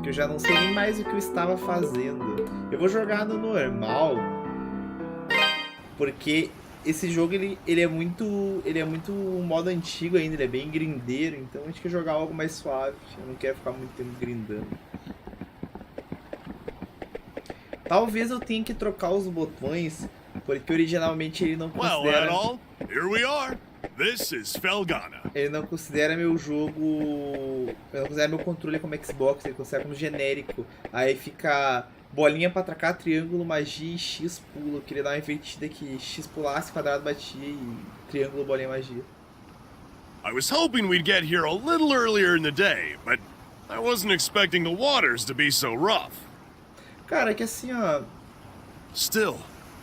porque eu já não sei nem mais o que eu estava fazendo. Eu vou jogar no normal, porque esse jogo ele é muito um modo antigo ainda, ele é bem grindeiro, então a gente quer jogar algo mais suave. Eu não quero ficar muito tempo grindando. Talvez eu tenha que trocar os botões, porque originalmente ele não considera. Well, here we are. This is Felghana. Ele não considera meu jogo. Ele não considera meu controle como Xbox, ele considera como genérico. Aí fica bolinha pra atacar, triângulo, magia e X pulo. Eu queria dar uma invertida aqui. X pulasse, quadrado batia e triângulo, bolinha, magia. I was hoping we'd get here a little earlier in the day, but I wasn't expecting the waters to be so rough. Cara, é que assim, ó. Still,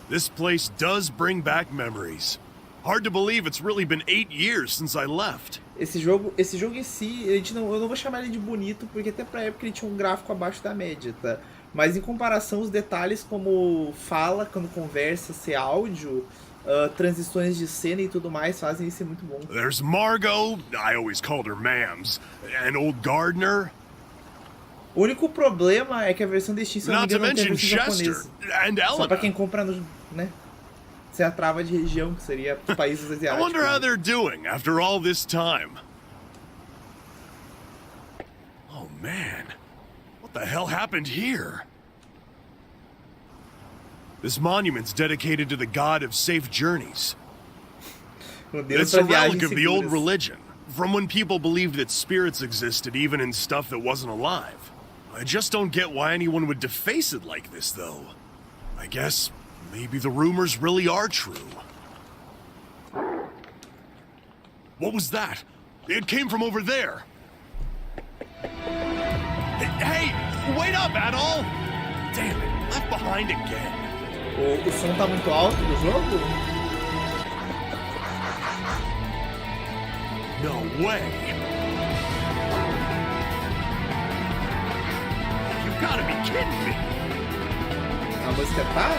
this place does bring back memories. Hard to believe it's really been 8 years since I left. Esse jogo em si, eu não vou chamar ele de bonito, porque até pra época ele tinha um gráfico abaixo da média, tá? Mas em comparação, os detalhes como fala, quando conversa, ser áudio, transições de cena e tudo mais, fazem isso ser muito bom. There's Margot, I always called her Mams, and old Gardner. O único problema é que a versão de Steam, se eu não me engano, não tem a versão japonesa. Só pra quem compra no, né? Se a trava de região, que seria países asiáticos. I wonder how they're doing after all this time. Oh man, what the hell happened here? This monument's dedicated to the god of safe journeys. It's a relic of the old religion, from when people believed that spirits existed even in stuff that wasn't alive. I just don't get why anyone would deface it like this, though. I guess maybe the rumors really are true. What was that? It came from over there. Hey, wait up, Adol! Damn it, left behind again. O som tá muito alto do jogo? No way. You gotta be kidding me. A música tá?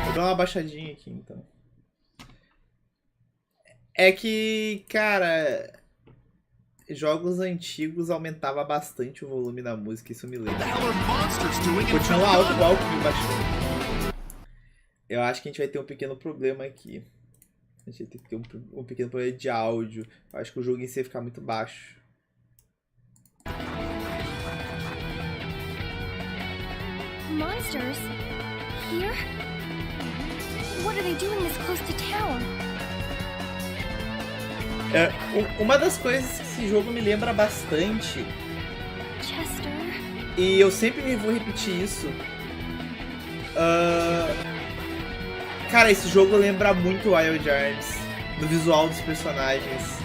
Vou dar uma baixadinha aqui, então. É que, cara, jogos antigos aumentava bastante o volume da música, isso me lembra. Continua alto igual que baixou. Eu acho que a gente vai ter um pequeno problema aqui. A gente vai ter que ter um pequeno problema de áudio. Eu acho que o jogo em si vai ficar muito baixo. Monsters? Here? What are they doing this close to town? Uma das coisas que esse jogo me lembra bastante, Chester. e eu sempre vou repetir isso, cara, esse jogo lembra muito Wild Arms, no visual dos personagens.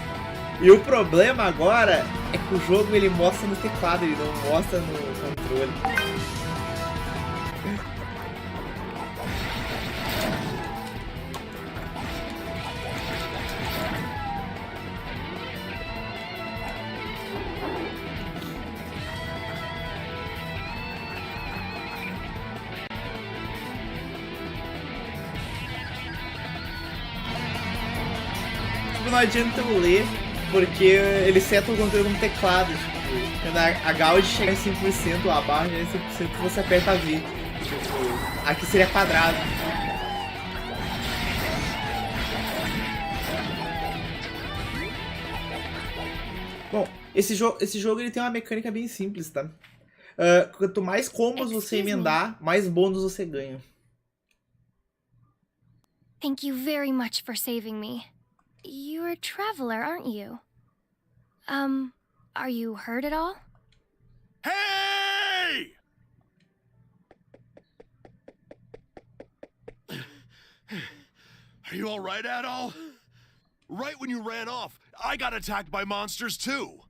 E o problema agora é que o jogo ele mostra no teclado, ele não mostra no controle. Não adianta eu ler, porque ele seta o controle no teclado. Tipo, quando a gauge chega em 100%, a barra chega em 100%, você aperta V. Tipo, aqui seria quadrado. Bom, esse jogo ele tem uma mecânica bem simples, tá? Quanto mais combos você emendar, mais bônus você ganha. Thank you very much for saving me. You're a traveler, aren't you? Are you hurt at all? Hey! Are you all right, Adol? Right when you ran off, I got attacked by monsters too.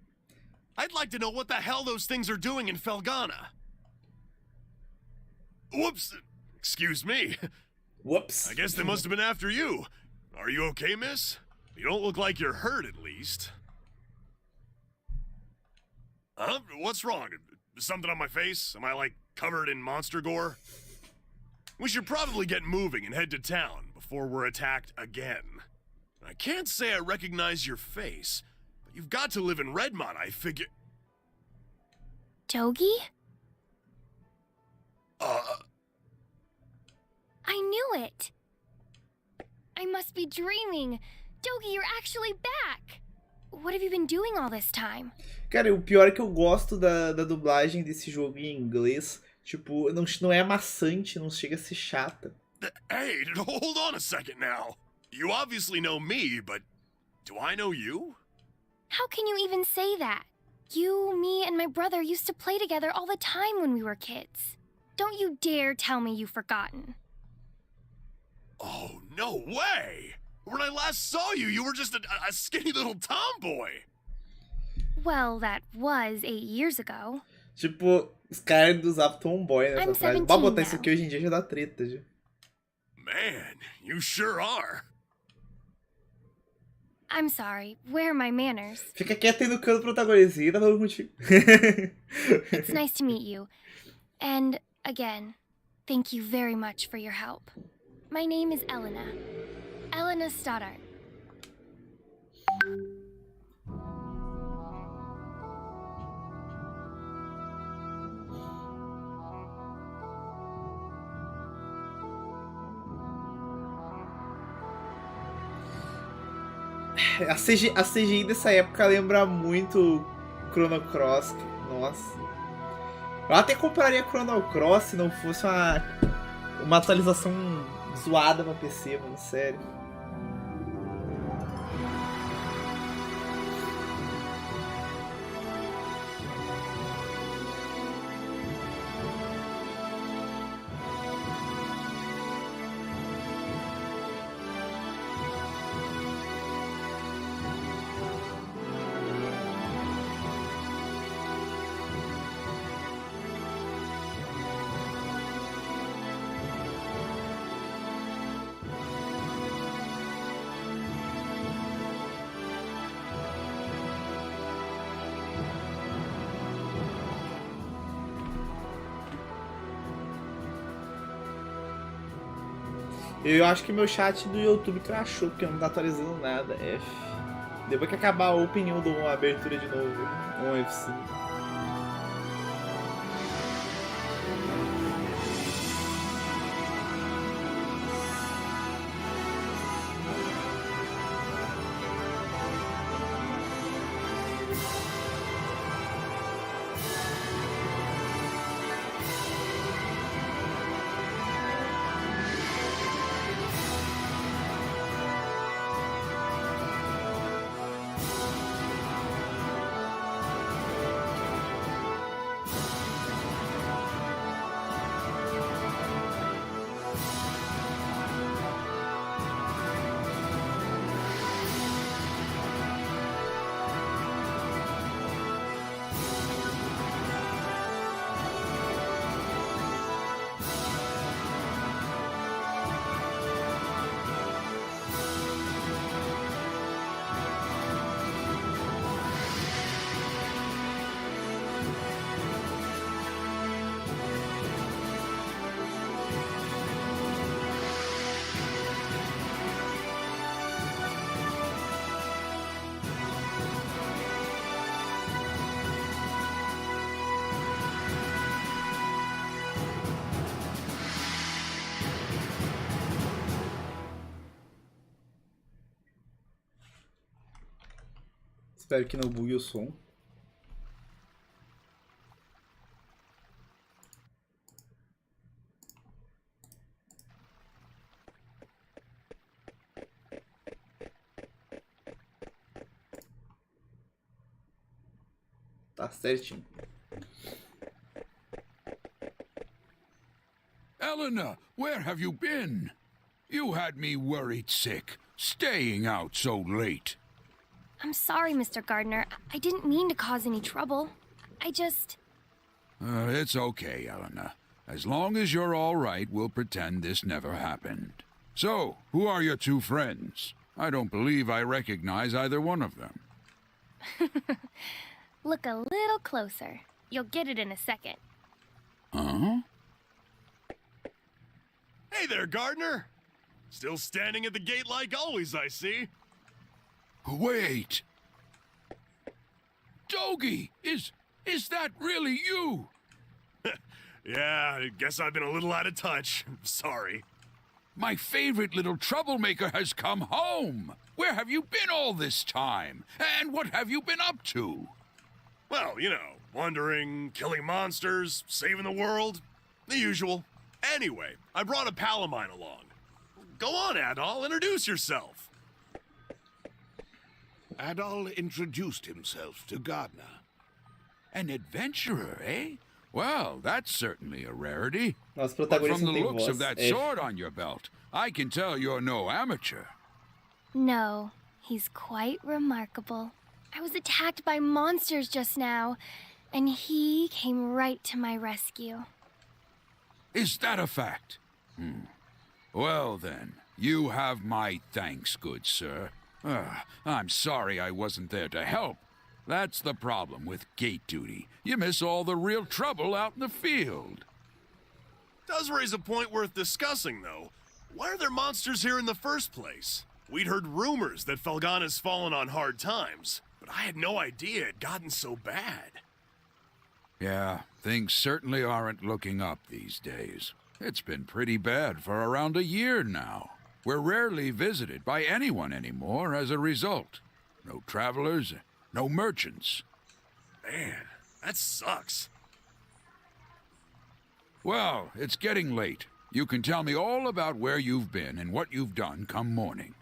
I'd like to know what the hell those things are doing in Felghana. Whoops! Excuse me. Whoops. I guess they must have been after you. Are you okay, miss? You don't look like you're hurt, at least. Huh? What's wrong? Something on my face? Am I, like, covered in monster gore? We should probably get moving and head to town before we're attacked again. I can't say I recognize your face, but you've got to live in Redmont, I figure. Togi? knew it. I must be dreaming. Dogi, you're actually back. What have you been doing all this time? Cara, o pior é que eu gosto da dublagem desse jogo em inglês. Tipo, não é maçante, não chega a ser chata. Hey, hold on a second now. You obviously know me, but do I know you? How can you even say that? You, me, and my brother used to play together all the time when we were kids. Don't you dare tell me you've forgotten. Oh, no way! When I last saw you, you were just a skinny little tomboy. Well, that was 8 years ago. Tipo, os caras usavam tomboy nessa I'm frase. 17 Bora botar isso now. aqui hoje em dia já dá treta, já. Man, you sure are. I'm sorry, where are my manners? Fica quieto aí no canto protagonista e tá falando contigo. It's nice to meet you. And, again, thank you very much for your help. My name is Elena. Elena Stoddart. A CGI dessa época lembra muito Chrono Cross. Nossa. Eu até compraria Chrono Cross se não fosse uma atualização zoada pra PC, mano, sério. Eu acho que meu chat do YouTube crashou, porque não tá atualizando nada. F. Depois que acabar a open, eu dou uma abertura de novo. Um F5. Espero que não bugue o som. Tá certinho. Elena, where have you been? You had me worried sick, staying out so late. I'm sorry, Mr. Gardner. I didn't mean to cause any trouble. I just... It's okay, Elena. As long as you're all right, we'll pretend this never happened. So, who are your two friends? I don't believe I recognize either one of them. Look a little closer. You'll get it in a second. Huh? Hey there, Gardner. Still standing at the gate like always, I see. Wait! Dogi! Is that really you? Yeah, I guess I've been a little out of touch. Sorry. My favorite little troublemaker has come home! Where have you been all this time? And what have you been up to? Well, you know, wandering, killing monsters, saving the world. The usual. Anyway, I brought a pal of mine along. Go on, Adol, introduce yourself. Adol introduced himself to Gardner. An adventurer, eh? Well, that's certainly a rarity. Nosso But protagonista from the não tem looks voz. of that É. sword on your belt, I can tell you're no amateur. No, he's quite remarkable. I was attacked by monsters just now, and he came right to my rescue. Is that a fact? Well then, you have my thanks, good sir. I'm sorry I wasn't there to help. That's the problem with gate duty. You miss all the real trouble out in the field. Does raise a point worth discussing, though. Why are there monsters here in the first place? We'd heard rumors that Felghana's fallen on hard times, but I had no idea it'd gotten so bad. Yeah, things certainly aren't looking up these days. It's been pretty bad for around a year now. We're rarely visited by anyone anymore as a result. No travelers, no merchants. Man, that sucks. Well, it's getting late. You can tell me all about where you've been and what you've done come morning.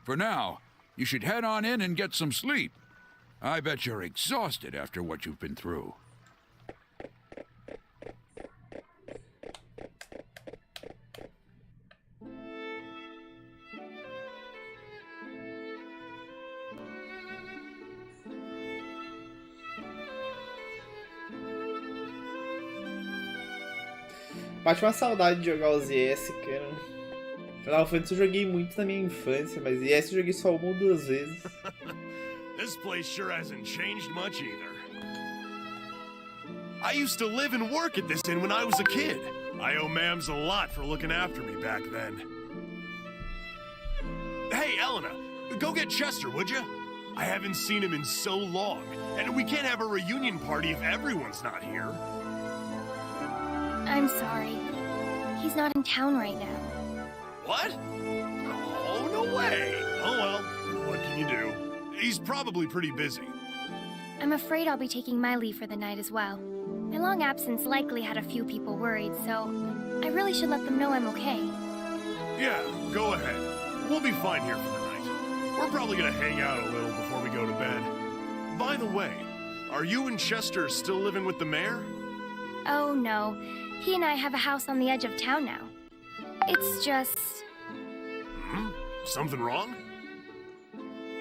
For now, you should head on in and get some sleep. I bet you're exhausted after what you've been through. Bate uma saudade de jogar os IS, cara. Final Fantasy eu joguei muito na minha infância, mas IS eu joguei só uma ou duas vezes. This place sure hasn't changed much either. I used to live and work at this inn when I was a kid. I owe Mams a lot for looking after me back then. Hey, Elena, go get Chester, would you? I haven't seen him in so long, and we can't have a reunion party if everyone's not here. I'm sorry. He's not in town right now. What? Oh, no way. Oh well, what can you do? He's probably pretty busy. I'm afraid I'll be taking my leave for the night as well. My long absence likely had a few people worried, so I really should let them know I'm okay. Yeah, go ahead. We'll be fine here for the night. We're probably gonna hang out a little before we go to bed. By the way, are you and Chester still living with the mayor? Oh no, he and I have a house on the edge of town now. It's just... Something wrong?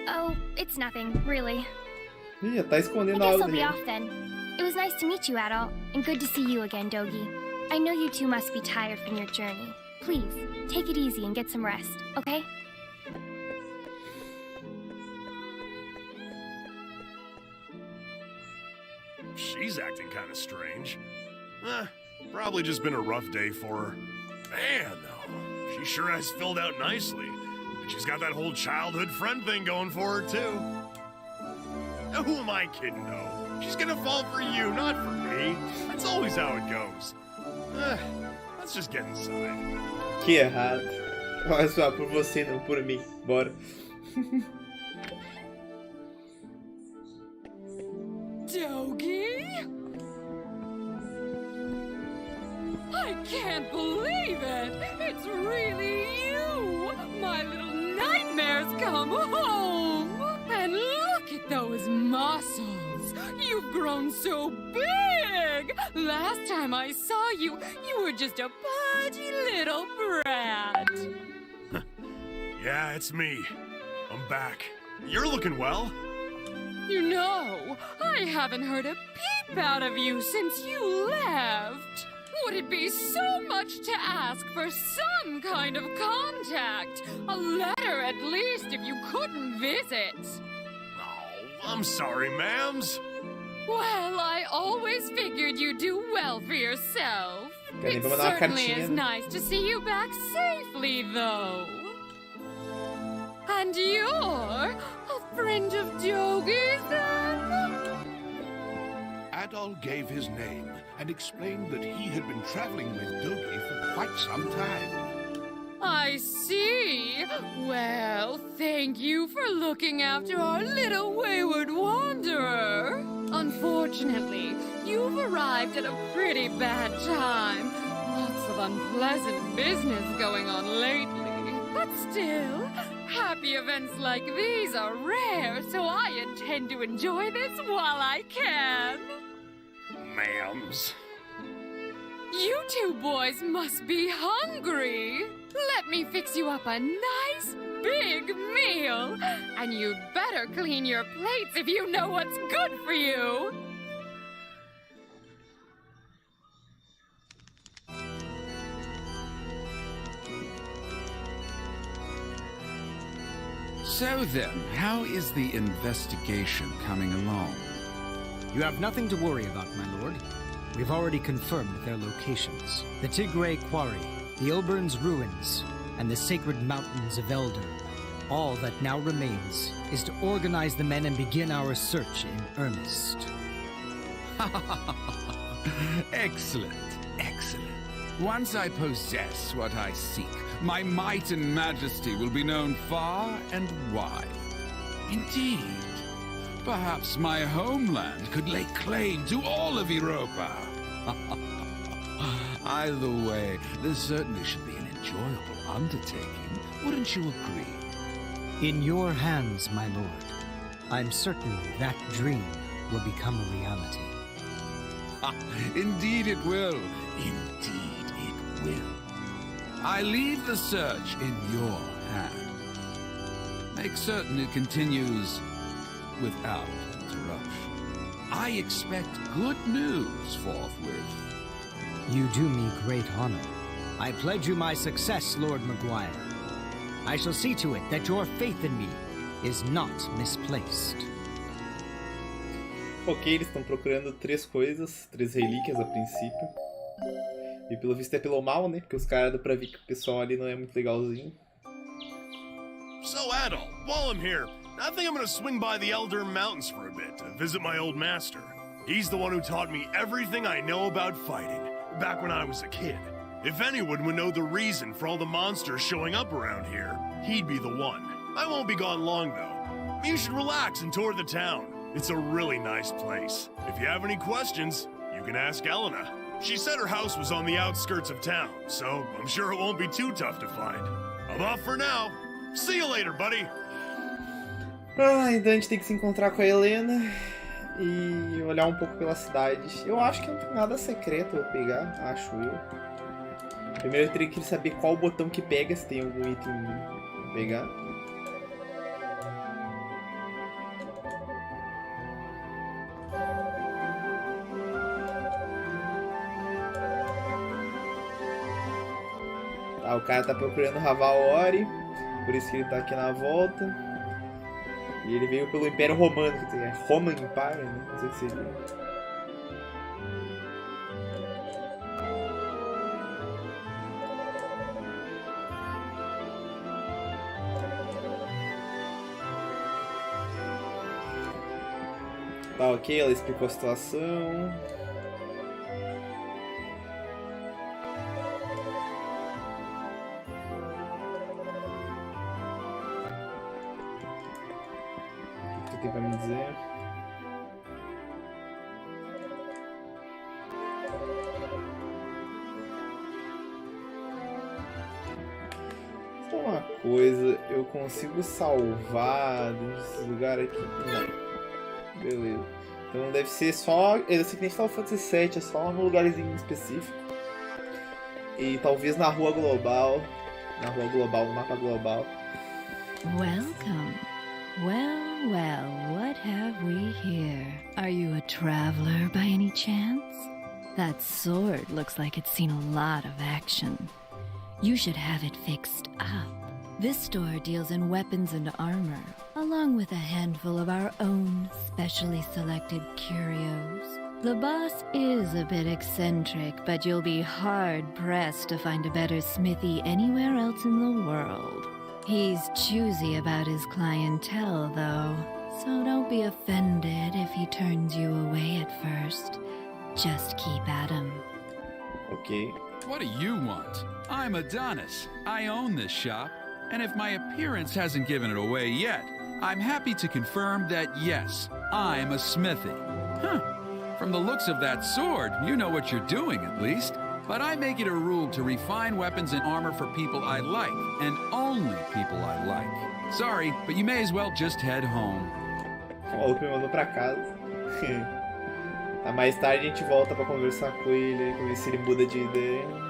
Oh, it's nothing, really. Ih, tá I escondendo guess algo I'll be dele. off then. It was nice to meet you, Adol, and good to see you again, Dogi. I know you two must be tired from your journey. Please, take it easy and get some rest, okay? She's acting kind of strange. Probably just been a rough day for her. Man, though, she sure has filled out nicely. And she's got that whole childhood friend thing going for her, too. Now, who am I kidding, though? She's gonna fall for you, not for me. That's always how it goes. Let's just get inside. Que errado. Olha só, por você, não por mim. Bora. Dogi? I can't believe it! It's really you! My little nightmare's come home! And look at those muscles! You've grown so big! Last time I saw you, you were just a pudgy little brat! Yeah, it's me. I'm back. You're looking well. You know, I haven't heard a peep out of you since you left. Would it be so much to ask for some kind of contact? A letter at least if you couldn't visit. Oh, I'm sorry, Mams. Well, I always figured you'd do well for yourself. Querem It pra mandar uma certainly cartinha, is né? nice to see you back safely, though. And you're a friend of Dogi's, then? Adol Jarl gave his name and explained that he had been traveling with Dogi for quite some time. I see. Well, thank you for looking after our little wayward wanderer. Unfortunately, you've arrived at a pretty bad time. Lots of unpleasant business going on lately. But still, happy events like these are rare, so I intend to enjoy this while I can. Ma'ams. You two boys must be hungry. Let me fix you up a nice, big meal. And you'd better clean your plates if you know what's good for you. So then, how is the investigation coming along? You have nothing to worry about, my lord. We've already confirmed their locations. The Tigray Quarry, the Obern's Ruins, and the Sacred Mountains of Elder. All that now remains is to organize the men and begin our search in earnest. Excellent, excellent. Once I possess what I seek, my might and majesty will be known far and wide. Indeed, perhaps my homeland could lay claim to all of Europa. Either way, this certainly should be an enjoyable undertaking. Wouldn't you agree? In your hands, my lord. I'm certain that dream will become a reality. Indeed it will. Indeed it will. I leave the search in your hands. Make certain it continues without interruption. I expect good news forthwith. You do me great honor. I pledge you my success, Lord Maguire. I shall see to it that your faith in me is not misplaced. Ok, eles estão procurando 3 coisas, 3 relíquias a princípio. E pelo visto é pelo mal, né? Porque os caras dá pra ver que o pessoal ali não é muito legalzinho. So, Adol, while I'm here, I think I'm gonna swing by the Elder Mountains for a bit to visit my old master. He's the one who taught me everything I know about fighting, back when I was a kid. If anyone would know the reason for all the monsters showing up around here, he'd be the one. I won't be gone long, though. You should relax and tour the town. It's a really nice place. If you have any questions, you can ask Elena. She said her house was on the outskirts of town, so I'm sure it won't be too tough to find. I'm off for now. See you later, buddy. Então a gente tem que se encontrar com a Helena e olhar um pouco pela cidade. Eu acho que não tem nada secreto pra pegar, acho eu. Primeiro eu teria que saber qual botão que pega, se tem algum item pra pegar. Ah, o cara tá procurando Raval Ori, por isso que ele tá aqui na volta. E ele veio pelo Império Romano, quer dizer, é Roman Empire, né? Não sei o que seria. Tá ok, ela explicou a situação. O que tem pra me dizer? Só uma coisa, eu consigo salvar desse lugar aqui? Não. Beleza. Então deve ser só. Eu sei que nem Final Fantasy VII, é só num lugarzinho específico. E talvez na rua global. Na rua global, no mapa global. Welcome. Well, well, what have we here? Are you a traveler by any chance? That sword looks like it's seen a lot of action. You should have it fixed up. This store deals in weapons and armor, along with a handful of our own specially selected curios. The boss is a bit eccentric, but you'll be hard-pressed to find a better smithy anywhere else in the world. He's choosy about his clientele, though, So don't be offended if he turns you away at first. Just keep at him. Ok. What do you want? I'm Adonis. I own this shop. And if my appearance hasn't given it away yet, I'm happy to confirm that yes, I'm a smithy. Huh. From the looks of that sword, you know what you're doing at least. But I make it a rule to refine weapons and armor for people I like, and only people I like. Sorry, but you may as well just head home. O Luke me mandou pra casa. Tá, mais tarde a gente volta pra conversar com ele, pra ver se ele muda de ideia.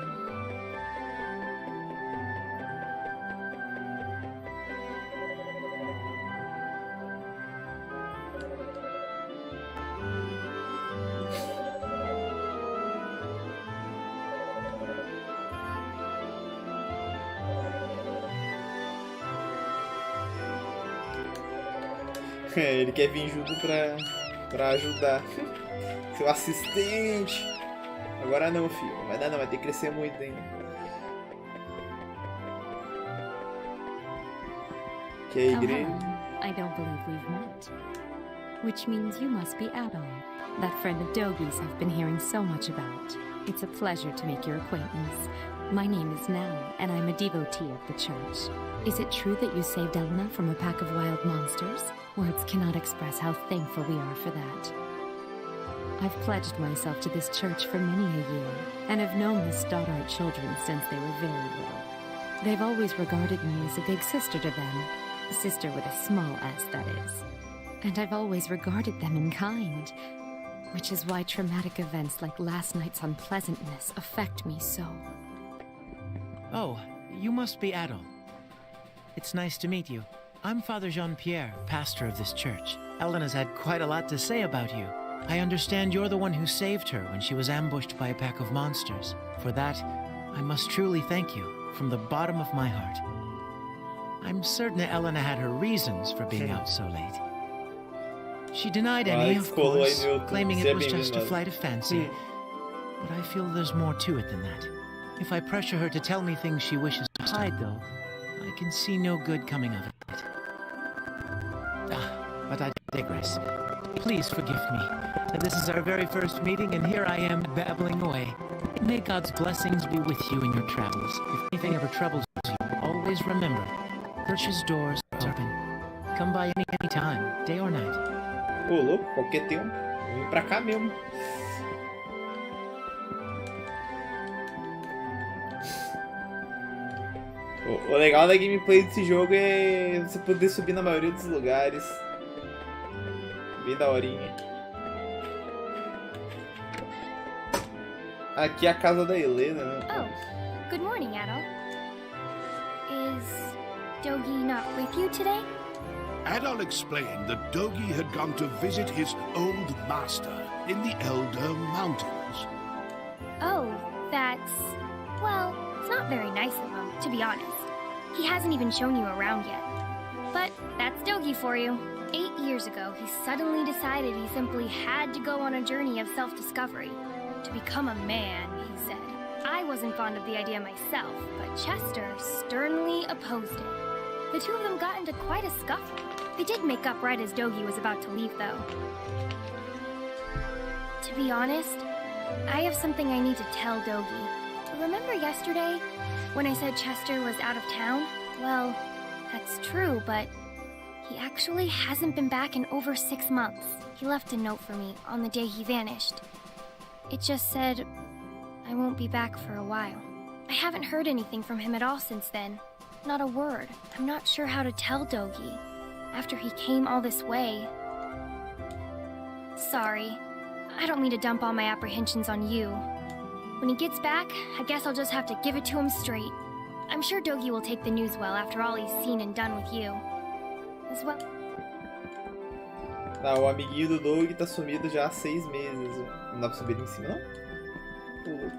Ele quer vir junto pra ajudar. Seu assistente. Agora não, filho. Não vai dar não, vai ter que crescer muito ainda. Que é a igreja? I don't believe we've met. Which means you must be Adol, that friend of Dogi's I've been hearing so much about. It's a pleasure to make your acquaintance. My name is Nell, and I'm a devotee of the church. Is it true that you saved Elena from a pack of wild monsters? Words cannot express how thankful we are for that. I've pledged myself to this church for many a year, and have known the Stoddart children since they were very little. They've always regarded me as a big sister to them, a sister with a small s, that is. And I've always regarded them in kind, which is why traumatic events like last night's unpleasantness affect me so. Oh, you must be Adol. It's nice to meet you. I'm Father Jean-Pierre, pastor of this church. Elena's had quite a lot to say about you. I understand you're the one who saved her when she was ambushed by a pack of monsters. For that, I must truly thank you, from the bottom of my heart. I'm certain that Elena had her reasons for being out so late. She denied any, of course, claiming it was just a flight of fancy. But I feel there's more to it than that. If I pressure her to tell me things she wishes to hide, though, I can see no good coming of it. But I digress. Please forgive me. This is our very first meeting, and here I am babbling away. May God's blessings be with you in your travels. If anything ever troubles you, always remember, Church's doors are open. Come by any time, day or night. Ô, louco, qualquer tempo. Vem pra cá mesmo. O legal da gameplay desse jogo é você poder subir na maioria dos lugares. Bem daorinha. Aqui é a casa da Helena, né? Oh, good morning, Adol. Is Dogi not with you today? Adol explained that Dogi had gone to visit his old master in the Elder Mountains. Oh, that's... well, it's not very nice of him, to be honest. He hasn't even shown you around yet. But that's Dogi for you. 8 years ago, he suddenly decided he simply had to go on a journey of self-discovery. To become a man, he said. I wasn't fond of the idea myself, but Chester sternly opposed it. The two of them got into quite a scuffle. They did make up right as Dogi was about to leave, though. To be honest, I have something I need to tell Dogi. Remember yesterday, when I said Chester was out of town? Well, that's true, but he actually hasn't been back in over 6 months. He left a note for me on the day he vanished. It just said, I won't be back for a while. I haven't heard anything from him at all since then. Not a word. I'm not sure how to tell Dogi. After he came all this way. Sorry. I don't mean to dump all my apprehensions on you. When he gets back, I guess I'll just have to give it to him straight. I'm sure Dogi will take the news well after all he's seen and done with you. As well. Tá, o amiguinho do Doug tá sumido já há 6 meses. Não dá pra subir em cima, não? Pulou.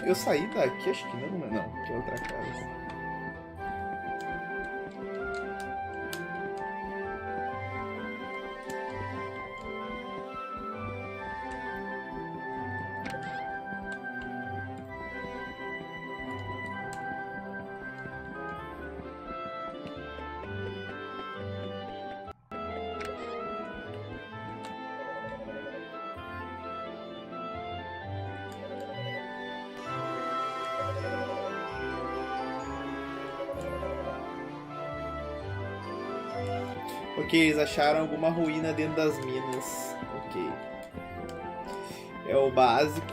Eu saí daqui, acho que não, não, que é outra casa. Ok, eles acharam alguma ruína dentro das minas. Ok. É o básico.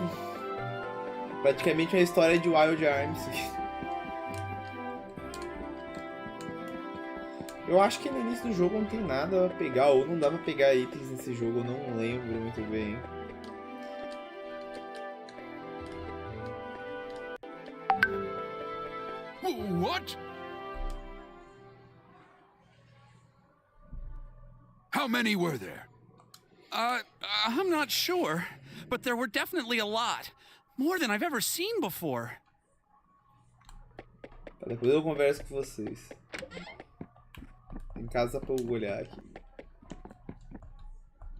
Praticamente uma história de Wild Arms. Eu acho que no início do jogo não tem nada pra pegar, ou não dá pra pegar itens nesse jogo, eu não lembro muito bem. What? How many were there? I'm not sure, but there were definitely a lot. More than I've ever seen before. Tá, depois eu converso com vocês. Em casa pra eu olhar aqui.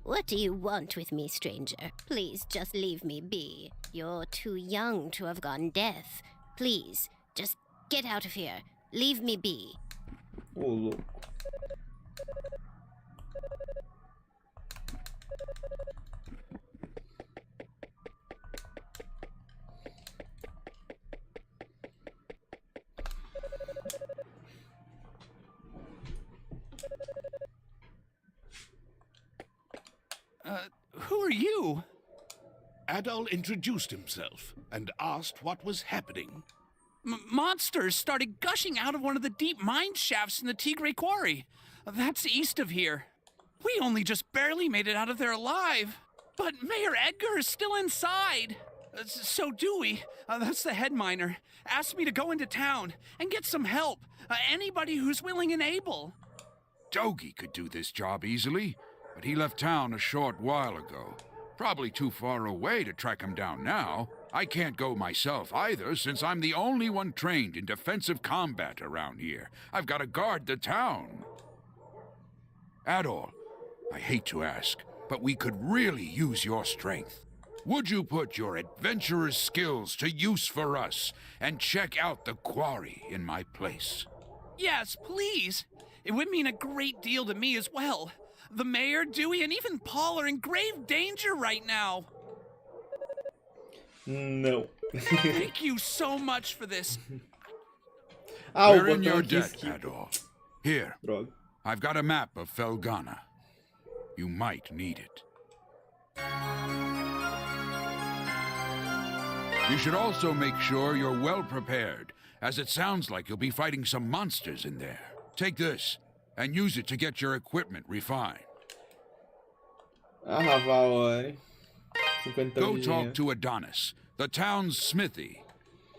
What do you want with me, stranger? Please just leave me be. You're too young to have gone deaf. Please, just get out of here. Leave me be. Ô, louco. Who are you? Adol introduced himself and asked what was happening. Monsters started gushing out of one of the deep mine shafts in the Tigre Quarry. That's east of here. We only just barely made it out of there alive. But Mayor Edgar is still inside. So Dewey, that's the head miner, asked me to go into town and get some help. Anybody who's willing and able. Dogie could do this job easily, but he left town a short while ago. Probably too far away to track him down now. I can't go myself either, since I'm the only one trained in defensive combat around here. I've got to guard the town. Adol, I hate to ask, but we could really use your strength. Would you put your adventurer's skills to use for us and check out the quarry in my place? Yes, please. It would mean a great deal to me as well. The mayor, Dewey, and even Paul are in grave danger right now. No. Thank you so much for this. We're in your debt, Adol. Here, Droga. I've got a map of Felghana. You might need it. You should also make sure you're well prepared, as it sounds like you'll be fighting some monsters in there. Take this, and use it to get your equipment refined. Ah, valore. 50 Go de talk dinheiro. to Adonis, the town's smithy.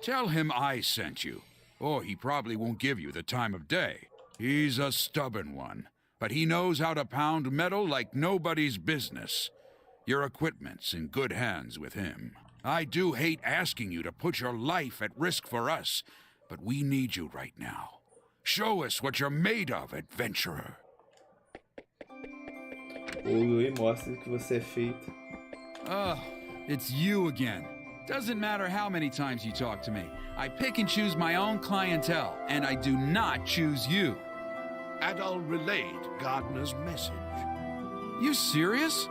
Tell him I sent you, or he probably won't give you the time of day. He's a stubborn one, but he knows how to pound metal like nobody's business. Your equipment's in good hands with him. I do hate asking you to put your life at risk for us, but we need you right now. Show us what you're made of, adventurer. Oi, mostra o que você é feito. Oh, it's you again. Doesn't matter how many times you talk to me. I pick and choose my own clientele, and I do not choose you. Adol relayed Gardner's message. You serious?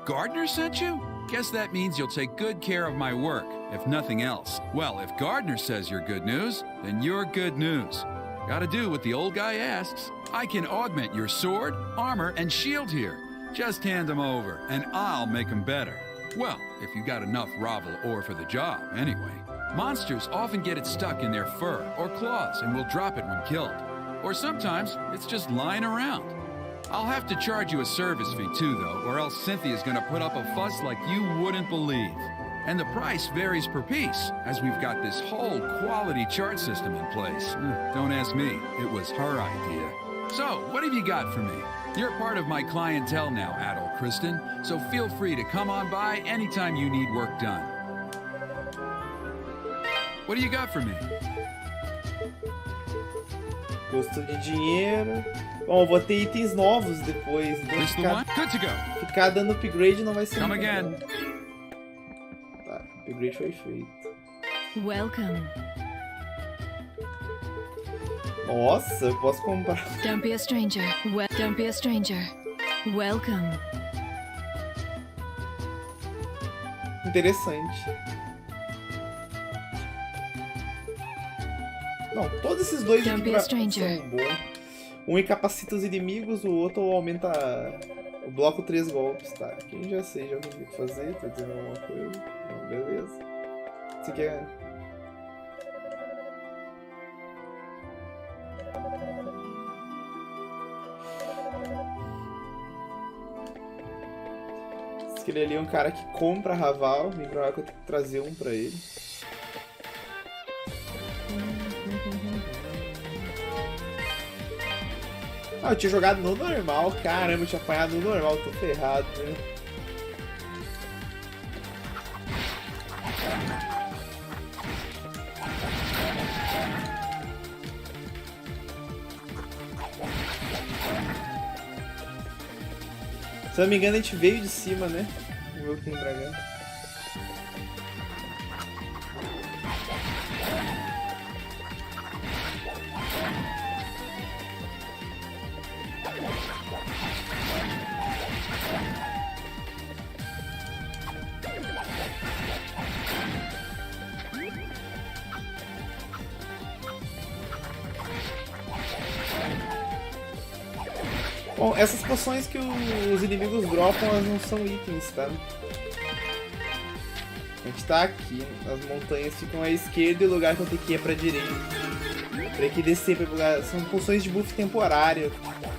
Gardner sent you? Guess that means you'll take good care of my work, if nothing else. Well, if Gardner says you're good news, then you're good news. Gotta do what the old guy asks. I can augment your sword, armor, and shield here. Just hand them over, and I'll make them better. Well, if you got enough Ravel ore for the job, anyway. Monsters often get it stuck in their fur or claws and will drop it when killed. Or sometimes it's just lying around. I'll have to charge you a service fee too, though, or else Cynthia's gonna put up a fuss like you wouldn't believe. And the price varies per piece, as we've got this whole quality chart system in place. Don't ask me, it was her idea. So, what have you got for me? You're part of my clientele now, Adol Kristen, so feel free to come on by anytime you need work done. What do you got for me? Custo de dinheiro. Bom, vou ter itens novos depois. Então This the one? Good to go. ficar dando upgrade não vai ser Come muito again. bom. Tá, upgrade foi feito. Welcome. Nossa, eu posso comprar. Don't be a stranger. Don't be a stranger. Welcome. Interessante. Não, todos esses dois Don't be a stranger. são bons. Um incapacita os inimigos, o outro aumenta o bloco 3 golpes, tá? Quem já sei, já ouvi fazer, tá dizendo alguma coisa. Não, beleza. Isso aqui é... Aquele ali é um cara que compra Raval, vem pra lá que eu tenho que trazer um pra ele. Ah, eu tinha jogado no normal, caramba, eu tinha apanhado no normal, tô ferrado, né? Se eu não me engano, a gente veio de cima, né? Vamos ver o que tem pra cá. Bom, essas poções que os inimigos dropam, elas não são itens, tá? A gente tá aqui, as montanhas ficam à esquerda e o lugar que eu tenho que ir é pra direita. Pra que descer pra lugar. São poções de buff temporário.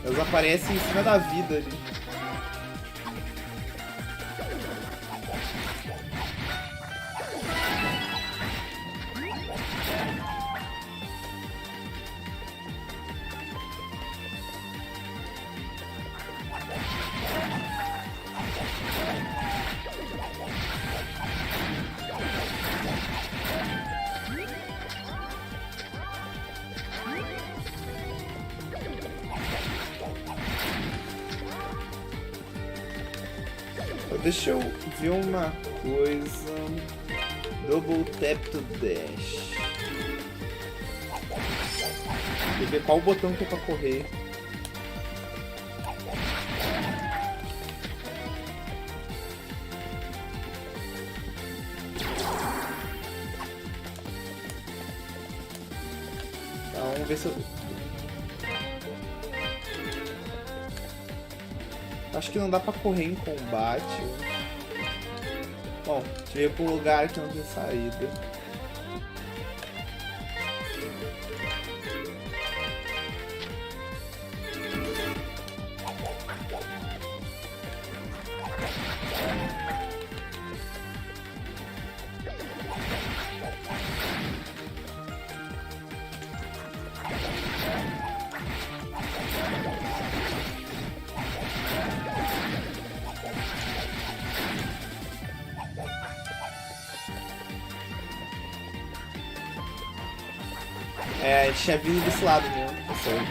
Elas aparecem em cima da vida ali. Deixa eu ver uma coisa. Double tap to dash. Deixa eu ver qual o botão que é pra correr. Tá, vamos ver se eu... Acho que não dá pra correr em combate. Bom, a gente veio pra um lugar que não tem saída. É, a gente tinha vindo desse lado mesmo, tá certo.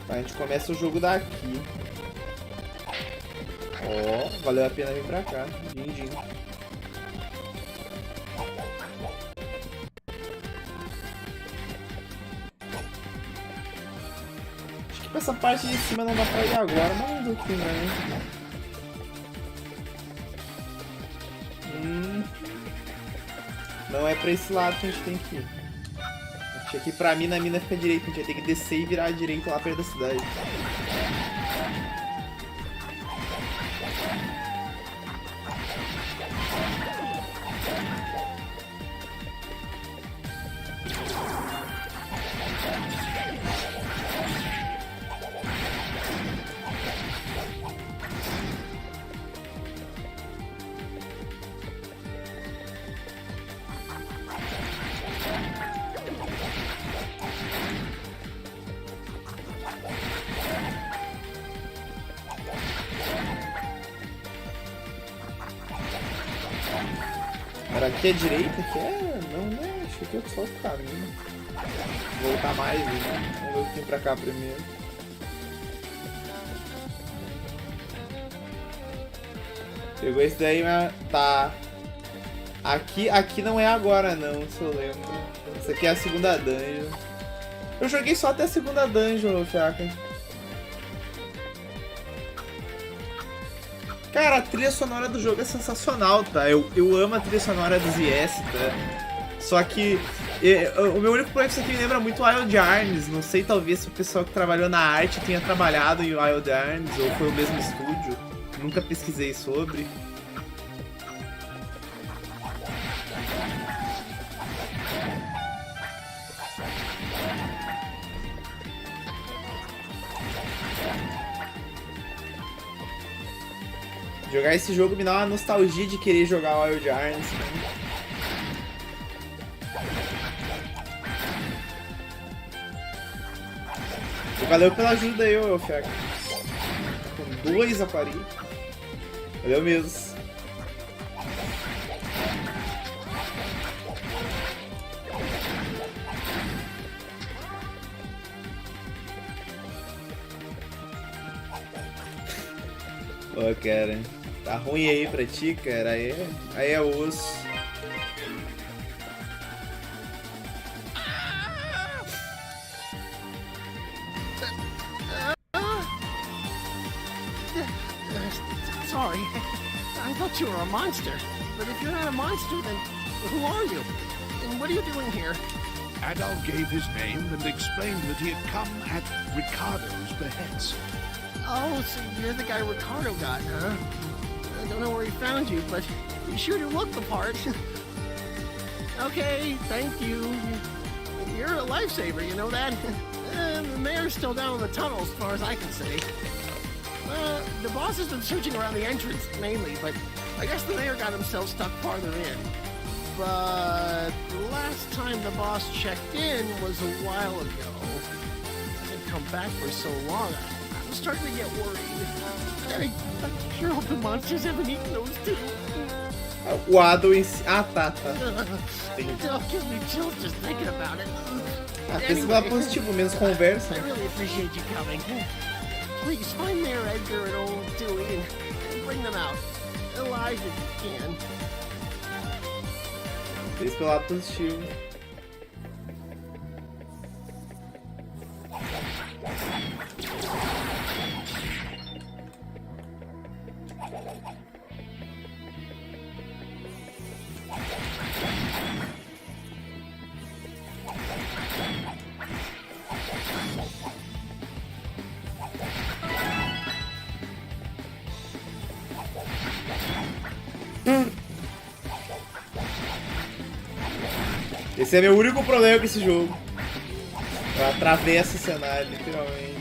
Tá, a gente começa o jogo daqui. Ó, valeu a pena vir pra cá. Din-din. Essa parte de cima não dá pra ir agora, mas vamos ver o que tem, né? Não é pra esse lado que a gente tem que ir. A gente aqui pra mina, a mina fica direita, a gente vai ter que descer e virar à direita lá perto da cidade. Aqui é direita? Aqui é... Não, né? Acho que é só o caminho. Vou voltar mais, né? Vamos ver o que tem pra cá primeiro. Pegou esse daí, mas... Tá. Aqui não é agora não, se eu lembro. Essa aqui é a segunda dungeon. Eu joguei só até a segunda dungeon, Fiaca. Cara, a trilha sonora do jogo é sensacional, tá? Eu amo a trilha sonora dos YES, tá? Só que o meu único problema é que isso aqui me lembra muito Wild Arms. Não sei, talvez se o pessoal que trabalhou na arte tenha trabalhado em Wild Arms ou foi o mesmo estúdio. Nunca pesquisei sobre. Jogar esse jogo me dá uma nostalgia de querer jogar Wild Arms. Valeu pela ajuda aí, ô Fiaca. Com 2 aparelhos. Valeu mesmo. Pô, cara. Tá ruim aí pra ti, cara. Aí é osso. Sorry. I thought you were a monster. But if you're not a monster, then who are you? And what are you doing here? Adol gave his name and explained that he had come at Ricardo's behest. Oh, so you're the guy Ricardo got, huh? I don't know where he found you, but you sure do look the part. Okay, thank you. You're a lifesaver, you know that? The mayor's still down in the tunnel as far as I can see. The boss has been searching around the entrance, mainly, but I guess the mayor got himself stuck farther in. But the last time the boss checked in was a while ago. He hasn't come back for so long. I'm starting to get worried. I sure hope the monsters haven't eaten those too. O Adol em si... Ah, tá. It gives me chills just thinking about it. Pensa pela positivo, menos conversa. I really appreciate you coming. Please find Mayor Edgar and old Dewey and bring them out. Alive if you can. Pensa pelo lado positivo. Esse é meu único problema com esse jogo. Eu atravesso o cenário, literalmente.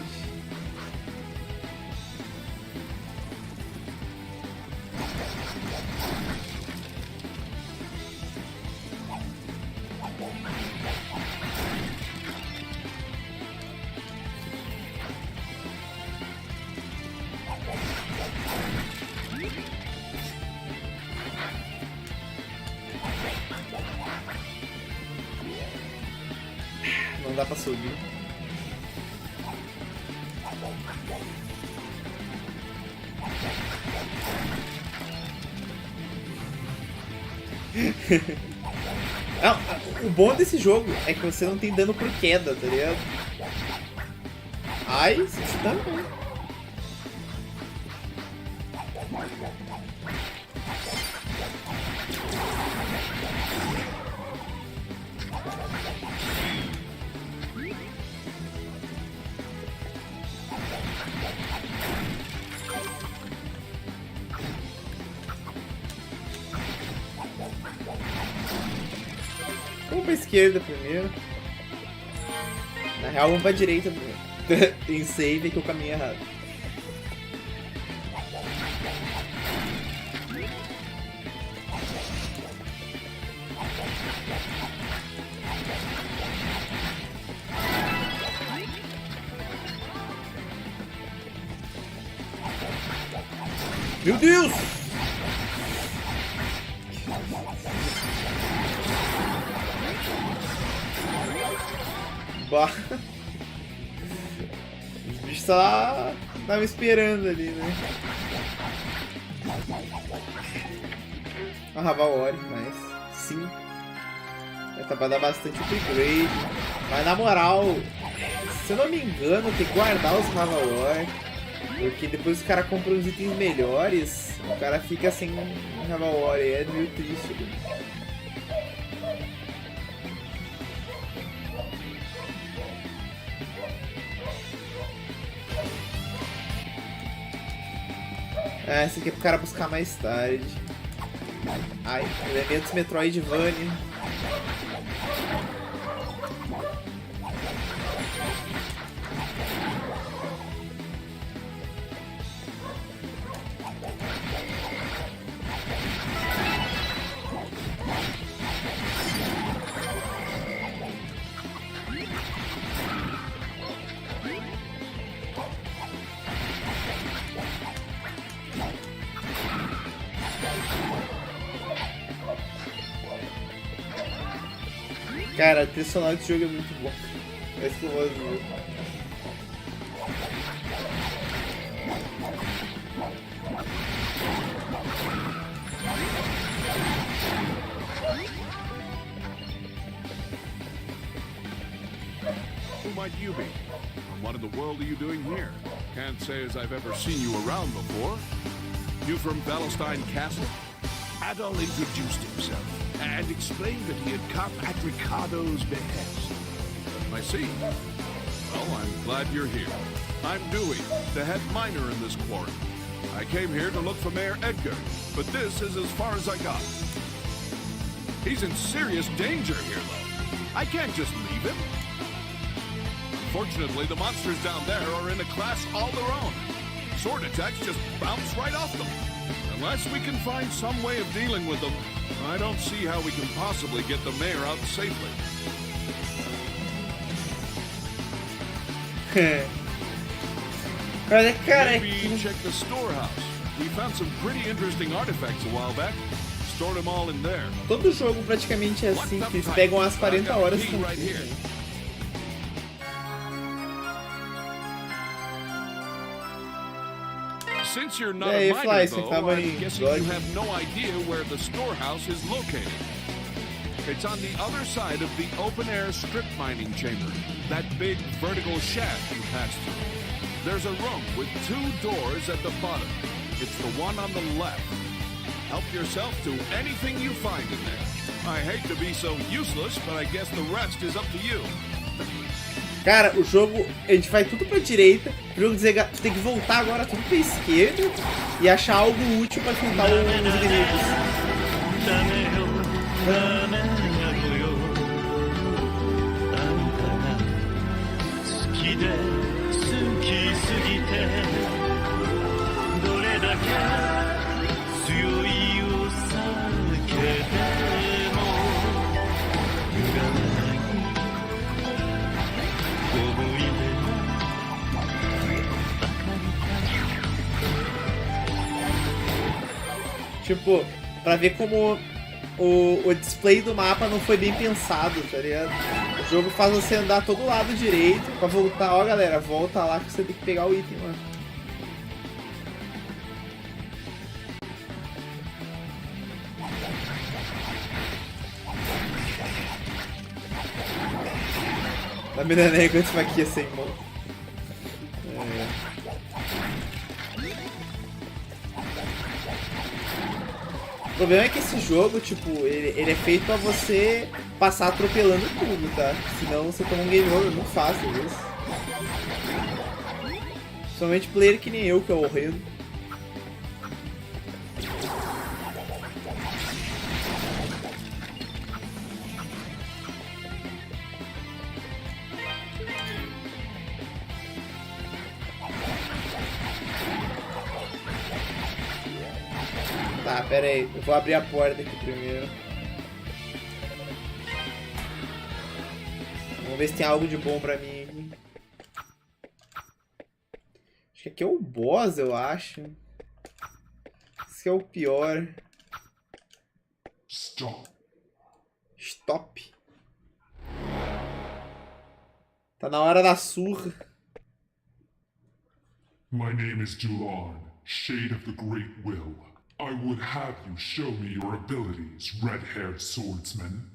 Não dá pra subir. Não, o bom desse jogo é que você não tem dano por queda, tá ligado? Ai, você tá bem. Vamos pra esquerda primeiro. Na real, vamos pra direita primeiro. Tem save que o caminho é errado. Meu Deus! Bah. Os bichos só estavam esperando ali, né? Ah, Ravalori, mas sim. Vai dar bastante upgrade. Mas na moral, se eu não me engano, tem que guardar os Ravalori. Porque depois o cara compra uns itens melhores, o cara fica sem War, é meio triste. Ah, esse aqui é pro cara buscar mais tarde. Ai, elementos Metroidvania. Cara, a trilha sonora desse jogo é muito bom. É isso que eu vou ver. Who might you be? And what in the world are you doing here? Can't say as I've ever seen you around before. You from Valestein Castle? Adol introduced himself and explained that he had come at Ricardo's behest. I see. Well, I'm glad you're here. I'm Dewey, the head miner in this quarry. I came here to look for Mayor Edgar, but this is as far as I got. He's in serious danger here, though. I can't just leave him. Unfortunately, the monsters down there are in a class all their own. Sword attacks just bounce right off them. Unless we can find some way of dealing with them, I don't see how we can possibly get the mayor out safely. Maybe check the storehouse. We found some pretty interesting artifacts a while back. Stored them all in there. Todo jogo praticamente é assim, que eles pegam as 40 horas com right here. Since you're not a miner, though, I'm guessing you have no idea where the storehouse is located. It's on the other side of the open-air strip mining chamber, that big vertical shaft you pass through. There's a room with 2 doors at the bottom. It's the one on the left. Help yourself to anything you find in there. I hate to be so useless, but I guess the rest is up to you. Cara, o jogo, a gente vai tudo pra direita, o jogo tem que voltar agora tudo pra esquerda e achar algo útil pra enfrentar os inimigos. Tipo, pra ver como o display do mapa não foi bem pensado, tá ligado? O jogo faz você andar todo lado direito pra voltar. Ó, galera, volta lá que você tem que pegar o item lá. Tá me dando aí com esse faquinha sem mão. O problema é que esse jogo, tipo, ele é feito pra você passar atropelando tudo, tá? Senão você toma um game over muito fácil, isso. Somente player que nem eu, que é horrendo. Tá, pera aí, eu vou abrir a porta aqui primeiro. Vamos ver se tem algo de bom pra mim aqui. Acho que aqui é o boss, eu acho. Esse é o pior. Stop. Stop. Tá na hora da surra. My name is Dulon, Shade of the Great Will. I would have you show me your abilities, red-haired swordsman.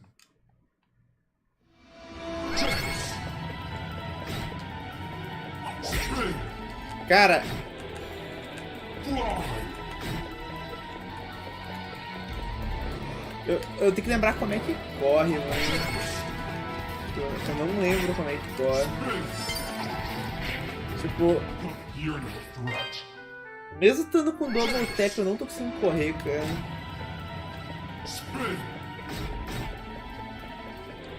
Cara, Eu tenho que lembrar como é que corre, mano. Eu não lembro como é que corre. Tipo... Mesmo estando com double tap, eu não tô conseguindo correr, cara.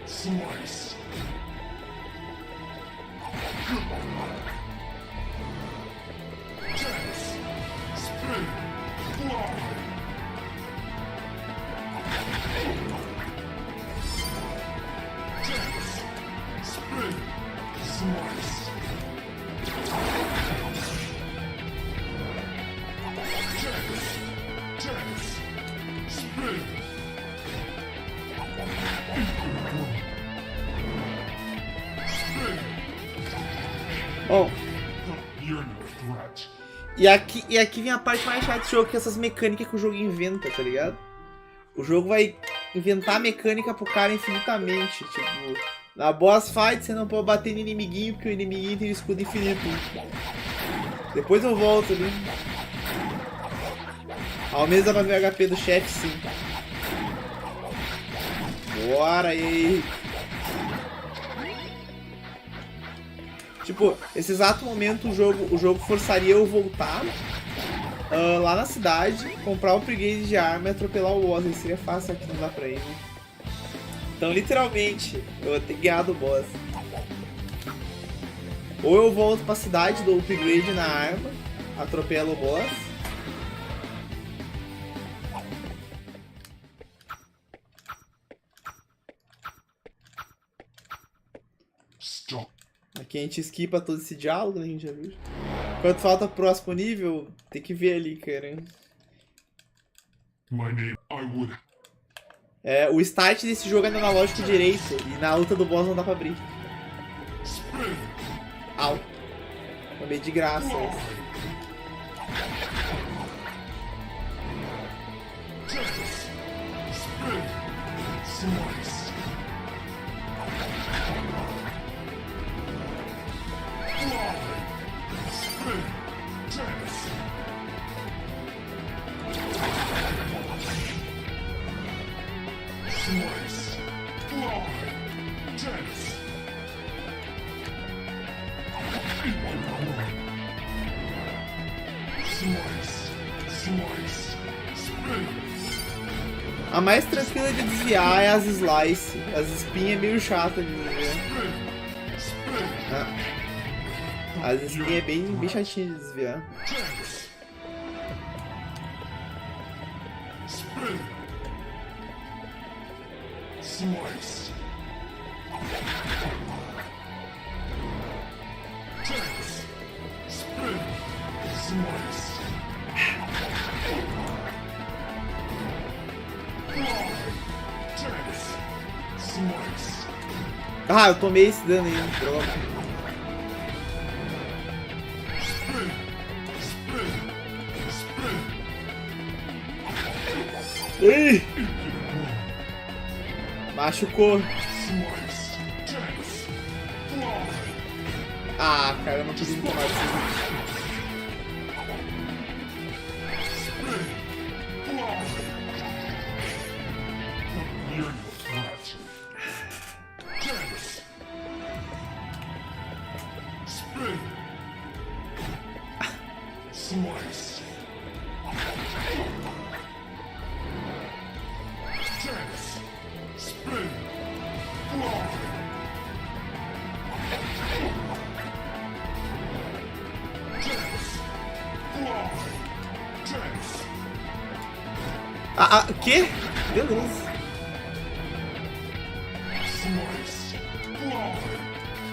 Slice. Dance. Spin. Fly. Dance. Spin. Slice. Dance. Spin. Bom, e aqui vem a parte mais chata do jogo, que é essas mecânicas que o jogo inventa, tá ligado? O jogo vai inventar mecânica pro cara infinitamente. Tipo, na boss fight você não pode bater no inimiguinho porque o inimiguinho tem escudo infinito. Depois eu volto ali. Ao menos dá pra ver o HP do chefe, sim. Bora aí. Tipo, nesse exato momento o jogo forçaria eu voltar lá na cidade, comprar um upgrade de arma e atropelar o boss. Isso seria fácil, aqui não dá pra ir, né? Então, literalmente, eu vou ter ganhado o boss. Ou eu volto pra cidade, dou upgrade na arma, atropelo o boss. Stop. Aqui a gente skipa todo esse diálogo, né? A gente já viu. Quando falta pro próximo nível, tem que ver ali, cara. O start desse jogo é no analógico direito. E na luta do boss não dá pra abrir. Au. Tomei de graça. A mais tranquila de desviar é as slice. As espinhas é meio chata de desviar. As espinhas é bem chatinha de desviar. Slice. Dance. Spin. Slice. Dance. Slice. Ah, eu tomei esse dano aí, droga. Spin. Spin. Spin. Ei! Machucou. Ah, cara, eu não consegui tomar isso. Slice. Dance. Spin. Fly. Dance. Fly. Dance. Que? Beleza. Slice. Fly.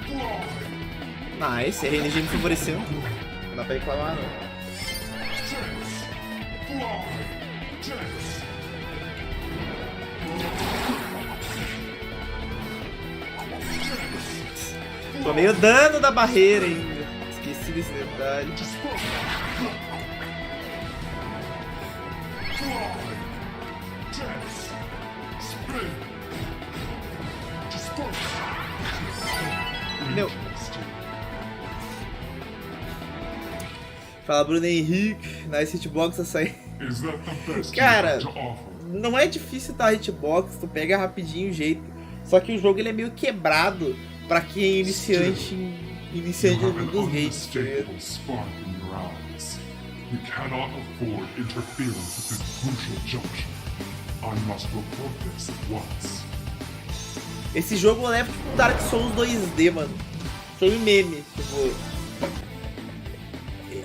Fly. Nice, a RNG me favoreceu. Não dá pra reclamar, não. Dance. Fly. Dance. Tomei o dano da barreira ainda. Esqueci desse detalhe. Meu. Fala, Bruno Henrique. Nice hitbox açaí. Cara, não é difícil dar hitbox, tu pega rapidinho o jeito. Só que o jogo ele é meio quebrado pra quem é iniciante dos games. You cannot afford interference at this crucial junction. I must report this at once. Esse jogo leva tipo Dark Souls 2D, mano. Foi um meme, tipo.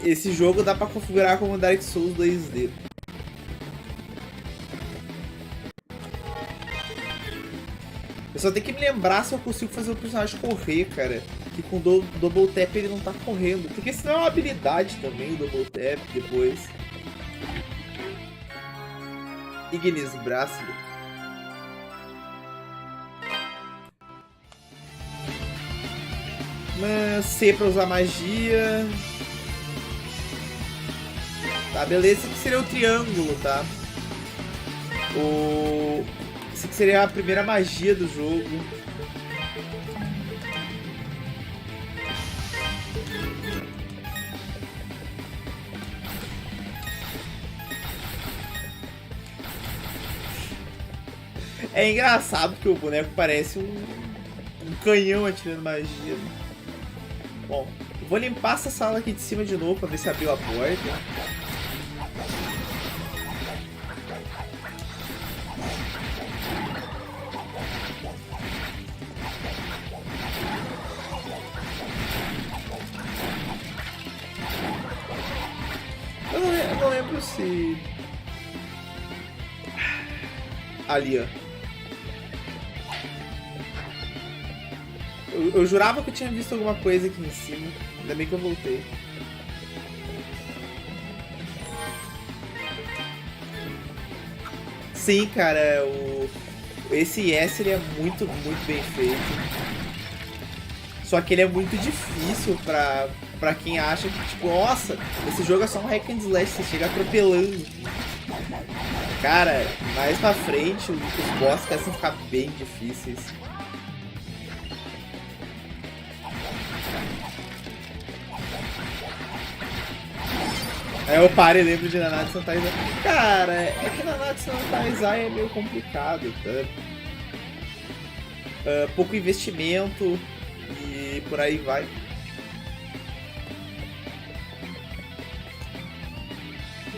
Esse jogo dá pra configurar como Dark Souls 2D. Eu só tenho que me lembrar se eu consigo fazer o personagem correr, cara. Que com o double tap ele não tá correndo. Porque senão é uma habilidade também, o double tap depois. Ignis Bracelet. C pra usar magia. Tá, beleza. Esse aqui seria o triângulo, tá? Esse aqui seria a primeira magia do jogo. É engraçado que o boneco parece um canhão atirando magia. Bom, eu vou limpar essa sala aqui de cima de novo pra ver se abriu a porta. Eu não lembro se... Ali, ó. Eu jurava que eu tinha visto alguma coisa aqui em cima. Ainda bem que eu voltei. Sim, cara, esse S ele é muito bem feito. Só que ele é muito difícil pra quem acha que, tipo, nossa, esse jogo é só um hack and slash, você chega atropelando. Cara, mais pra frente os boss começam a ficar bem difíceis. Aí eu paro e lembro de Nanatsu no Taizai. Cara, é que Nanatsu no Taizai é meio complicado, tá? Pouco investimento e por aí vai.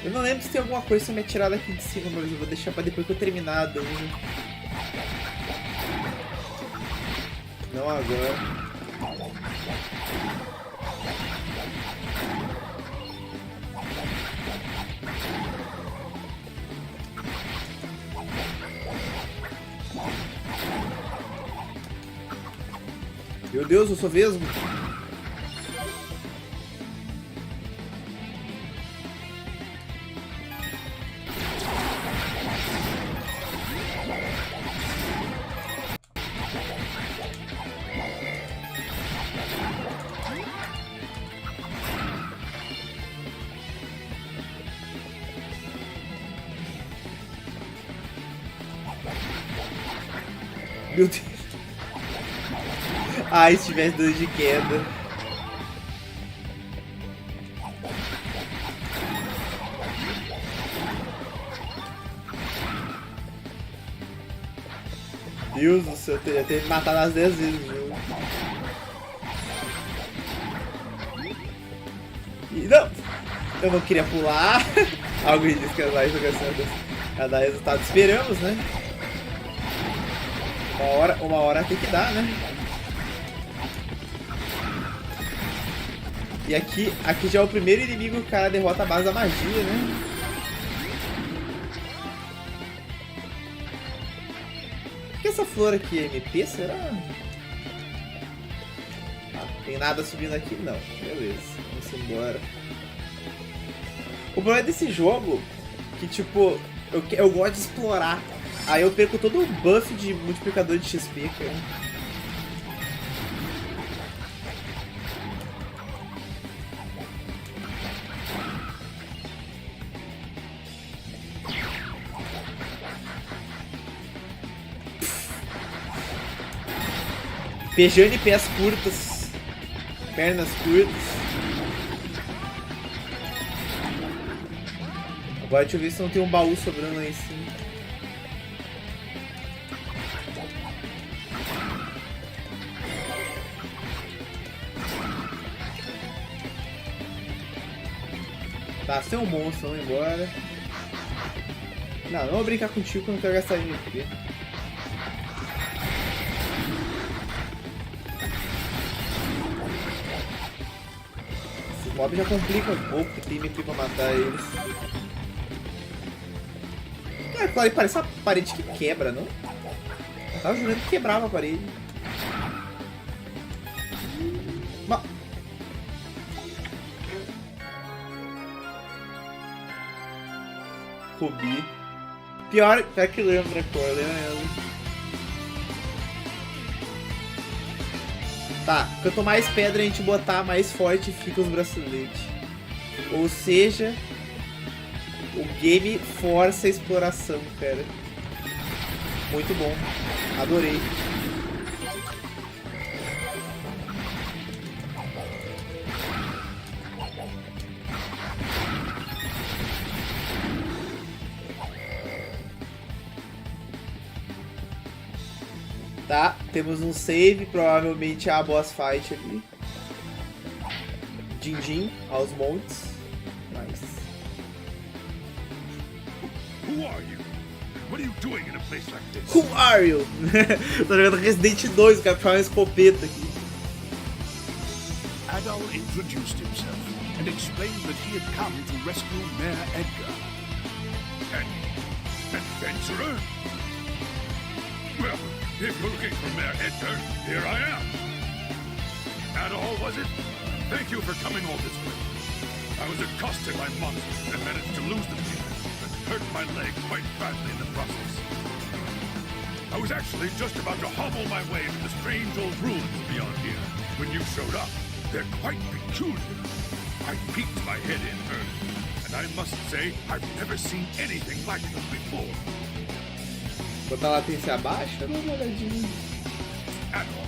Eu não lembro se tem alguma coisa que me atirar daqui de cima, mas eu vou deixar pra depois que eu terminar a dungeon. Não agora. Meu Deus, eu sou vesgo. Meu Deus. Ai, se tivesse dano de queda. Deus do céu, eu teria que me matado umas 10 vezes, viu? E não! Eu não queria pular. Algo diz que as lives a dar resultado. Esperamos, né? Uma hora tem que dar, né? E aqui já é o primeiro inimigo que o cara derrota a base da magia, né? O que é essa flor aqui? MP, será? Ah, tem nada subindo aqui? Não. Beleza, vamos embora. O problema desse jogo que, tipo, eu gosto de explorar. Aí eu perco todo o buff de multiplicador de XP, cara. Pejando e pés curtas. Pernas curtas. Agora deixa eu ver se não tem um baú sobrando lá em cima. Tá, se tem um monstro, vamos embora. Não vou brincar contigo que eu não quero gastar dinheiro aqui. Esse mob já complica um pouco, porque tem MP pra matar eles. É, claro, parece uma parede que quebra, não? Eu tava jurando que quebrava a parede. Mas... Rubi. Pior que lembra, cor, lembra? Tá, quanto mais pedra a gente botar, mais forte fica os braceletes. Ou seja, o game força a exploração, cara. Muito bom. Adorei. Tá, temos um save, provavelmente é a boss fight ali. Din-din aos montes. Nice. Who are you? What are you doing in a place like this? Who are you? Tô jogando Resident 2, cara, puxar uma escopeta aqui. Adol introduced himself and explained that he had come to rescue Mayor Edgar. An adventurer? Well, if you're looking for Mayor Edgar, here I am. Adol, was it? Thank you for coming all this way. I was accosted by monsters and managed to lose the demon and hurt my leg quite badly in the process. I was actually just about to hobble my way to the strange old ruins beyond here when you showed up. They're quite peculiar. I peeked my head in early, and I must say I've never seen anything like them before. Botar a latência abaixo? Dá uma olhadinha. Adol,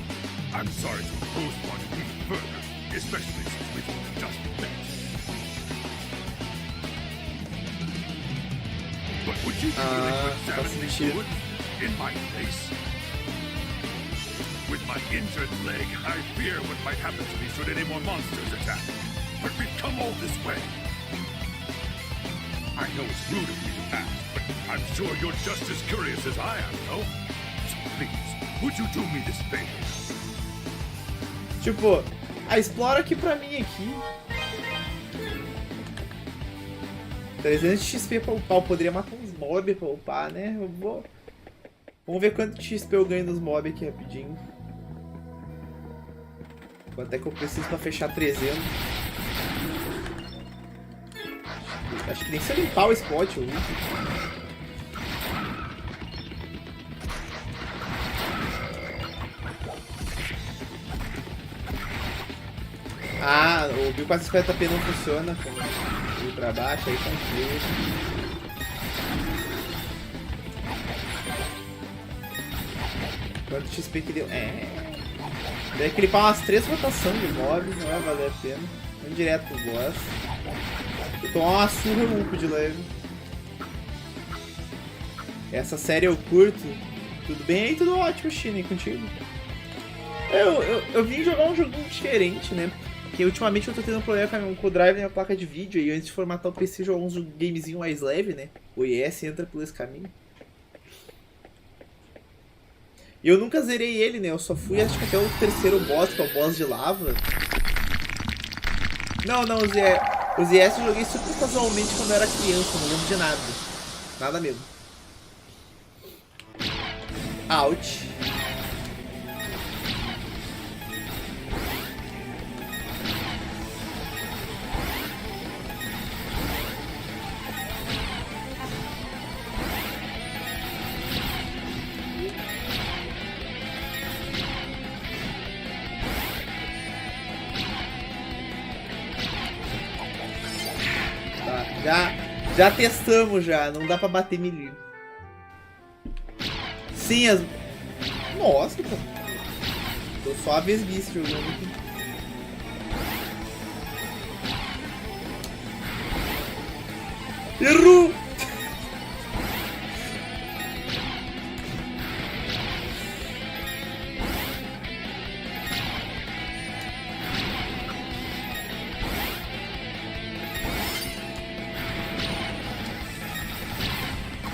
I'm sorry to impose upon you even further, especially since we've only just met. But would you be willing to examine these ruins in my place? With my injured leg, I fear what might happen to me should any more monsters attack. But we've come all this way. I know it's rude of me to ask, but I'm sure you're just as curious as I am, no? So please, would you do me this favor? Tipo, explora aqui pra mim aqui. 300 XP pra upar, eu poderia matar uns mobs pra upar, né? Vamos ver quanto XP eu ganho dos mobs aqui rapidinho. Quanto é que eu preciso pra fechar 300? Acho que nem se eu limpar o spot eu uso. Ah, o 1450p não funciona quando ir pra baixo, aí confio. Quanto XP que deu? Deve clipar umas 3 rotações de mob, não vai valer a pena. Vamos direto pro boss. Vou tomar uma surra no de leve. Essa série eu curto. Tudo bem aí? Tudo ótimo, China, contigo? Eu vim jogar um joguinho diferente, né? Porque ultimamente eu tô tendo um problema com o drive na minha placa de vídeo. E antes de formatar o PC, jogar uns gamezinho mais leve, né? O IS entra por esse caminho. E eu nunca zerei ele, né? Eu só fui, acho que até o terceiro boss, que é o boss de lava. Não, os ZS eu joguei super casualmente quando eu era criança, não lembro de nada. Nada mesmo. Ouch. Já testamos já, não dá pra bater melee. Sim, as... Nossa, pô. Tô só a vesguice jogando aqui. Errou!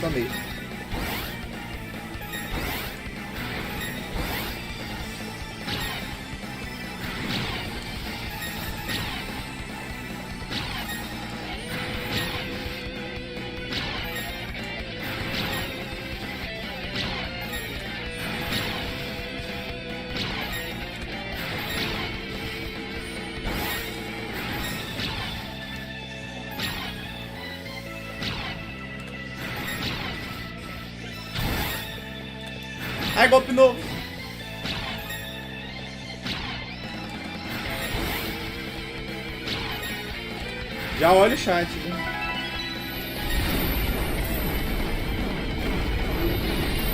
Tomei. Ai, golpe novo. Já olha o chat, né?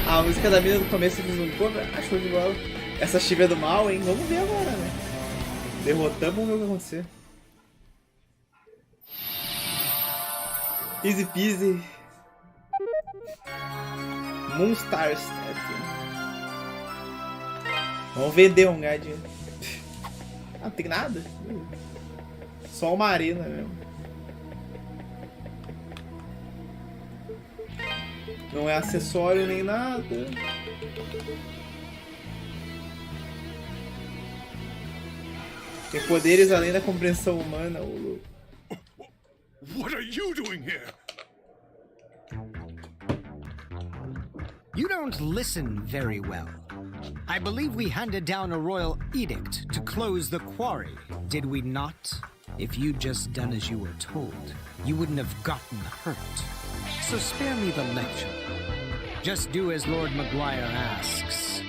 A música da mina do começo do Zoom, pô, achou de bola. Essa Chiva é do mal, hein? Vamos ver agora, né? Derrotamos, vamos ver o que vai acontecer. Easy peasy. Moonstar Step. Vamos vender um gadinho. Ah, não tem nada. Só uma arena mesmo. Não é acessório nem nada. Tem poderes além da compreensão humana, ô louco. What are you doing here? You don't listen very well. I believe we handed down a royal edict to close the quarry, did we not? If you'd just done as you were told, you wouldn't have gotten hurt. So spare me the lecture. Just do as Lord Maguire asks.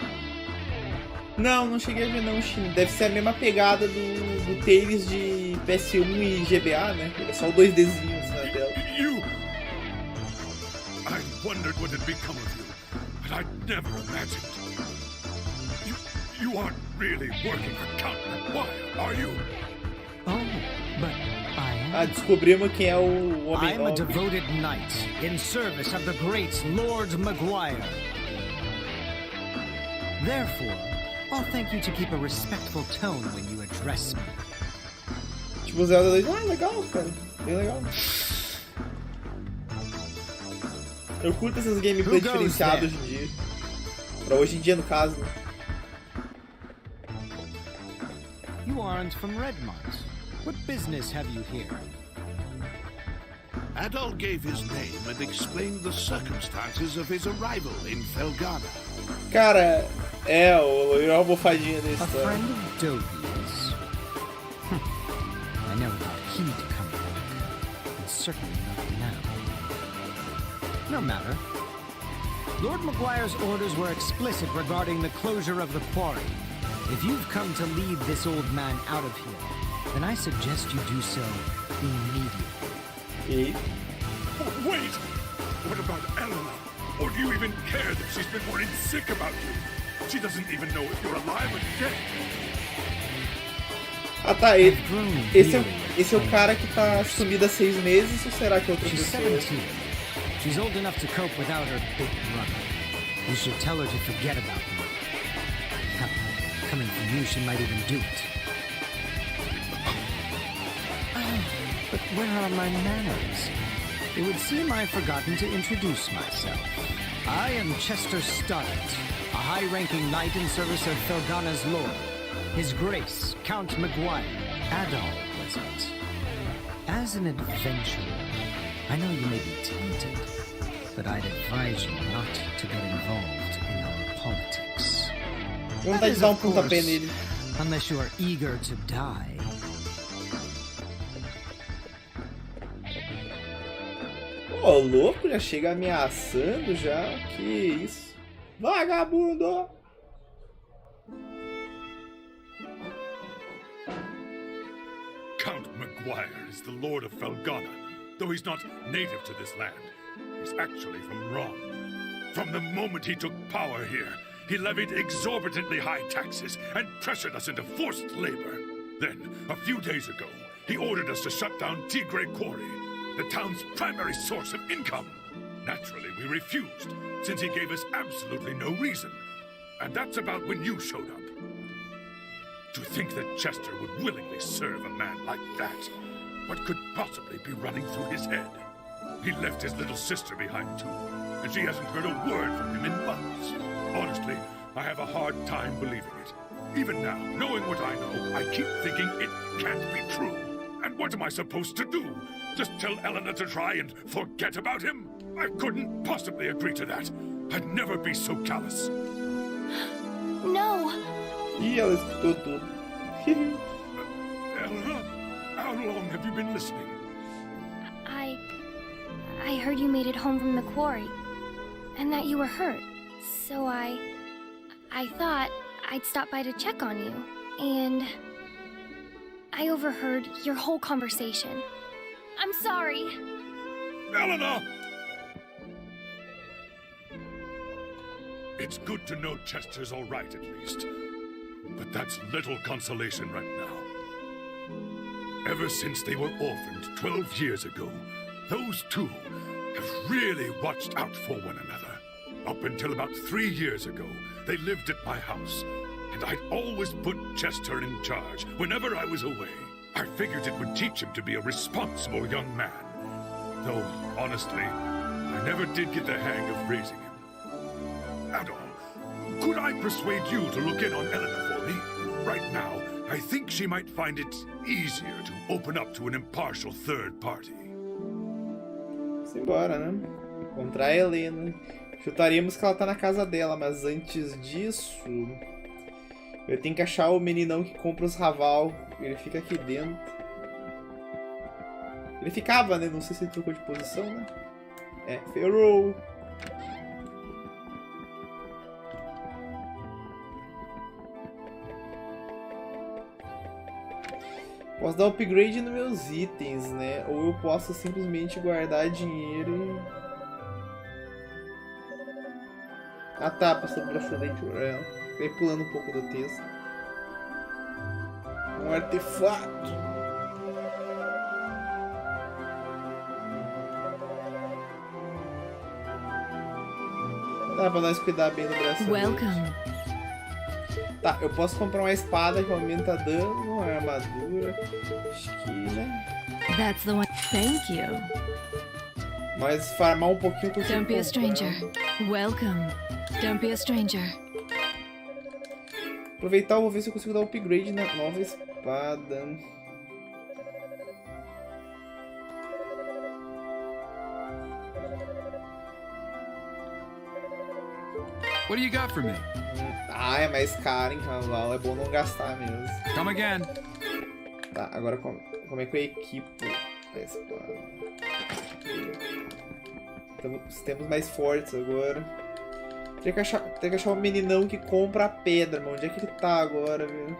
Não, não cheguei a ver não, Shin. Deve ser a mesma pegada do Tales de PS1 e GBA, né? É só 2Dzinhos na tela. I wondered what had become of you, but I'd never imagined. You aren't really working for Count Maguire, are you? Oh, but I am. Ah, descobrimos quem é o homem I'm a devoted knight in service of the great Lord Maguire. Therefore, I'll thank you to keep a respectful tone when you address me. Tipo, o Zelda 2, legal, cara. Bem legal. Eu curto essas gameplay diferenciadas hoje em dia. Pra hoje em dia, no caso. You aren't from Redmont. What business have you here? Adol gave his name and explained the circumstances of his arrival in Felghana. Cara, o loiro almofadinha da história. A friend of Dogi's. I never thought he'd come back. And certainly not now. No matter. Lord Maguire's orders were explicit regarding the closure of the quarry. If you've come to lead this old man out of here, then I suggest you do so immediately. Wait! What about Eleanor? Or do you even care that she's been worried sick about you? She doesn't even know if you're alive or dead. Ah tá, esse é o cara que tá sumido há 6 meses, ou será que é outra pessoa? 17. She's old enough to cope without her big brother. You should tell her to forget about me. Coming from you, she might even do it. Oh, but where are my manners? It would seem I've forgotten to introduce myself. I am Chester Stoddart, a high-ranking knight in service of Felghana's lord. His Grace, Count Maguire. Adol was it. As an adventurer, I know you may be tempted, but I'd advise you not to get involved in our politics. Vontade de dar pontapé nele. Unless you are eager to die. Ô, louco, já chega ameaçando já. Que isso? Vagabundo! Count Maguire is the Lord of Felghana, though he's not native to this land. He's actually from Rom. From the moment he took power here, he levied exorbitantly high taxes and pressured us into forced labor. Then, a few days ago, he ordered us to shut down Tigray Quarry. the town's primary source of income. Naturally, we refused, since he gave us absolutely no reason. And that's about when you showed up. To think that Chester would willingly serve a man like that. What could possibly be running through his head? He left his little sister behind too, and she hasn't heard a word from him in months. Honestly, I have a hard time believing it. Even now, knowing what I know, I keep thinking it can't be true. And what am I supposed to do? Just tell Eleanor to try and forget about him? I couldn't possibly agree to that. I'd never be so callous. No! Ih, ela escutou tudo. Eleanor, how long have you been listening? I heard you made it home from the quarry, and that you were hurt. So I thought I'd stop by to check on you, and I overheard your whole conversation. I'm sorry. Eleanor! It's good to know Chester's all right, at least. But that's little consolation right now. Ever since they were orphaned 12 years ago, those two have really watched out for one another. Up until about 3 years ago, they lived at my house, and I'd always put Chester in charge whenever I was away. I figured it would teach him to be a responsible young man. Though, honestly, I never did get the hang of raising him. Adol, could I persuade you to look in on Eleanor for me? Right now, I think she might find it easier to open up to an impartial third party. Simbora, né? Encontrar a Helena. Chutaríamos que ela tá na casa dela, mas antes disso... eu tenho que achar o meninão que compra os raval. Ele fica aqui dentro. Ele ficava, né? Não sei se ele trocou de posição, né? É, ferrou! Posso dar upgrade nos meus itens, né? Ou eu posso simplesmente guardar dinheiro e... ah tá, passou por acidente. Fiquei pulando um pouco do texto. Um artefato. Dá pra nós cuidar bem do braço. Welcome. Tá, eu posso comprar uma espada que aumenta dano, uma armadura. Acho que, né? That's the one. Thank you. Mas farmar um pouquinho com Don't be a stranger. Welcome. Don't be a stranger. Aproveitar, eu vou ver se eu consigo dar upgrade na nova espada. What do you got for me? Ah, é mais caro em Raval, é bom não gastar mesmo. Come again. Tá, agora como é que eu equipo a espada? Temos mais fortes agora. Tem que achar um meninão que compra a pedra, mano. Onde é que ele tá agora, velho?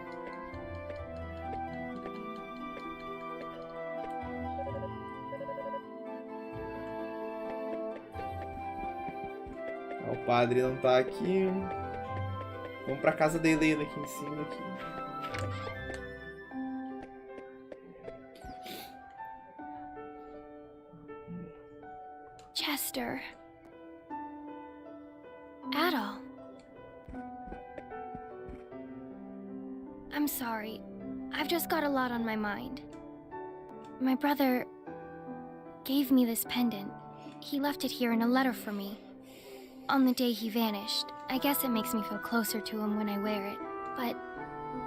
O padre não tá aqui. Vamos pra casa da Helena aqui em cima. Aqui. Chester. Adol. I'm sorry. I've just got a lot on my mind. My brother gave me this pendant. He left it here in a letter for me. On the day he vanished. I guess it makes me feel closer to him when I wear it. But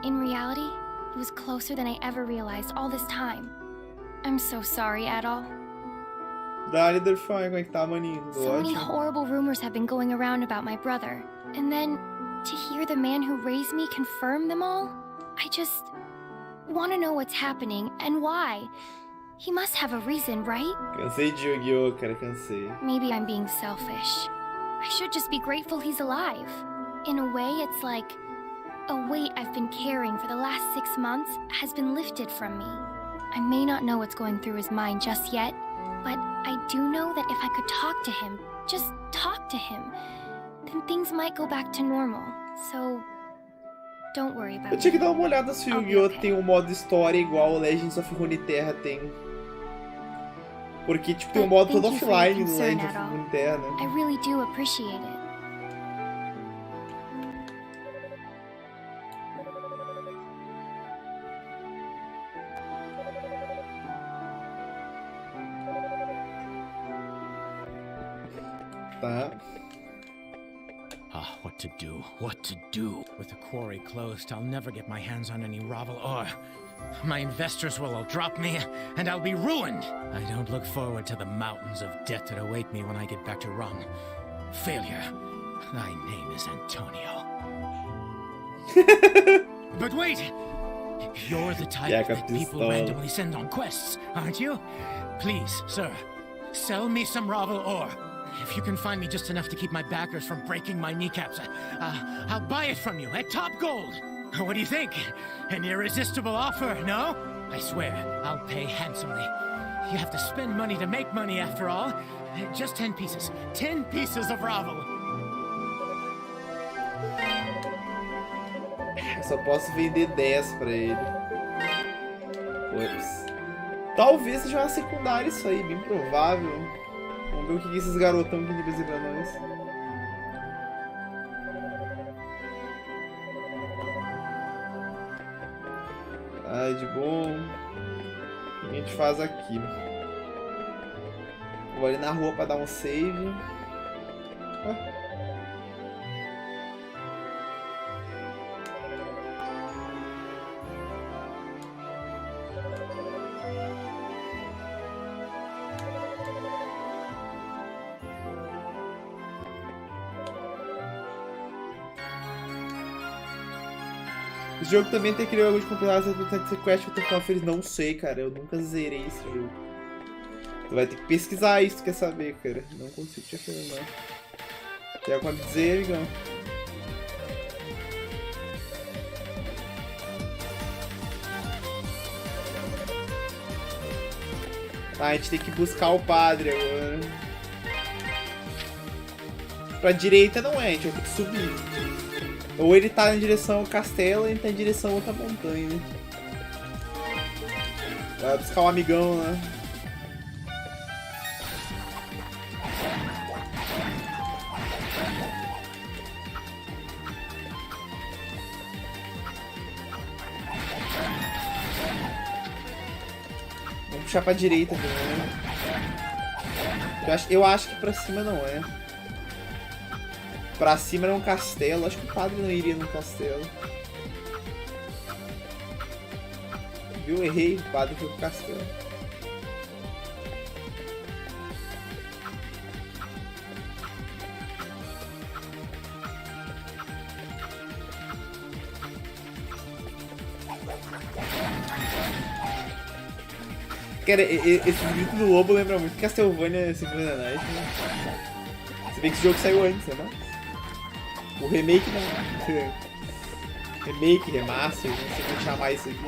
in reality, he was closer than I ever realized all this time. I'm so sorry, Adol. Dá-lhe Delfine, como é que tá, maninho? So many horrible rumors have been going around about my brother. And then, to hear the man who raised me confirm them all, I just want to know what's happening and why. He must have a reason, right? Cansei de Yu-Gi-Oh, cara, cansei. Maybe I'm being selfish. I should just be grateful he's alive. In a way, it's like a weight I've been carrying for the last 6 months has been lifted from me. I may not know what's going through his mind just yet, but I do know that if I could talk to him, just talk to him, then things might go back to normal. So, don't worry about it. Eu tinha que dar uma olhada se o Yu-Gi-Oh tem um modo história igual o Legends of Runeterra tem. Porque, tipo, tem um modo todo Thank you for your offline no concern, Land of Adol. Runeterra, né? I really do appreciate it. Tá. Ah, what to do? What to do? With the quarry closed, I'll never get my hands on any Ravel ore. My investors will all drop me, and I'll be ruined. I don't look forward to the mountains of debt that await me when I get back to Rum. Failure. Thy name is Antonio. But wait! You're the type that people randomly send on quests, aren't you? Please, sir, sell me some Ravel ore. If you can find me just enough to keep my backers from breaking my kneecaps, I'll buy it from you at top gold. What do you think? An irresistible offer, no? I swear, I'll pay handsomely. You have to spend money to make money after all. Just 10 pieces. 10 pieces of Ravel. Eu só posso vender 10 pra ele. Ups. Talvez seja uma secundária isso aí, bem provável. Vamos ver o que esses garotão aqui devem dizer pra nós. Ai, de bom. O que a gente faz aqui? Vou ali na rua pra dar um save. Esse jogo também tem aquele jogo de compilar as quest que eu tô feliz. Não sei, cara. Eu nunca zerei esse jogo. Tu vai ter que pesquisar isso, tu quer saber, cara. Não consigo te afirmar. Tem algo a me dizer, amigão? Ah, a gente tem que buscar o padre agora. Pra direita não é, a gente vai ter que subir. Ou ele tá em direção ao castelo ou ele tá em direção a outra montanha, né? Vai buscar um amigão, né? Vamos puxar pra direita também. Eu acho que pra cima não é. Pra cima era um castelo. Acho que o padre não iria num castelo. Viu? Errei. O padre foi pro castelo. Cara, esse grito do lobo lembra muito Castlevania Symphony of the Night, né? Se bem que esse jogo saiu antes, né? O remake não. Remake, remaster, não sei como chamar isso aqui.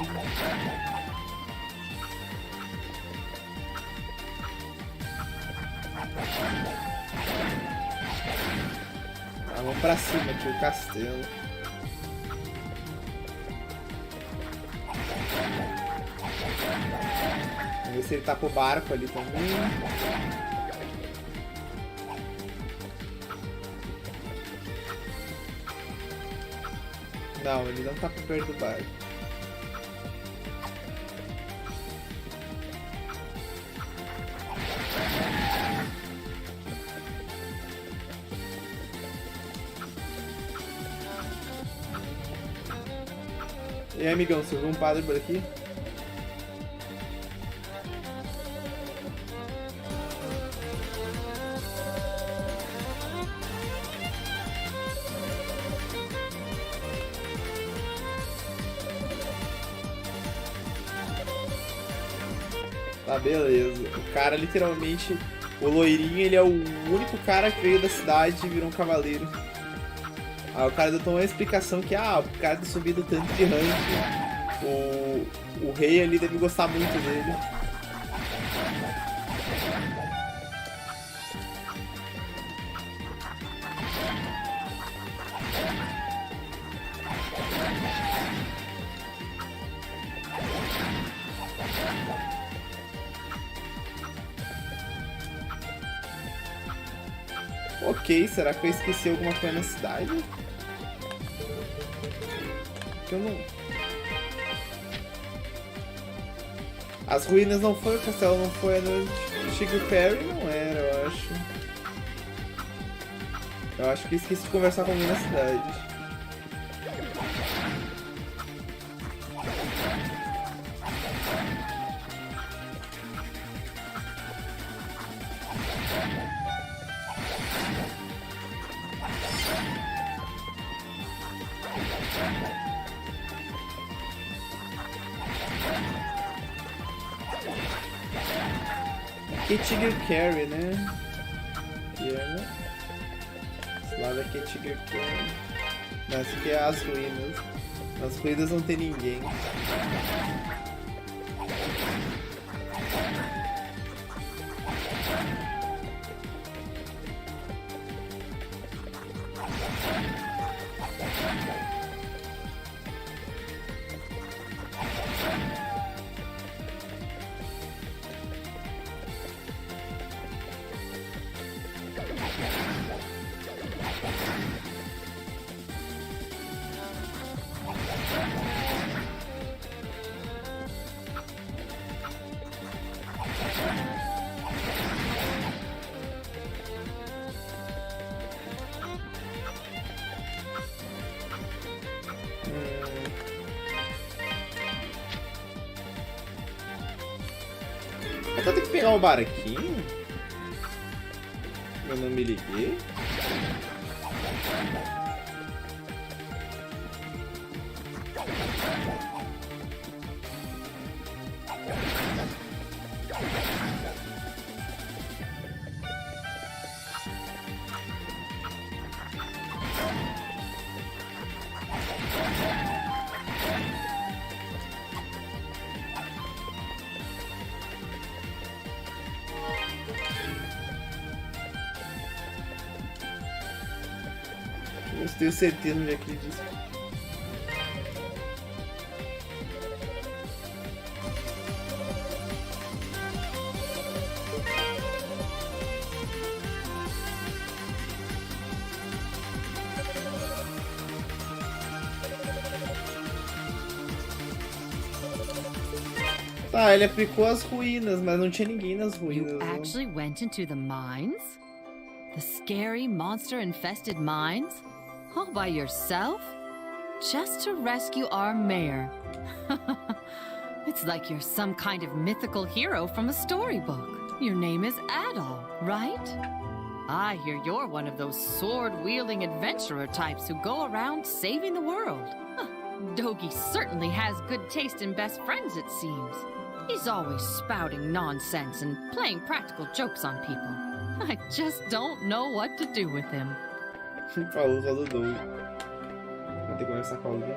Ah, vamos pra cima aqui, o castelo. Vamos ver se ele tá pro barco ali também. Não, ele não tá por perto do barco. E aí, amigão, você viu um padre por aqui? Tá, beleza. O cara, literalmente, o loirinho, ele é o único cara que veio da cidade e virou um cavaleiro. Aí o cara deu uma explicação que, o cara ter subido tanto de rank, o rei ali deve gostar muito dele. Ok, será que eu esqueci alguma coisa na cidade? Que eu não... As ruínas não foi, o castelo não foi, no Sugar Perry não era, eu acho. Eu acho que eu esqueci de conversar com alguém na cidade. Aqui é Tiger Carry, né? Esse lado aqui é Tiger Carry. Não, esse aqui é as ruínas. Nas ruínas não tem ninguém. Eu tenho que pegar o barquinho? Eu não me liguei. Eu tenho certeza onde é que ele disse. Tá, ele aplicou as ruínas, mas não tinha ninguém nas ruínas. You actually went into the mines? The scary monster-infested mines? All by yourself? Just to rescue our mayor. It's like you're some kind of mythical hero from a storybook. Your name is Adol, right? I hear you're one of those sword-wielding adventurer types who go around saving the world. Dogi certainly has good taste in best friends, it seems. He's always spouting nonsense and playing practical jokes on people. I just don't know what to do with him. Falou só do Doug. Vou ter que conversar com alguém.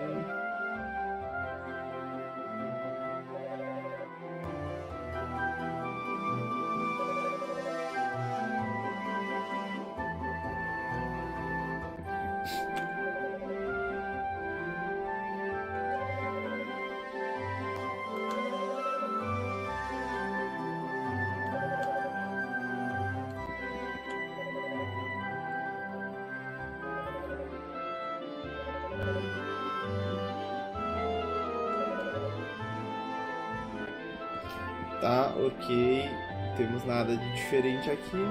Tá, ok. Não temos nada de diferente aqui.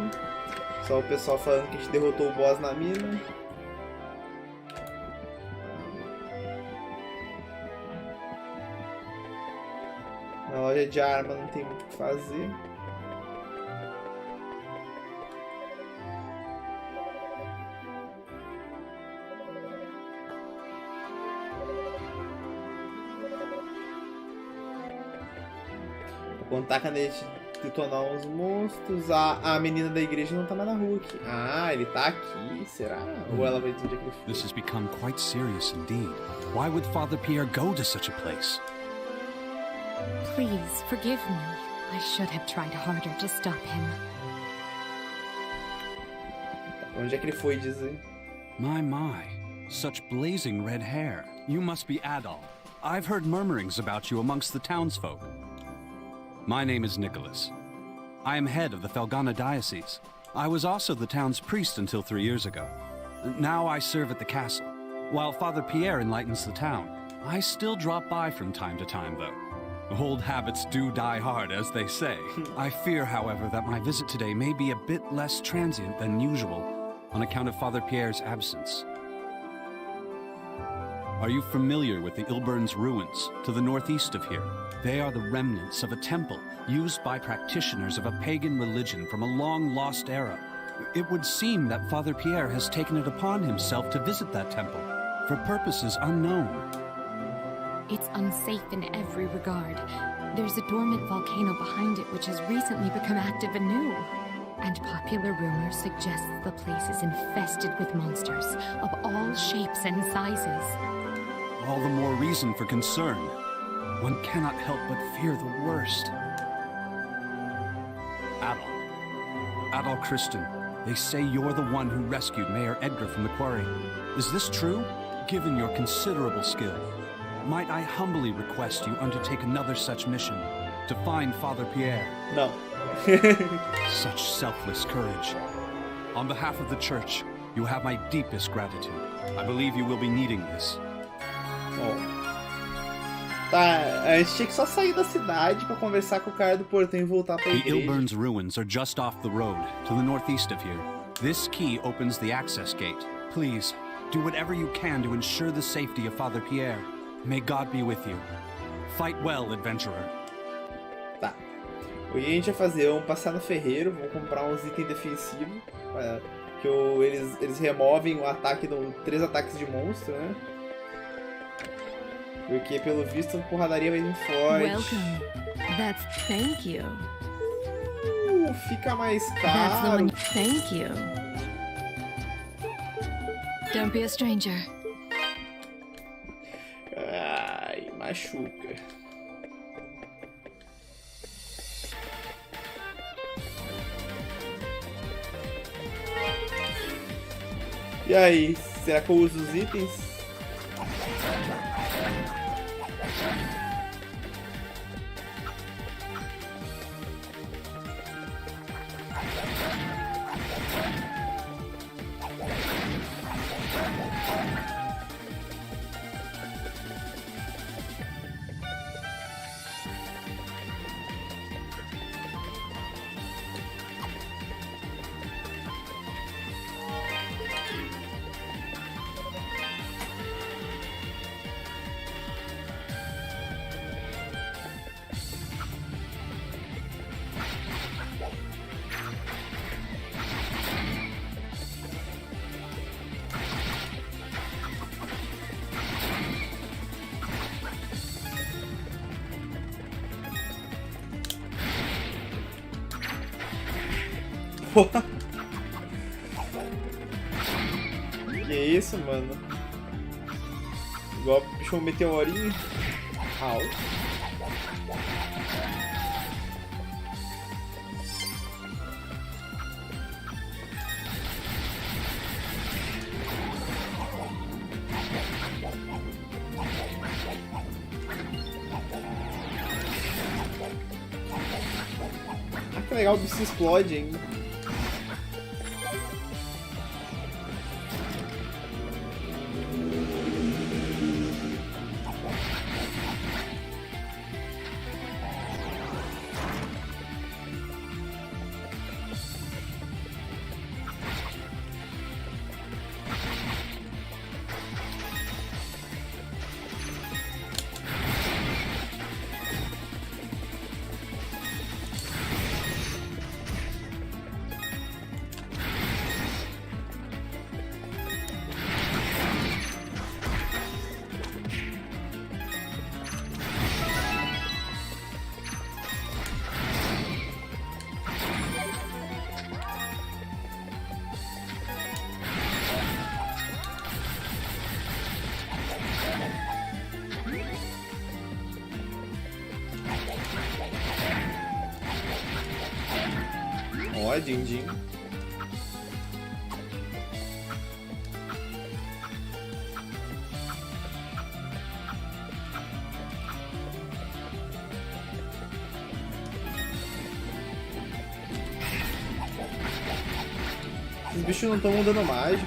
Só o pessoal falando que a gente derrotou o boss na mina. Na loja de arma não tem muito o que fazer. Quando taca nele detonar uns monstros, a menina da igreja não tá mais na rua aqui. Ah, ele tá aqui, será? Ou ela vai dizer onde é que ele foi? This has become quite serious indeed. Why would Father Pierre go to such a place? Please, forgive me. I should have tried harder to stop him. Onde é que ele foi dizer? My. Such blazing red hair. You must be Adol. I've heard murmurings about you amongst the townsfolk. My name is Nicholas. I am head of the Felghana diocese. I was also the town's priest until 3 years ago. Now I serve at the castle. While Father Pierre enlightens the town, I still drop by from time to time, though. Old habits do die hard, as they say. I fear, however, that my visit today may be a bit less transient than usual on account of Father Pierre's absence. Are you familiar with the Ilburn's ruins to the northeast of here? They are the remnants of a temple used by practitioners of a pagan religion from a long-lost era. It would seem that Father Pierre has taken it upon himself to visit that temple for purposes unknown. It's unsafe in every regard. There's a dormant volcano behind it which has recently become active anew. And popular rumor suggests the place is infested with monsters of all shapes and sizes. All the more reason for concern. One cannot help but fear the worst. Adol Christian, they say you're the one who rescued Mayor Edgar from the quarry. Is this true? Given your considerable skill, might I humbly request you undertake another such mission to find Father Pierre? No. Such selfless courage. On behalf of the church, you have my deepest gratitude. I believe you will be needing this. Bom. Tá, a gente tinha que só sair da cidade pra conversar com o cara do portão e voltar pra igreja. The Ilburn's ruins are just off the road, to the northeast of here. This key opens the access gate. Please, do whatever you can to ensure the safety of Father Pierre. May God be with you. Fight well, adventurer. Tá. O que a gente vai fazer? Vamos passar no ferreiro, vamos comprar uns itens defensivos. Que eles removem o ataque, 3 ataques de monstro, né? Porque pelo visto a porradaria vai vir forte. Welcome. That's thank you. Fica mais That's the caro. one. Thank you. Don't be a stranger. Ai, machuca. E aí, será que eu uso os itens? Que isso, mano? Igual puxou um meteorinho. Au. Ah, que legal, o bicho explode ainda. Ó, din-din. bichos não estão dando mágico.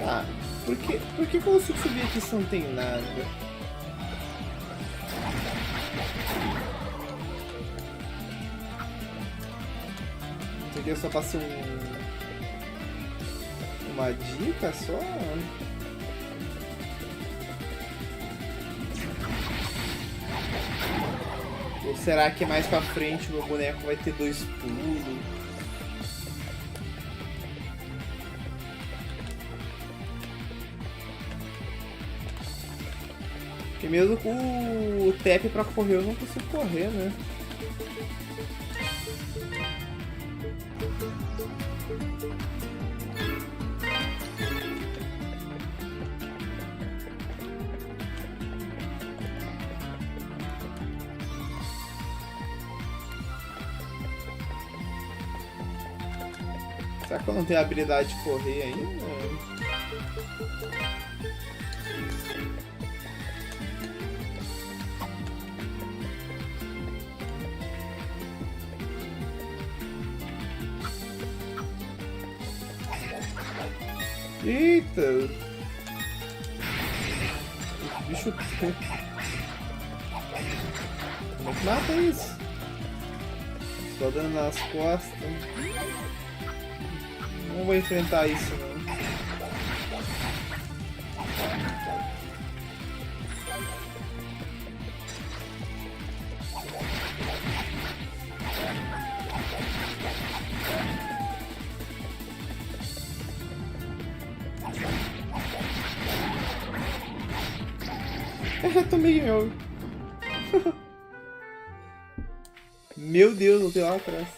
Ah, por que eu consigo subir aqui se não tem nada? Isso aqui é só pra ser uma dica só? Ou será que mais pra frente o meu boneco vai ter 2 pulos? Porque mesmo com o tap pra correr eu não consigo correr, né? Será que eu não tenho a habilidade de correr ainda? Eita! Esse bicho... Como é que mata isso? Só dando nas costas. Não vou enfrentar isso, não. Eu já tomei meu. Meu Deus, não tem lá atrás.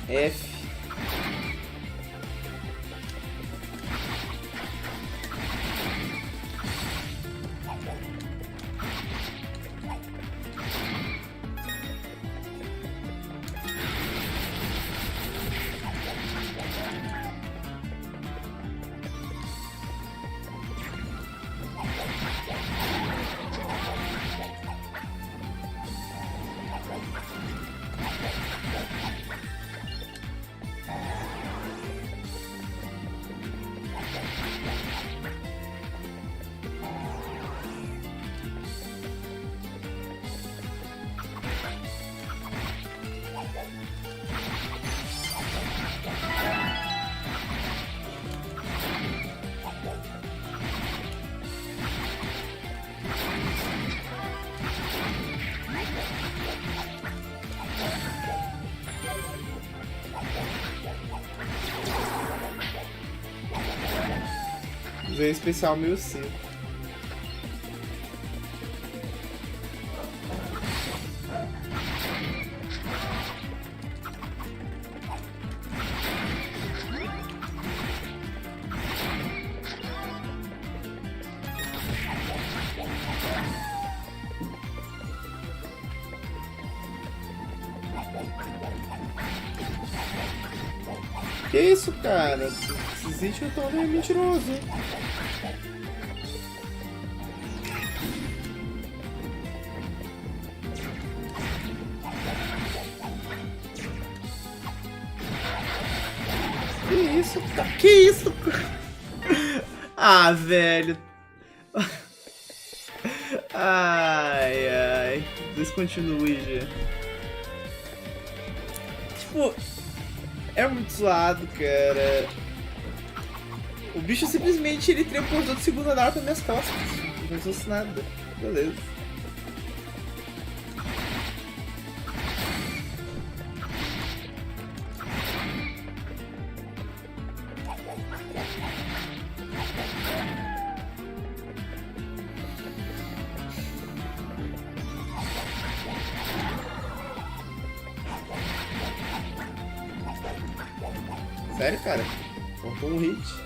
F. Usei especial meio cedo. Que isso, cara? Esses itens estão meio mentirosos, hein? Que isso, cara? Que isso? Ah, velho. Ai, ai. Descontinue já. Tipo, é muito zoado, cara. O bicho simplesmente ele teleportou de segundo andar para minhas costas. Não fosse nada. Beleza. Sério, cara? Contou um hit.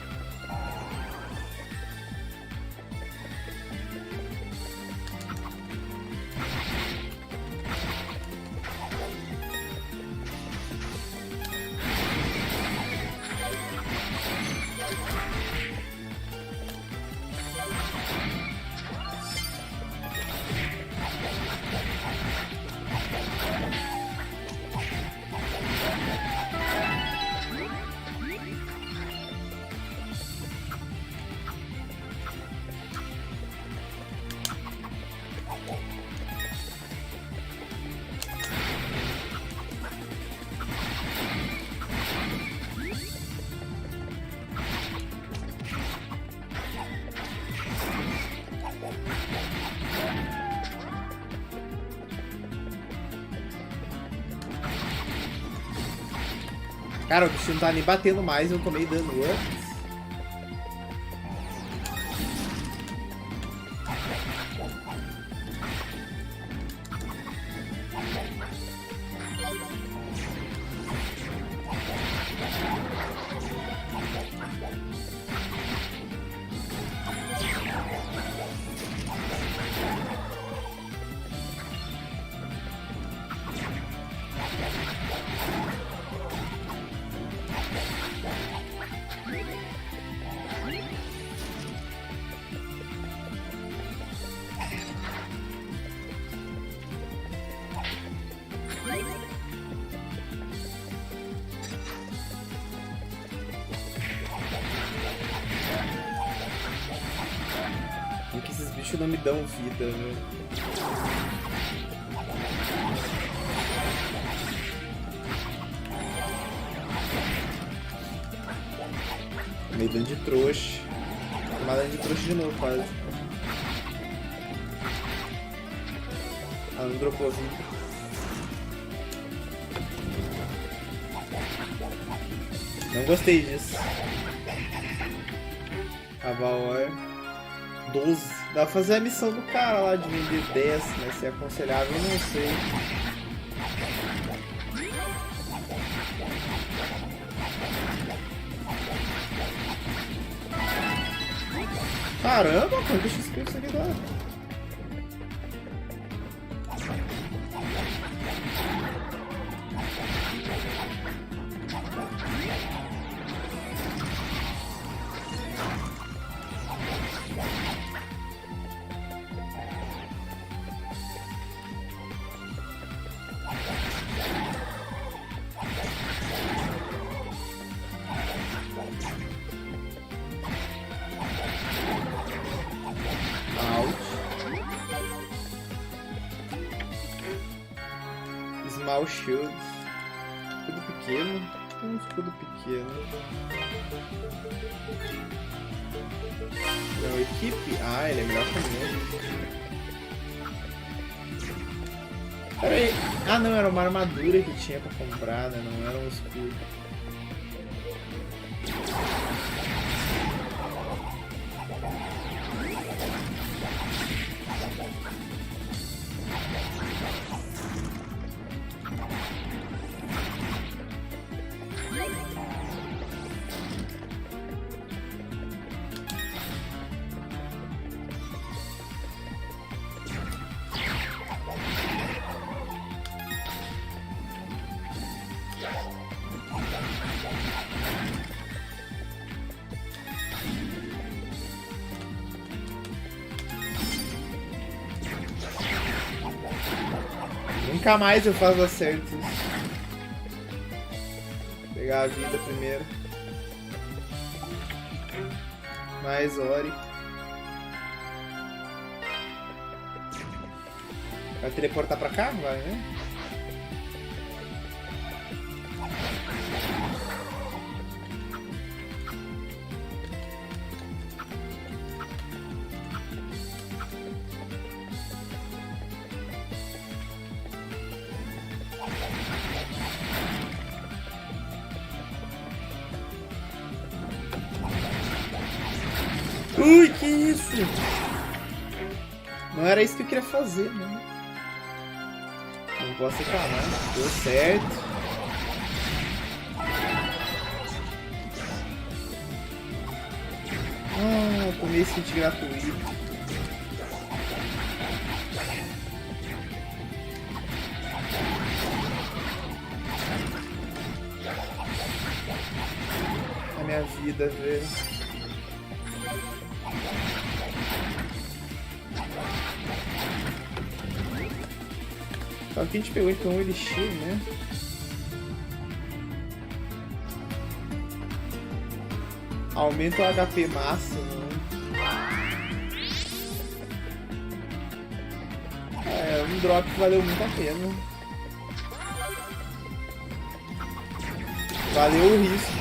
Cara, o bicho não tá nem batendo mais, eu tomei dano antes. Porque esses bichos não me dão vida, né? Meio dano de trouxa. Tomar dano de trouxa de novo, quase. Ah, não dropou vida. Não gostei disso. Avalor 12. Dá pra fazer a missão do cara lá de vender 10, né? Se é aconselhável, eu não sei. Caramba, quanto XP isso aqui dá? Small shield. Escudo pequeno. Um escudo pequeno. Não, equipe. Ah, ele é melhor que o meu. Pera aí. Ah, não, era uma armadura que tinha pra comprar, né? Não era um escudo. Nunca mais eu faço acertos. Pegar a vida primeiro. Mais Ori. Vai teleportar pra cá? Vai, né? Ui, que isso? Não era isso que eu queria fazer, né? Não posso reclamar. Deu certo. mês kit gratuito. A minha vida, velho. Só que a gente pegou então um elixir, né? Aumenta o HP máximo. É um drop que valeu muito a pena. Valeu o risco.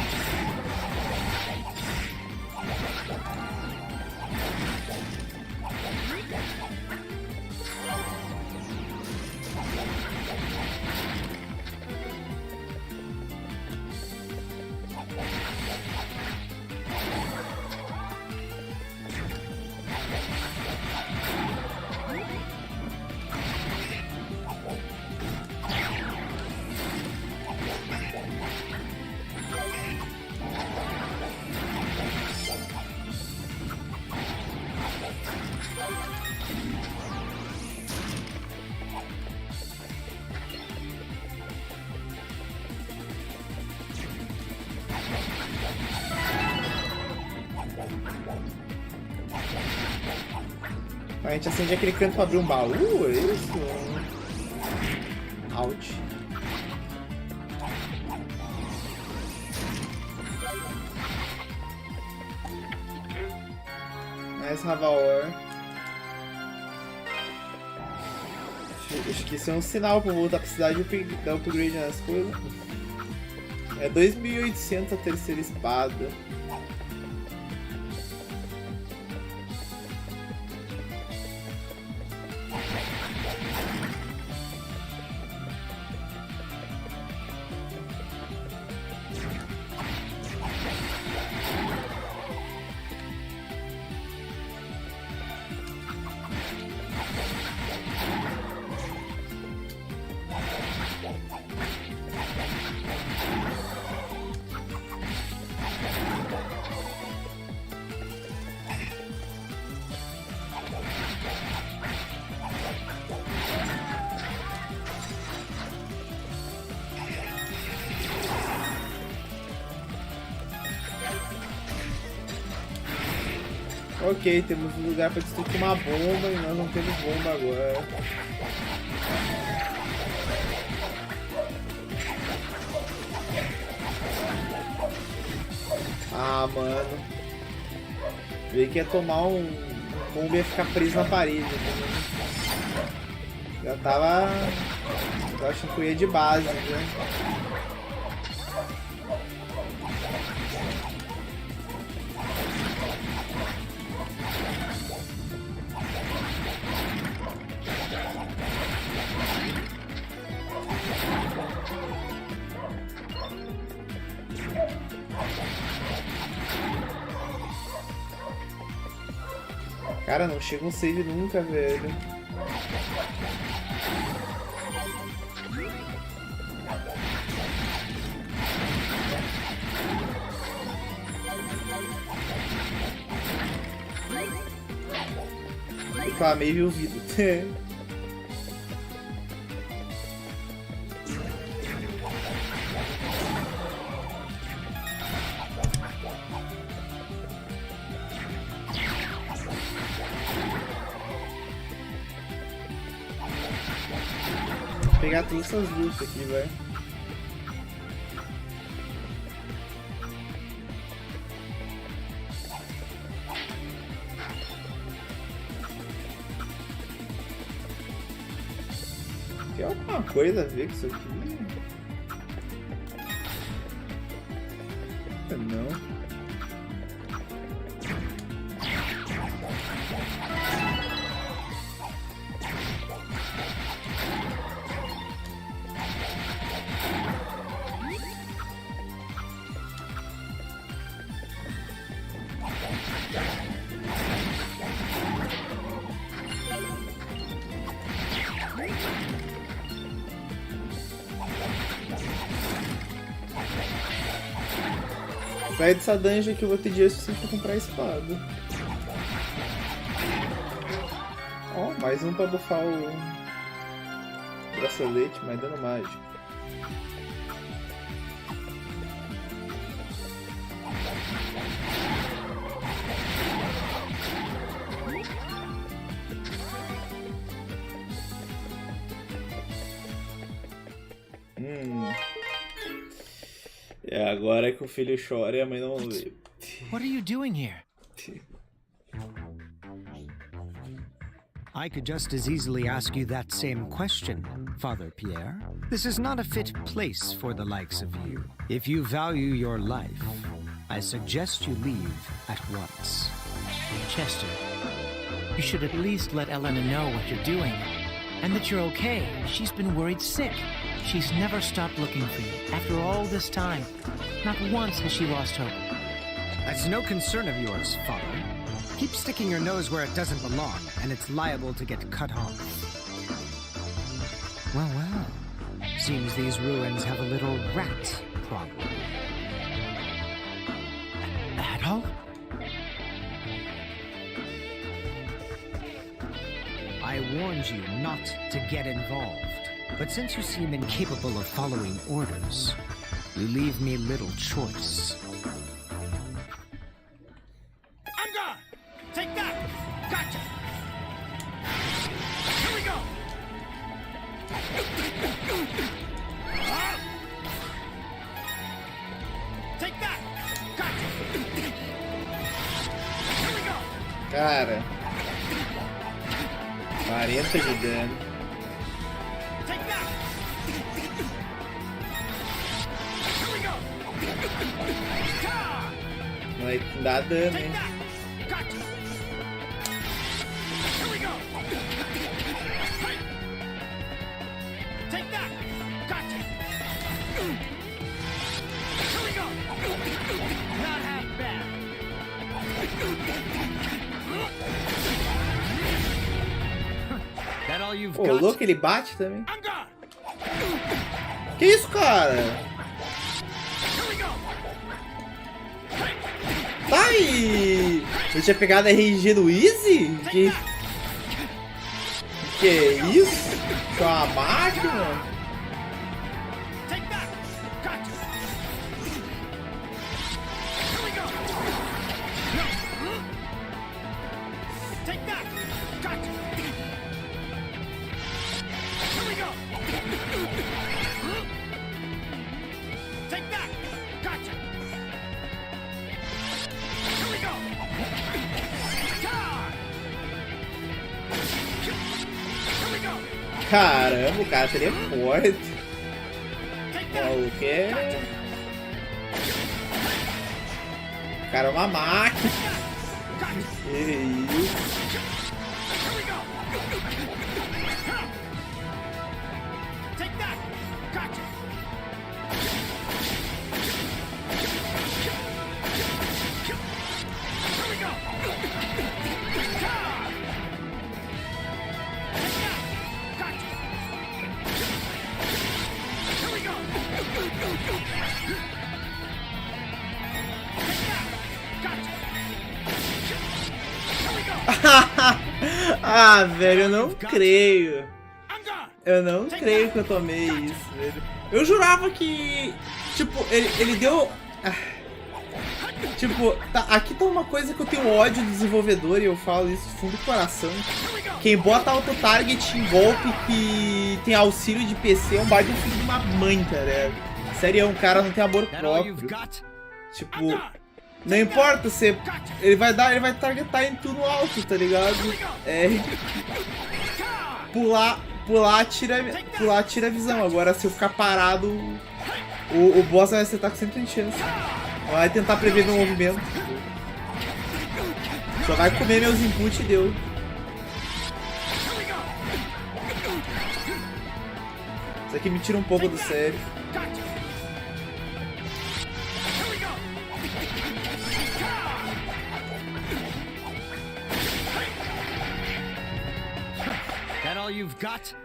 A gente acende aquele canto pra abrir um baú, é isso? Out. Nice Havaor. Acho que isso é um sinal pra voltar pra cidade e dar upgrade nas coisas. É 2.800 a terceira espada. Ok, temos um lugar para destruir uma bomba e nós não temos bomba agora. Ah, mano. Veio que ia tomar um bomba e ia ficar preso na parede. Né? Já tava... Eu acho que eu ia de base, né? Cara, não chega um save nunca, velho. Reclamei e vi o vídeo. Pegar todas essas lutas aqui, velho. Tem alguma coisa a ver com isso aqui? Não. Sai dessa dungeon que eu vou ter dinheiro suficiente pra comprar a espada. Ó, mais um pra bufar o bracelete, mais dano mágico. É agora que o filho chora e a mãe não vê. What are you doing here? I could just as easily ask you that same question, Father Pierre. This is not a fit place for the likes of you. If you value your life, I suggest you leave at once. Chester, you should at least let Elena know what you're doing. And that you're okay. She's been worried sick. She's never stopped looking for you. After all this time, not once has she lost hope. That's no concern of yours, Father. Keep sticking your nose where it doesn't belong, and it's liable to get cut off. Well, well. Seems these ruins have a little rat problem. Adol? I warned you not to get involved. But since you seem incapable of following orders, you leave me little choice. I'm gone! Take that! Gotcha! Here we go! Take that! Gotcha! Here we go! Cara. 40 de dano. Vai dar dano, hein? Ô, louco, ele bate também. Que isso, cara? Tá aí! Eu tinha pegado RNG no Easy? Que é isso? Que é uma máquina? Caramba, o cara seria forte. Ó, o que? O cara é uma máquina. Que isso? Ah, velho, eu não creio. Eu não creio que eu tomei isso, velho. Eu jurava que... Tipo, ele deu... Tipo, tá, aqui tá uma coisa que eu tenho ódio do desenvolvedor e eu falo isso de fundo do coração. Quem bota auto-target em golpe que tem auxílio de PC é um baita filho de uma mãe, cara. Sério, um cara não tem amor próprio. Tipo, não importa se ele vai targetar em tudo alto, tá ligado? É pular tira a visão. Agora se eu ficar parado, o boss vai acertar com 100% de chance. Vai tentar prever meu movimento. Só vai comer meus inputs e deu. Isso aqui me tira um pouco do sério.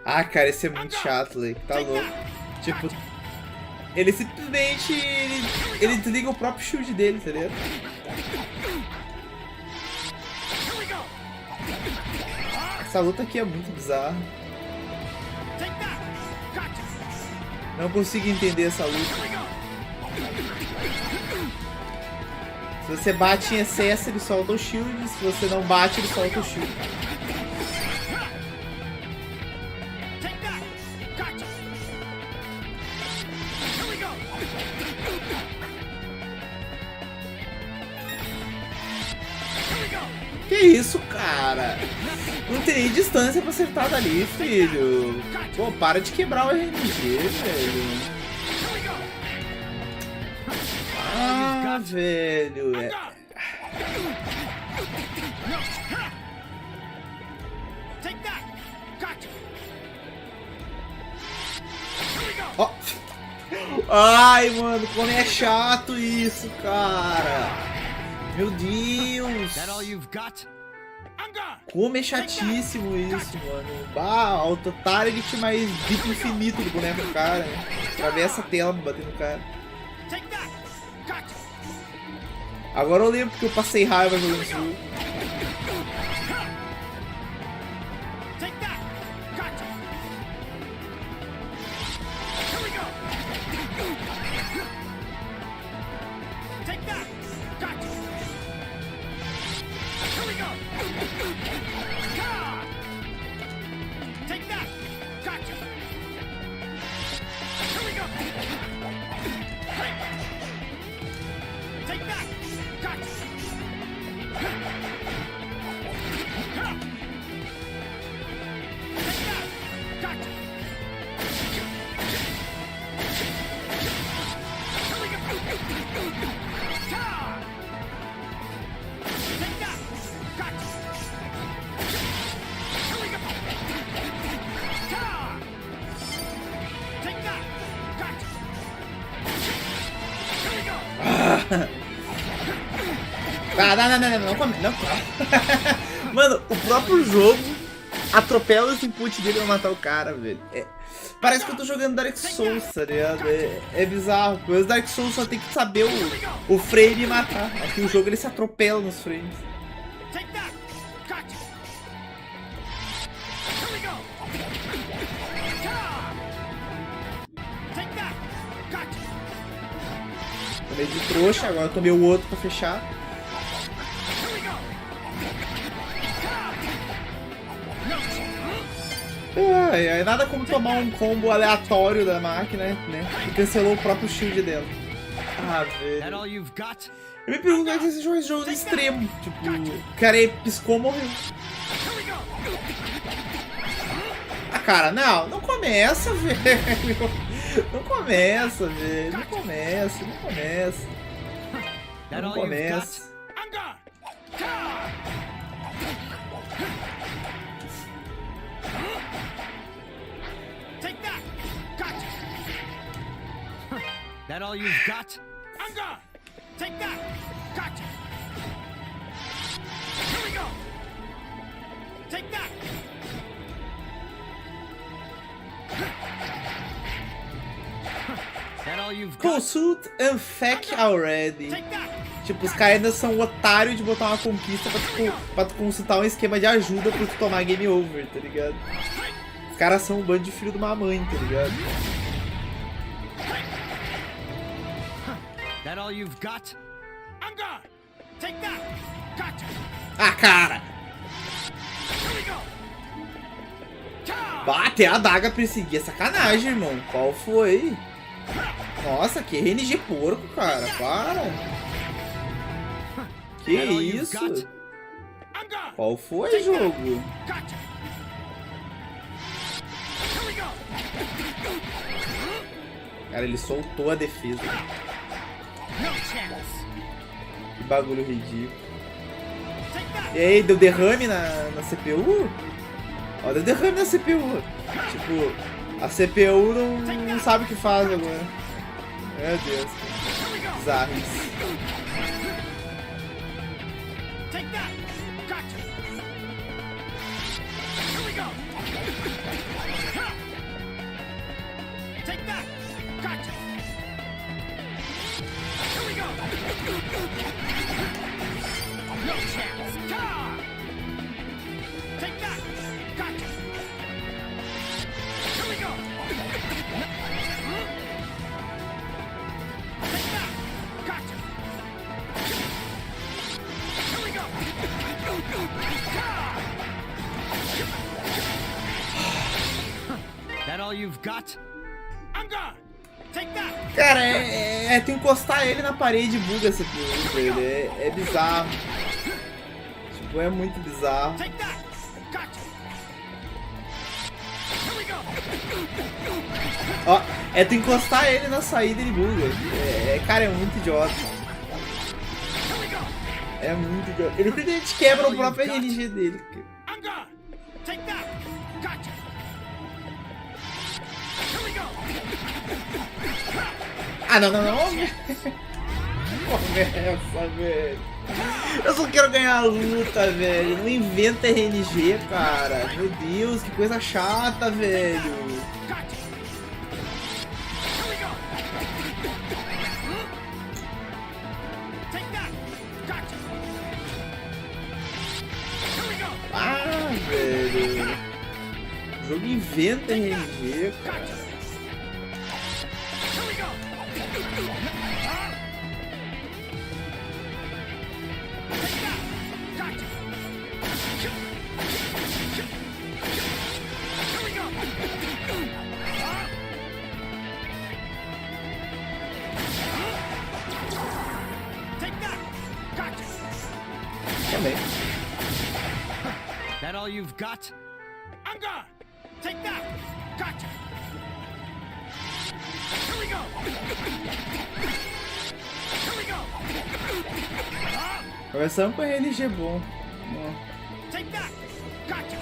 Ah, cara, esse é muito chato, Lake. Tá louco. Tipo, ele simplesmente... Ele desliga o próprio shield dele, tá ligado? Essa luta aqui é muito bizarra. Não consigo entender essa luta. Se você bate em excesso, ele solta o shield. Se você não bate, ele solta o shield. Que isso, cara? Não tem nem distância pra acertar dali, filho. Pô, para de quebrar o RNG, velho. Ah, velho. Ó. Ai, mano, como é chato isso, cara. Meu Deus! Como é chatíssimo isso, mano. Bah, auto target mais bip infinito do boneco do cara. Né? Atravessa a tela pra bater no cara. Agora eu lembro porque eu passei raiva jogando esse jogo. Não. Mano, o próprio jogo atropela os inputs dele pra matar o cara, velho. Parece que eu tô jogando Dark Souls, tá ligado? É bizarro. Porque os Dark Souls só tem que saber o frame e matar. Aqui o jogo ele se atropela nos frames. Tomei de trouxa, agora eu tomei o outro pra fechar. É nada como tomar um combo aleatório da máquina, né? E cancelou o próprio shield dela. Ah, velho. Eu me pergunto como é que esse jogo é jogo extremo. Tipo, o cara piscou e morreu. Ah, cara, não começa, velho. Não começa, velho. Não começa. Não começa. That all you've got? Unga! Take that! Gotcha! Here we go! Take that! That all you've got? Consult and feck already. Tipo, os caras ainda são otários de botar uma conquista pra tu consultar um esquema de ajuda pra tu tomar game over, tá ligado? Os caras são um bando de filho de uma mãe, tá ligado? That all you've got? Unga! Take that! Gotcha! Ah, cara! Bater a adaga perseguir é sacanagem, irmão. Qual foi? Nossa, que RNG porco, cara. Para. Que isso? Qual foi, jogo? Cara, ele soltou a defesa. Que bagulho ridículo. E aí, deu derrame na CPU? Ó, deu derrame na CPU. Tipo, a CPU não sabe o que faz agora. Meu Deus. Bizarro isso. all you've got? I'm gone. Take that. Cara, tu encostar ele na parede buga esse jogo, velho. É bizarro. Tipo, é muito bizarro. Take that. Gotcha. Here we go. Ó, tu encostar ele na saída ele buga. Cara, é muito idiota. É muito idiota. Ele simplesmente quebra o próprio RNG dele. I'm gone. Take that. Gotcha. Here we go. Ah, não. Começa, velho. Eu só quero ganhar a luta, velho. Não inventa RNG, cara. Meu Deus, que coisa chata, velho. Ah, velho. O jogo inventa RNG, cara. Também. That all you've got? I'm gone. Take that. Gotcha. Here we go. Here we go. Começamos com RNG bom. Take that. Gotcha.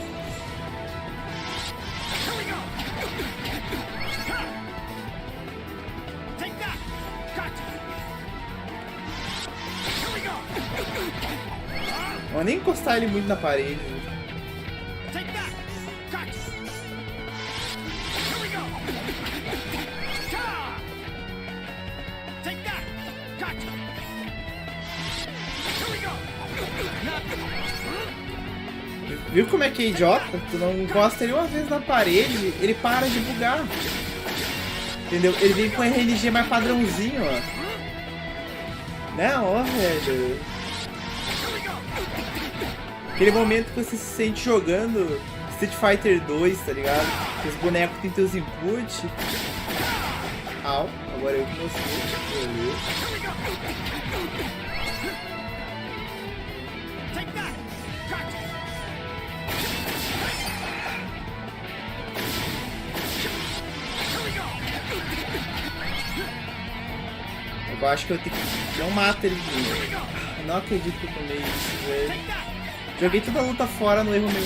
Here we go. Take that. Gotcha. Here we go. Vou nem encostar ele muito na parede. Take that. Gotcha. Here we go. Take that. Gotcha. Here we go. Viu como é que é idiota? Tu não encosta ele uma vez na parede, ele para de bugar. Entendeu? Ele vem com RNG mais padrãozinho, ó. Não, ó, velho. Aquele momento que você se sente jogando Street Fighter 2, tá ligado? Os bonecos têm teus inputs. Au, agora eu que mostrei. Eu acho que eu tenho que... Não mata ele. Eu não acredito que eu tomei isso, velho. Joguei toda a luta fora no erro meu.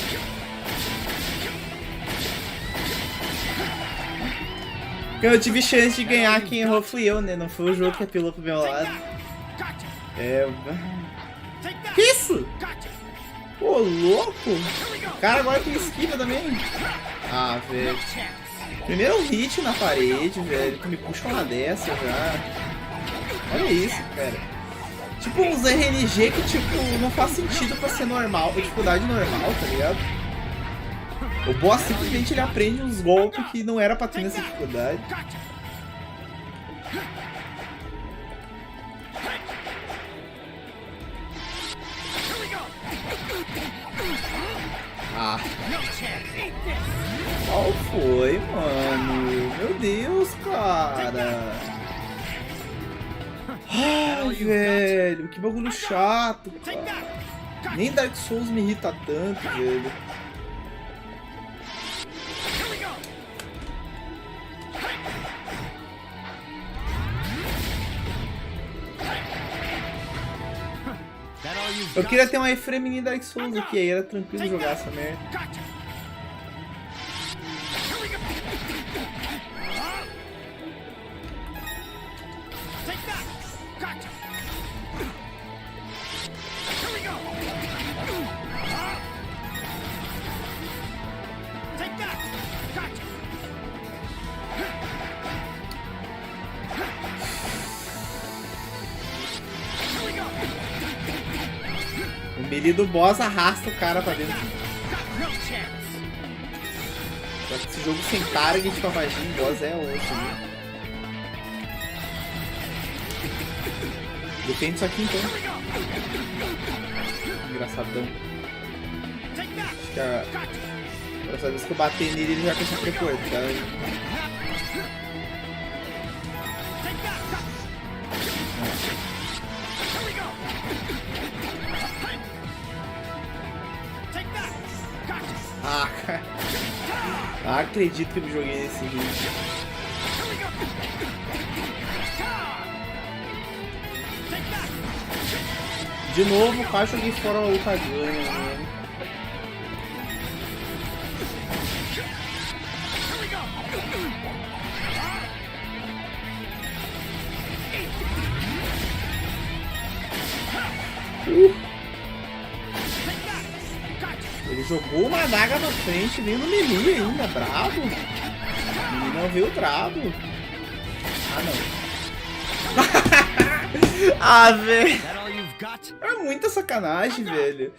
Eu tive chance de ganhar, quem errou fui eu, né? Não foi o jogo que apelou pro meu lado. Que isso? Pô, louco! Cara, agora tem esquiva também. Ah, velho. Primeiro hit na parede, velho. Tu me puxa uma dessa já. Olha isso, cara. Tipo uns RNG que, tipo, não faz sentido pra ser normal, dificuldade normal, tá ligado? O boss simplesmente ele aprende uns golpes que não era pra ter nessa dificuldade. Ah. Qual foi, mano? Meu Deus, cara. Ai, velho, que bagulho chato, cara. Nem Dark Souls me irrita tanto, velho. Eu queria ter uma iframe mini Dark Souls aqui, aí era tranquilo jogar essa merda. O melee do boss arrasta o cara pra dentro. Só que esse jogo sem target pra magia em boss é osso, né? Defende isso aqui então. Engraçadão. Acho que Próxima vez que eu bater nele, ele já quer se teleportar. Ah, cara. Ah, acredito que eu me joguei nesse vídeo. De novo, quase joguei fora o Jogando, mano. Ele jogou uma adaga na frente, veio no melee ainda, bravo. E não veio bravo. Ah, não. Ah, velho. É muita sacanagem, velho.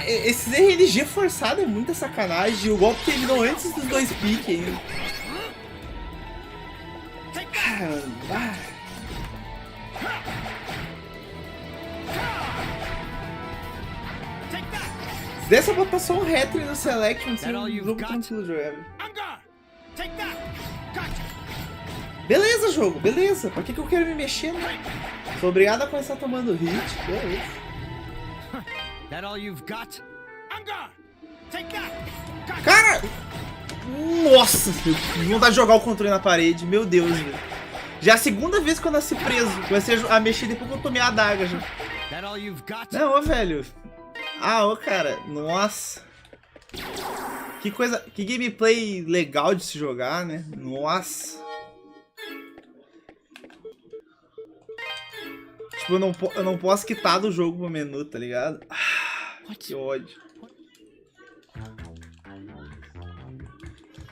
Esses RNG forçado é muita sacanagem. O golpe terminou antes dos dois piques ainda. Caramba. Se desse pra botar só um retro no select, não seria um jogo tranquilo jogável. Beleza, jogo, beleza. Pra que eu quero me mexer, né? Sou obrigado a começar tomando hit. Beleza. Cara! Nossa! Vontade de jogar o controle na parede. Meu Deus, velho. Já é a segunda vez que eu nasci preso. Comecei a mexer depois que eu tomei a adaga já. Não, ô, velho. Ah, ô, cara. Nossa. Que coisa... Que gameplay legal de se jogar, né? Nossa. Tipo, eu não posso quitar do jogo pro menu, tá ligado? Ah, que ódio.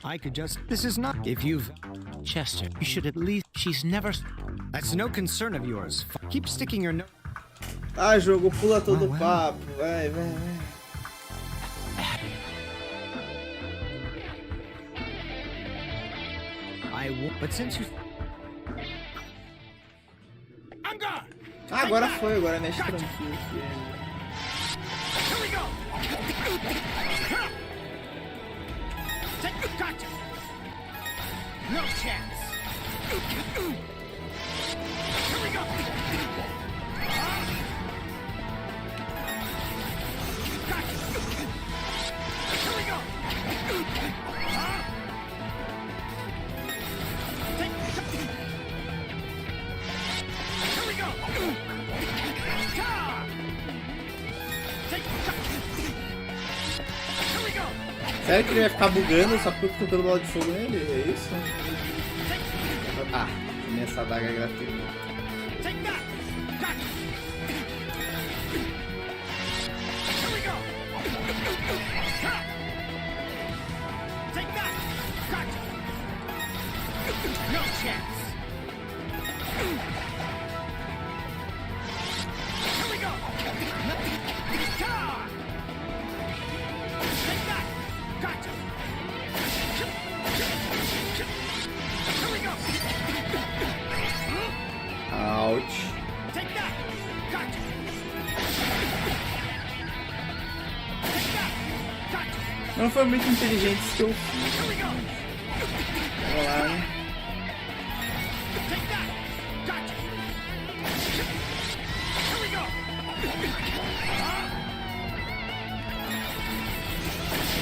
I could just... This is not... If you've... Chester, you should at least... She's never... That's no concern of yours. Keep sticking your nose... Ah, jogo, pula todo o papo. Vai, vai, vai. I won't... But since you... Ah, agora foi, agora mexe tranquilo aqui. No chance. Here we go. Gotcha. Here we go. Here we go. Sério que ele vai ficar bugando só porque eu tô tocando bola de fogo nele? É isso? Ah, essa adaga gratuita. No chance. Here we go. Take that. Gotcha. Here we go. Ouch. Take that. Gotcha. Take that. Gotcha. Não foi muito inteligente isso que eu fiz. Vamos lá, né? Take that. Gotcha. Here we go.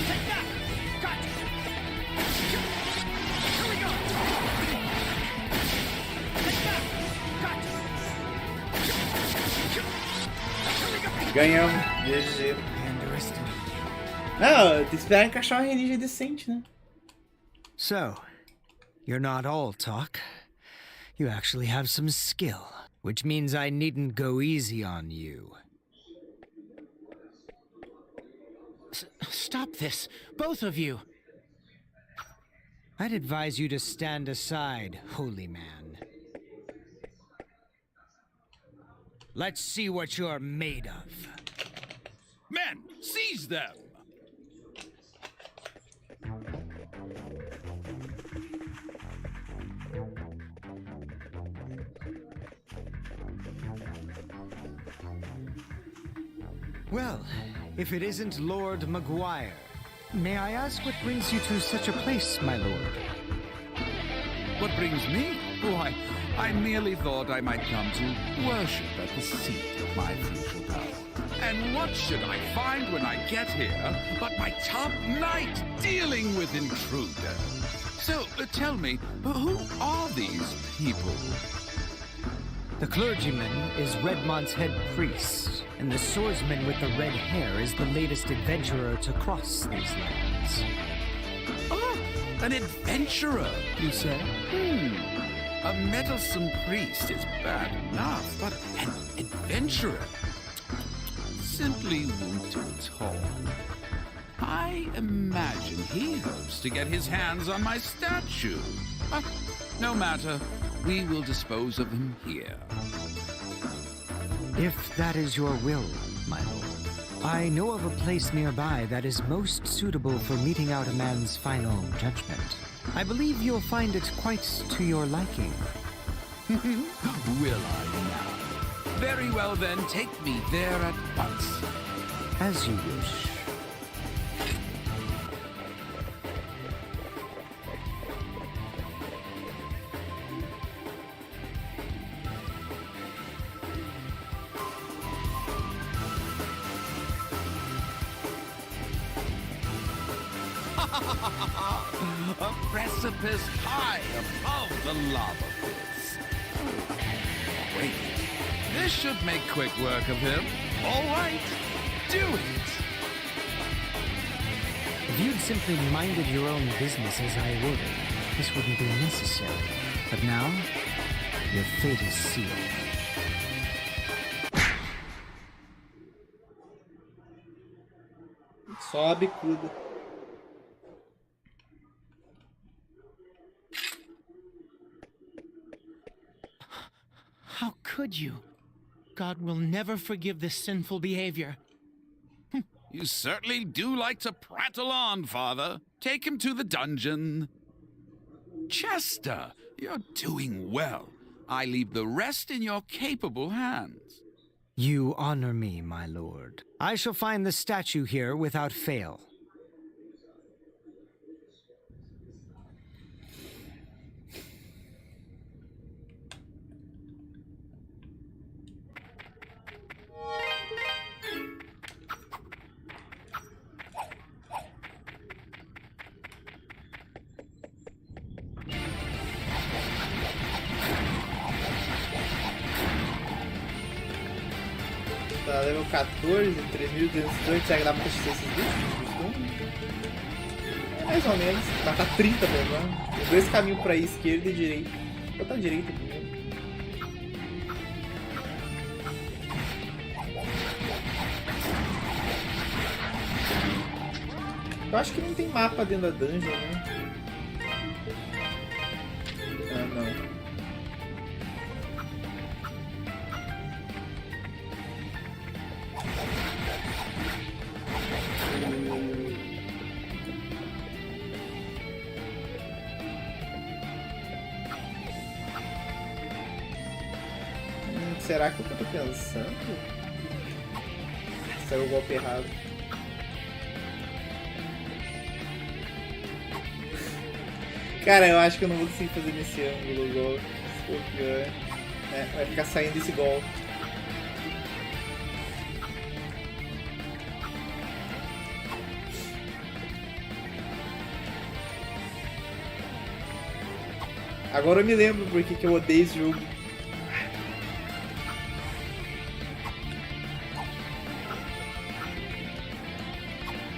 Take that. Gotcha. Here we go. Take that. Gotcha. Here we go. Ganhamos. GG. Não, tem que esperar encaixar uma RNG decente, né? So, you're not all talk. You actually have some skill, which means I needn't go easy on you. Stop this, both of you. I'd advise you to stand aside, holy man. Let's see what you're made of. Men, seize them! Well, if it isn't Lord Maguire, May I ask what brings you to such a place, my lord? What brings me? Why, I merely thought I might come to worship at the seat of my future power. And what should I find when I get here but my top knight dealing with intruders? So, tell me, who are these people? The clergyman is Redmont's head priest, and the swordsman with the red hair is the latest adventurer to cross these lands. Oh, an adventurer, you say? A meddlesome priest is bad enough, but an adventurer simply won't do at all. I imagine he hopes to get his hands on my statue. But no matter, we will dispose of him here. If that is your will, my lord, I know of a place nearby that is most suitable for meting out a man's final judgment. I believe you'll find it quite to your liking. Will I now? Very well then, take me there at once. As you wish. A precipice high above the lava pits. Wait, this should make quick work of him. All right, do it. If you'd simply minded your own business as I ordered, this wouldn't be necessary. But now, your fate is sealed. Só a bicuda. How could you? God will never forgive this sinful behavior. You certainly do like to prattle on, Father. Take him to the dungeon. Chester, you're doing well. I leave the rest in your capable hands. You honor me, my lord. I shall find the statue here without fail. Tá, level 14, 3.218, será que dá pra assistir esses bichos? É mais ou menos, matar 30 pra levar. Tem dois caminhos pra ir, esquerda e direita. Vou botar direita primeiro. Eu acho que não tem mapa dentro da dungeon, né? Ah, não. Será que é o que eu tô pensando? Saiu o golpe errado. Cara, eu acho que eu não vou conseguir fazer nesse ângulo o golpe. Se for pior. É, vai ficar saindo esse golpe. Agora eu me lembro porque que eu odeio esse jogo.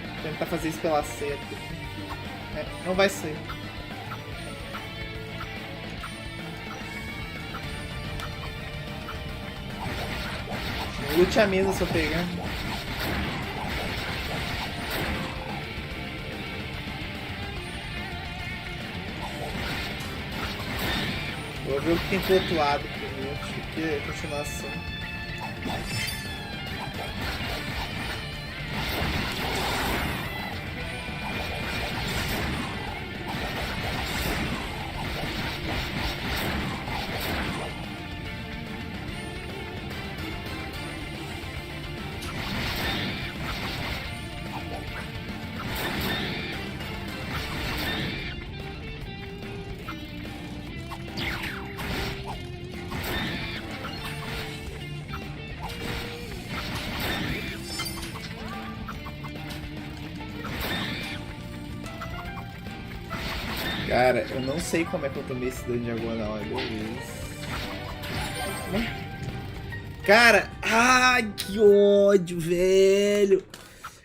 Vou tentar fazer isso pela seta. É, não vai sair. Lute a mesa se eu pegar. Vou ver o que tem pro outro lado primeiro. Acho que é continuação. Cara, eu não sei como é que eu tomei esse dano diagonal, beleza. Cara, ai, que ódio, velho.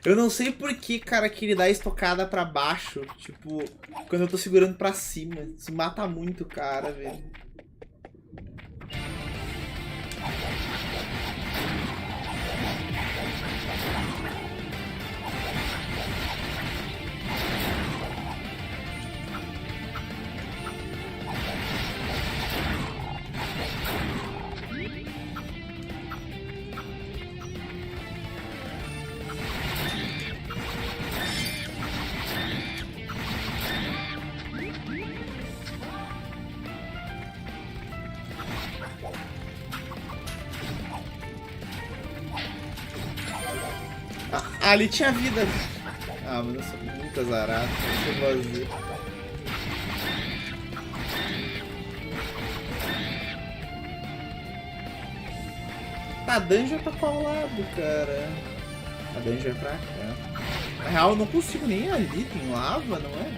Eu não sei por que, cara, que ele dá estocada pra baixo. Tipo, quando eu tô segurando pra cima. Isso mata muito, cara, velho. Ali tinha vida. Ah, mas eu sou muito azarado. Deixa eu fazer. Tá, a dungeon é pra qual lado, cara? A dungeon é pra cá. Na real, eu não consigo nem ir ali. Tem lava, não é?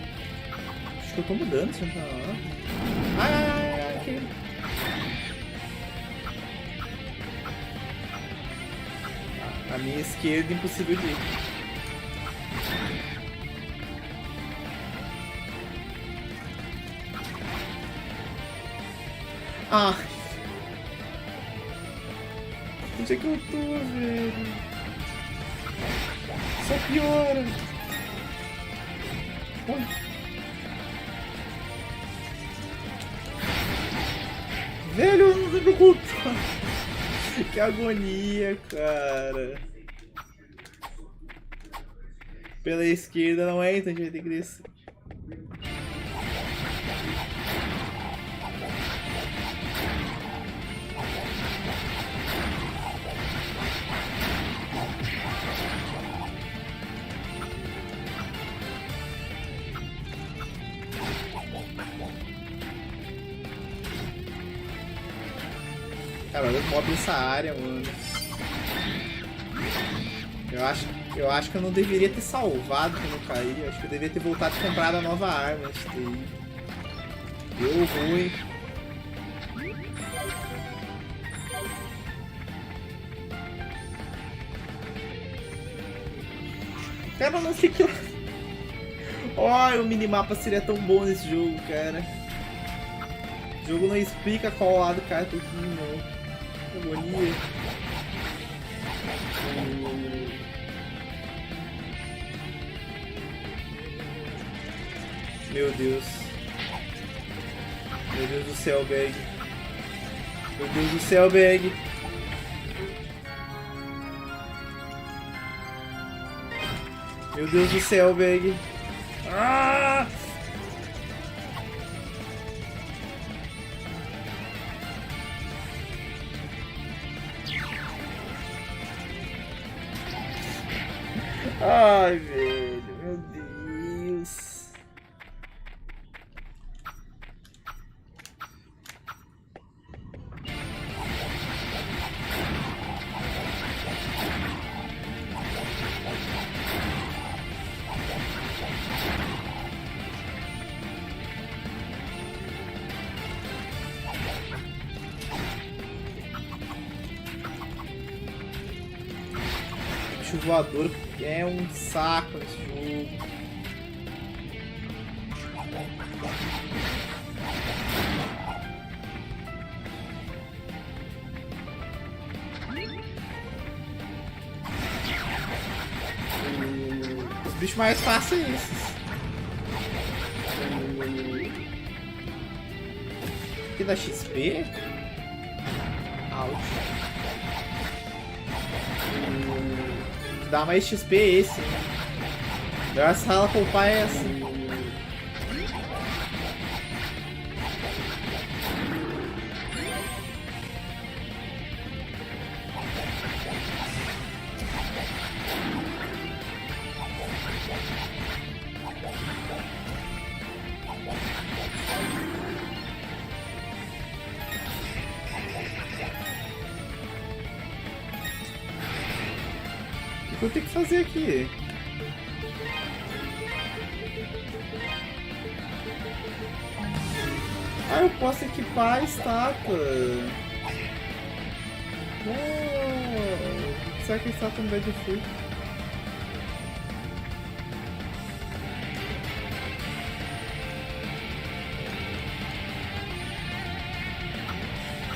Acho que eu tô mudando sempre na lava. Ai, ai, ai, ai, que... A minha esquerda, impossível de ir. Ah! Onde é que eu tô, velho? Só piora! Oi. Velho, eu não sei me contar. Que agonia, cara. Pela esquerda não é, então a gente vai ter que descer. Cara, olha o mob dessa área, mano. Eu acho que eu não deveria ter salvado quando eu caí. Eu acho que eu deveria ter voltado e comprado a nova arma antes de ir. Deu ruim. Cara, eu não sei que... Olha, o minimapa seria tão bom nesse jogo, cara. O jogo não explica qual lado cai tudo, não. Agonia. Meu Deus. Meu Deus do céu, Bag. Meu Deus do céu, Bag. Meu Deus do céu, Bag. Ah! Ai, velho, meu Deus. Bicho voador é um saco nesse jogo. Os bichos mais fáceis esses. Aqui dá XP? Ouch. Dá mais XP esse. Graças a ela poupar essa. O que eu tenho que fazer aqui? Ah, eu posso equipar a estátua. Oh, será que a estátua não vai de fogo?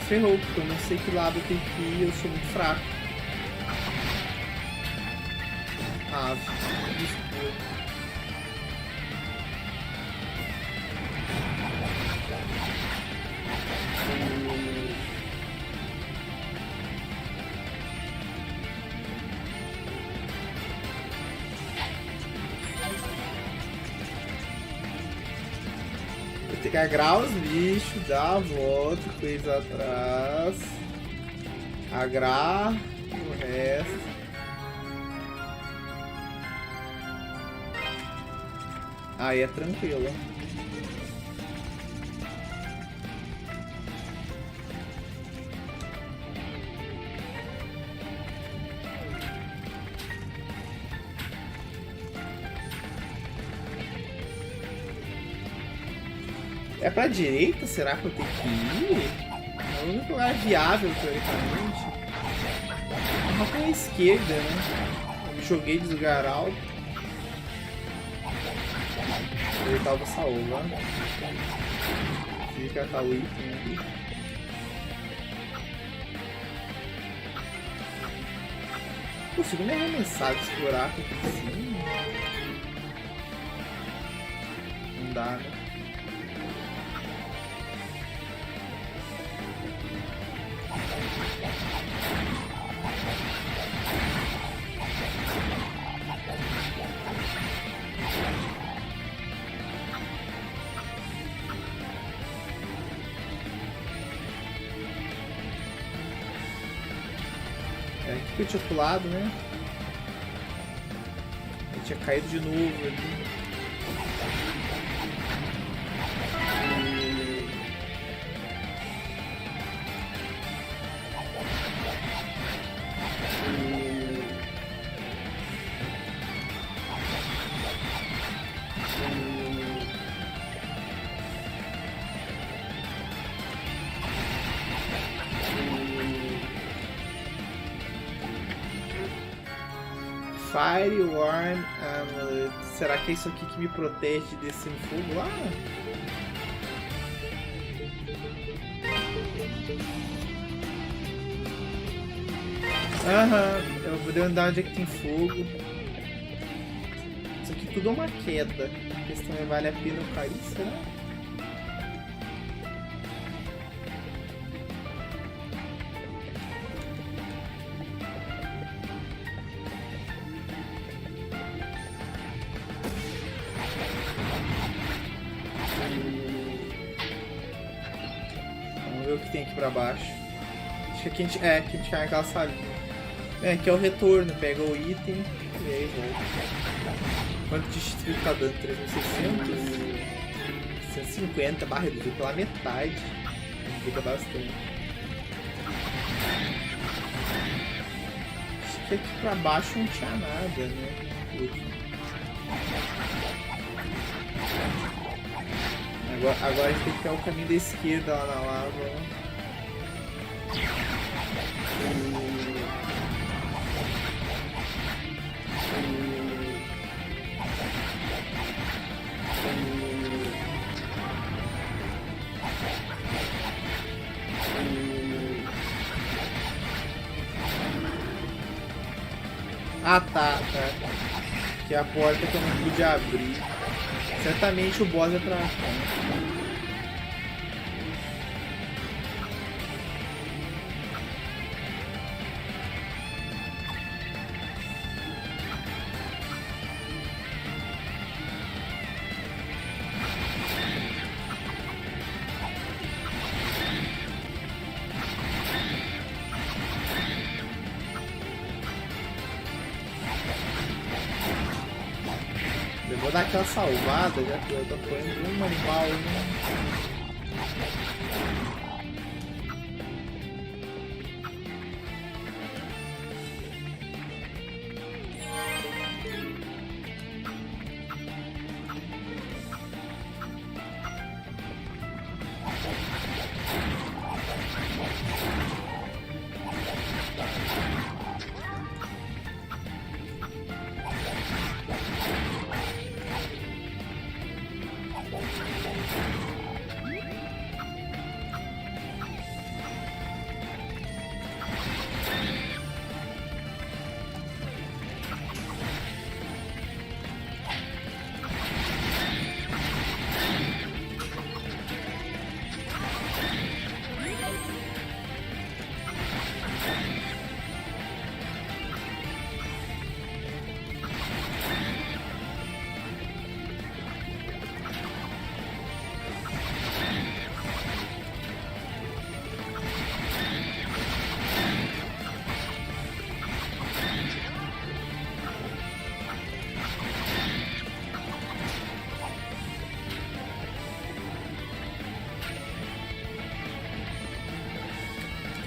Ferrou, porque eu não sei que lado tem que ir, eu sou muito fraco. Ave, desculpa. Tem que agrar os bichos, dar a volta, coisa atrás. Agrar o resto. Aí é tranquilo. É pra direita? Será que eu tenho que ir? É o único lugar viável, teoricamente. Mas pra esquerda, né? Eu me joguei de lugar alto. Ele tava salvando. Fica tá o item ali. Consigo me arremessar desse buraco aqui assim? Não dá, né? É aqui que eu tinha pulado, né? Eu tinha caído de novo ali. Fire Warm Amulet. Será que é isso aqui que me protege desse fogo lá? Aham, eu vou andar onde é que tem fogo. Isso aqui tudo é uma queda. A questão é, vale a pena eu cair, será? O que tem aqui pra baixo. Acho que aqui a gente cai naquela salinha. Aqui é o retorno, pega o item e aí volta. Quanto de XP tá dando? 3.600? 150 barra reduzido pela metade. Fica bastante. Acho que aqui pra baixo não tinha nada, né? Agora a gente tem que pegar o caminho da esquerda lá na lava. Ah, tá. Que é a porta que eu não pude abrir. Certamente o boss é pra cá. Eu vou dar aquela salvada, já que eu tô pondo um animal, né?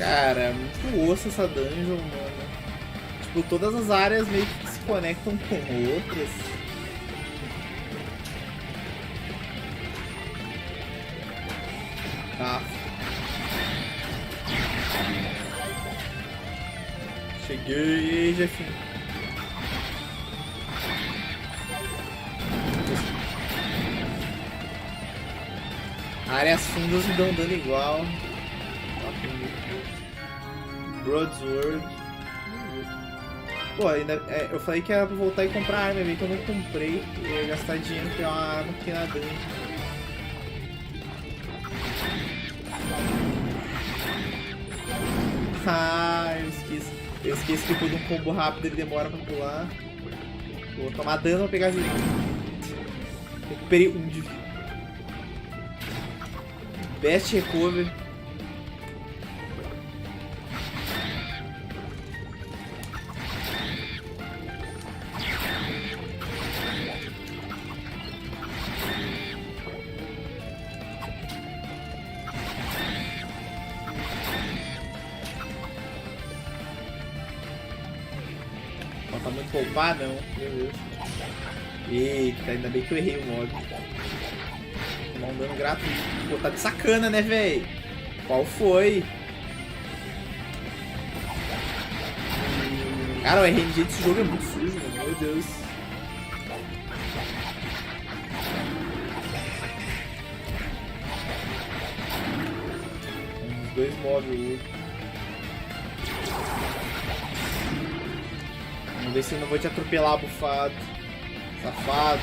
Cara, muito osso essa dungeon, mano. Tipo, todas as áreas meio que se conectam com outras. Tá. Cheguei, Jefinho. Áreas fundas me dão dano igual. Broadsword. Pô, ainda, eu falei que era pra voltar e comprar arma, bem que eu não comprei. Eu ia gastar dinheiro pra uma arma que tem na dungeon. Ah, eu esqueci que depois de um combo rápido ele demora pra pular. Vou tomar dano pra pegar vida. Recuperei 1 de vida. Best recover. Não tá muito poupar não, meu Deus. Eita, ainda bem que eu errei o mob. Tomar um dano gratuito. Pô, tá de sacana, né, véi? Qual foi? Cara, o RNG desse jogo é muito sujo, mano. Meu Deus. Uns 2 mobs. Vamos ver se eu não vou te atropelar, bufado. Safado.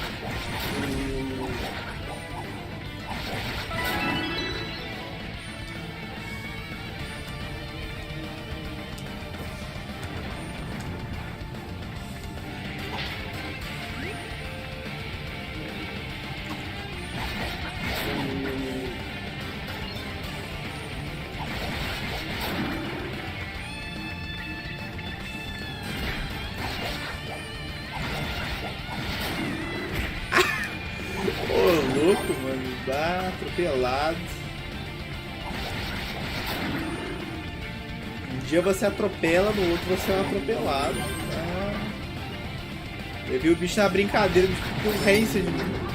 Louco, mano, dá atropelado. Um dia você atropela, no outro você é atropelado. Ah. Eu vi o bicho na brincadeira de concorrência de mim.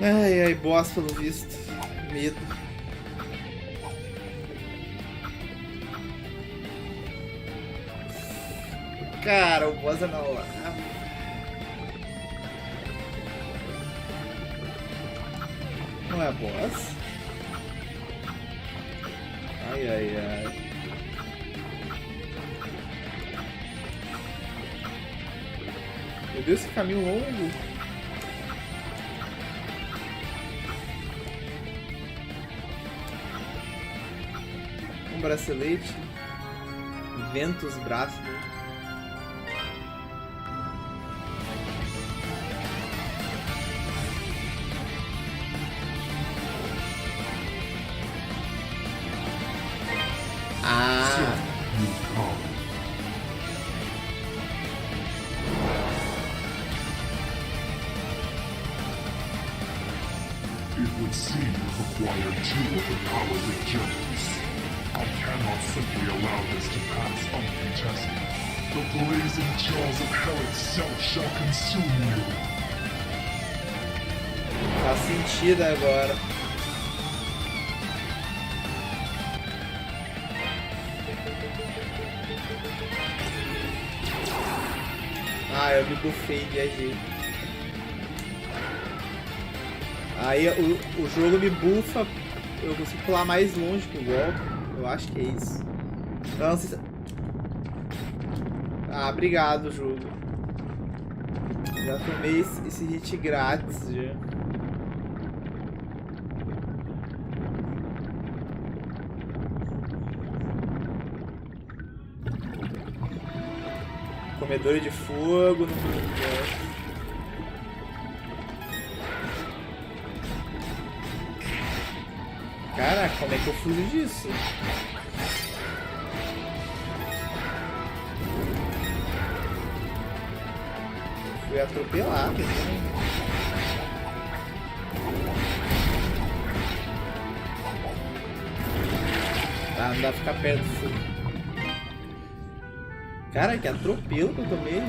Ai, ai, boss pelo visto. Medo. Cara, o boss é na hora. Não é boss? Ai, ai, ai. Meu Deus, que caminho longo. Bracelete, ventos braços. Ah. It would seem you've acquired 2 of the cowardly journeys. I cannot simply allow this to pass uncontested. The blazing jaws of hell itself shall consume you. Faz sentido agora. Ah, eu me bufei e viajei. Aí o jogo me bufa, eu consigo pular mais longe que o golpe. Eu acho que é isso. Não sei se... Ah, obrigado, jogo. Já tomei esse hit grátis já. Comedor de fogo, não gosto. Caraca, como é que eu fujo disso? Fui atropelado, né? Ah, não dá pra ficar perto do fogo. Cara, que atropelo que eu tomei.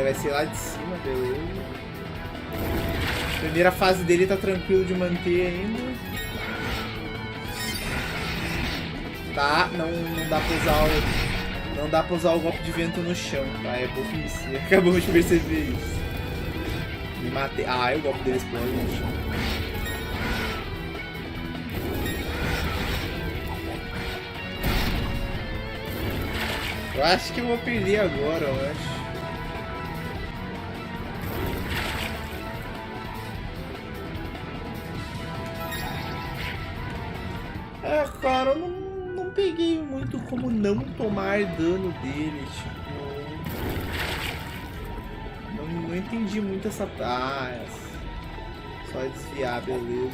Vai ser lá de cima, beleza. Primeira fase dele tá tranquilo de manter ainda. Tá, não dá pra usar o... Não dá pra usar o golpe de vento no chão, tá? É burrice. Acabamos de perceber isso. Me matei. Ah, o golpe dele explode no chão. Eu acho que eu vou perder agora, eu acho. É, cara, eu não peguei muito como não tomar dano dele, tipo... Não entendi muito essa... Ah, só desviar, beleza.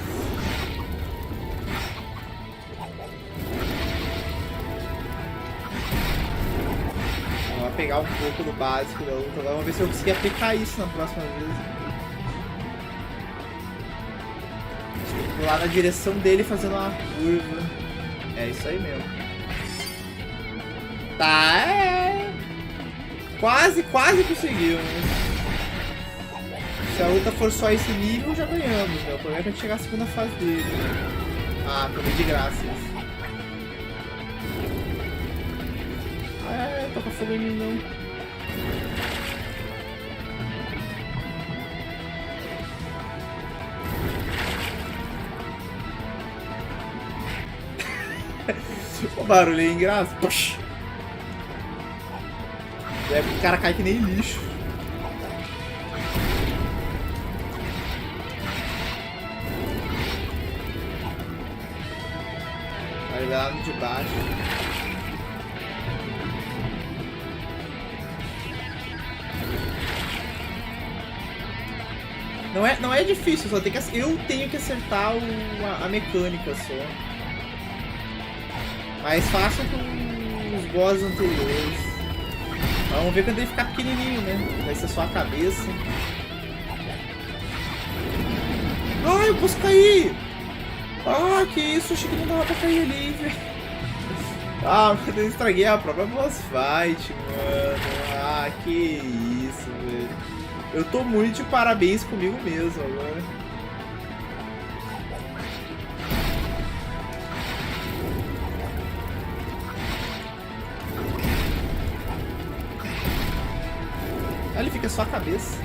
Vou pegar um pouco do básico da luta agora, vamos ver se eu conseguir aplicar isso na próxima vez. Vou lá na direção dele fazendo uma curva. É isso aí mesmo. Tá, é... Quase conseguiu, né? Se a luta for só esse nível, já ganhamos, né? O problema é que a gente chegar à segunda fase dele. Ah, tomei de graça isso. Ah, toca fogo em mim não. O barulho é engraçado. Poxa. O cara cai que nem lixo. Vai lá no de baixo. Não é difícil, só tem que eu tenho que acertar a mecânica só. Mais fácil que os boss anteriores. Vamos ver quando ele ficar pequenininho, né? Vai ser só a cabeça. Ah, eu posso cair! Ah, que isso? Achei que não dava pra cair ali, velho. Ah, eu estraguei a própria boss fight, mano. Ah, que isso, velho. Eu tô muito de parabéns comigo mesmo agora. Ele fica só a cabeça.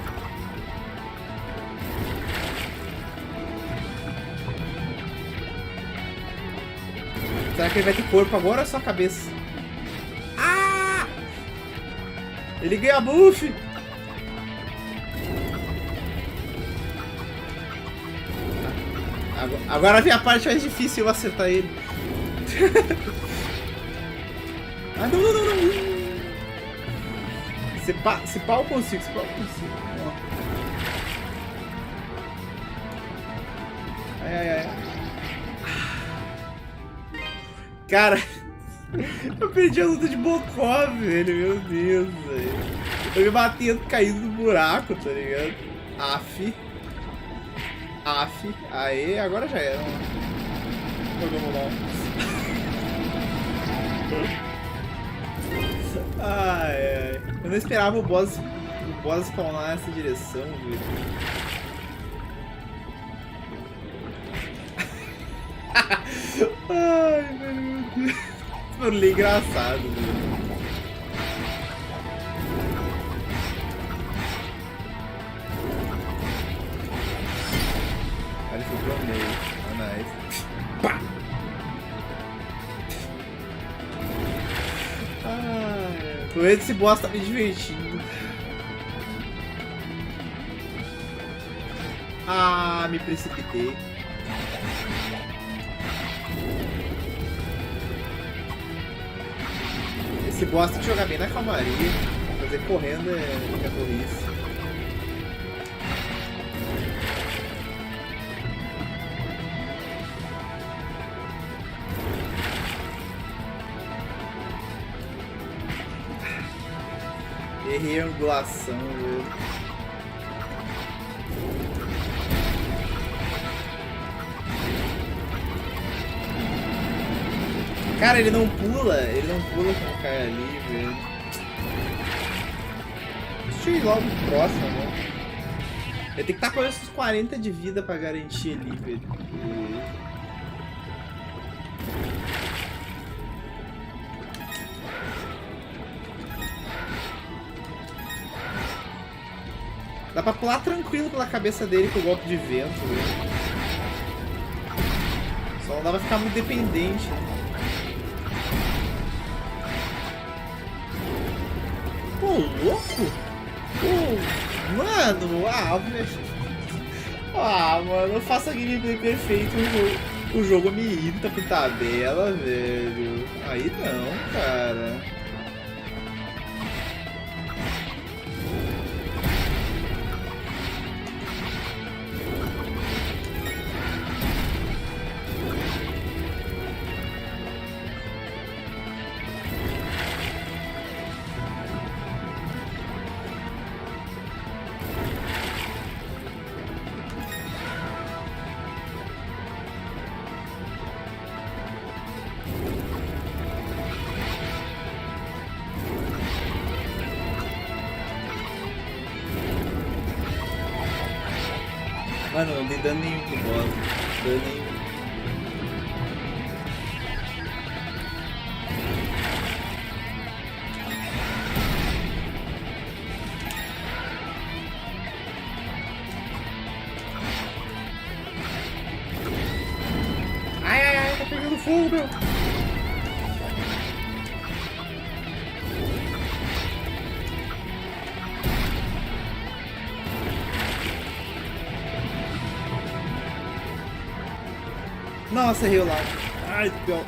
Será que ele vai ter corpo agora ou é só a cabeça? Ah! Ele ganha buff! Agora vem a parte mais difícil, eu acertar ele. Ah, não. Se pá eu consigo, Ai. Cara, eu perdi a luta de Bocó, velho, meu Deus, velho. Eu me batendo, caindo no buraco, tá ligado? Aff. Aê, agora já era. Jogamos mal. Ai. Eu não esperava o boss spawnar nessa direção, velho. Ai, velho, meu Deus. Esse barulho é engraçado, velho. Ele foi pro meio. Ah, nice. Pá! Pelo menos esse boss tá me divertindo. Ah, me precipitei. Esse boss tem que jogar bem na calmaria. Fazer correndo é burrice. Errei a angulação, velho. Cara, ele não pula quando cai ali, velho. Deixa eu ir logo pro próximo, né? Eu tenho que estar com esses 40 de vida pra garantir ali, velho. Dá pra pular tranquilo pela cabeça dele com o golpe de vento, velho. Só não dá pra ficar muito dependente. Pô, louco? Pô, mano, mano, eu faço a gameplay perfeita, o jogo me irrita por tabela, velho. Aí não, cara. Mano, não dei dano nenhum pro boss. Dano nenhum. Ai, ai, ai, tá pegando fogo, meu. Nossa, errei o lado. Ai, tem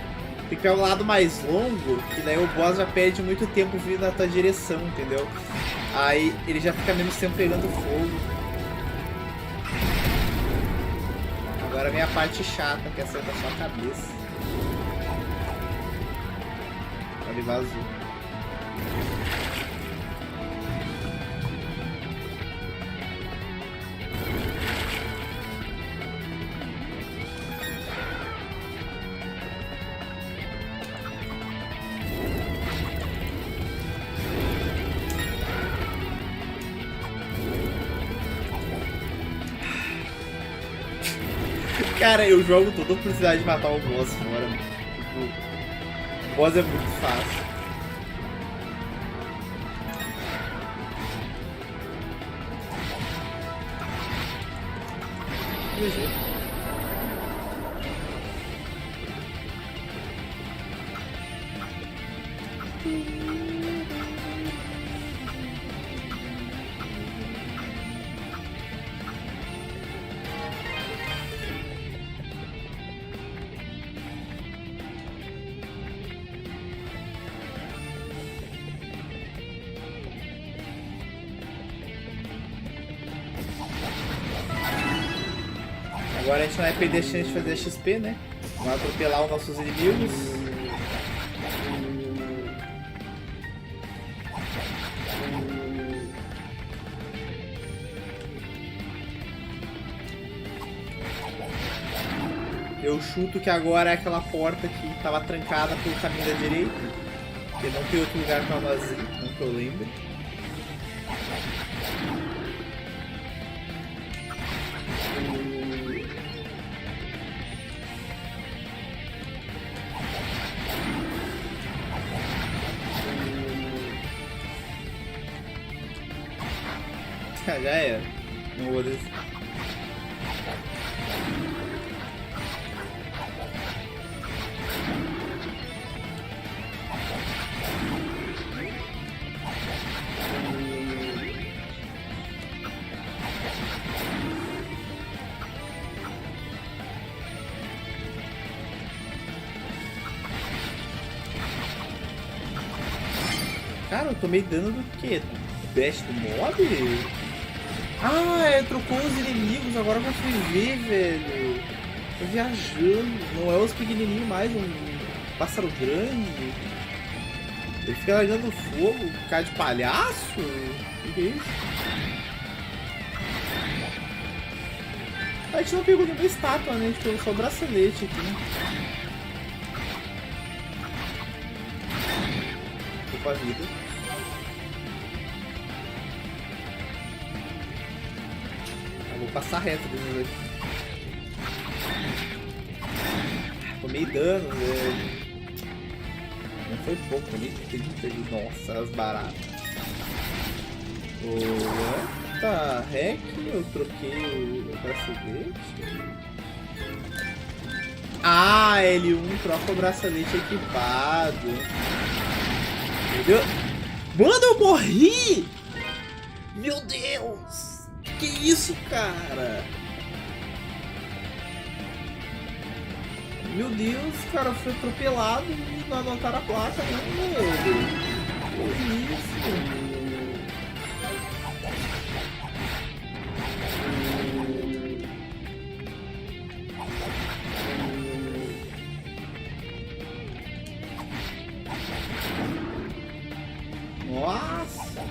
que pegar o lado mais longo, que daí o boss já perde muito tempo vindo na tua direção, entendeu? Aí ele já fica menos tempo pegando fogo. Agora vem a parte chata, que acerta só a cabeça. Ele vazou. Cara, eu jogo todo por precisar de matar o boss fora. O boss é muito fácil. GG. Agora a gente não vai perder a chance de fazer XP, né? Vamos atropelar os nossos inimigos. Eu chuto que agora é aquela porta que estava trancada pelo caminho da direita. Porque não tem outro lugar para vazio, não que eu lembro. Já era. Não vou descer. Cara, eu tomei dano do quê? Dash do mob? Ah, trocou os inimigos, agora eu fui ver, velho. Tô viajando. Não é os pequenininhos mais, um pássaro grande. Ele fica largando fogo, cara de palhaço? O que é isso? A gente não pegou nenhuma estátua, né? A gente pegou só o bracelete aqui. Opa, a vida. Eu vou passar reto desse aqui. Tomei dano, velho. Não foi pouco, tomei 30 ali. Nossa, as baratas. Tá, hack, eu troquei o bracelete. Ah, L1 troca o bracelete equipado. Meu Deus. Mano, eu morri! Meu Deus! Que isso, cara? Meu Deus, cara, foi atropelado e não anotaram a placa, não, velho. Que isso? Nossa!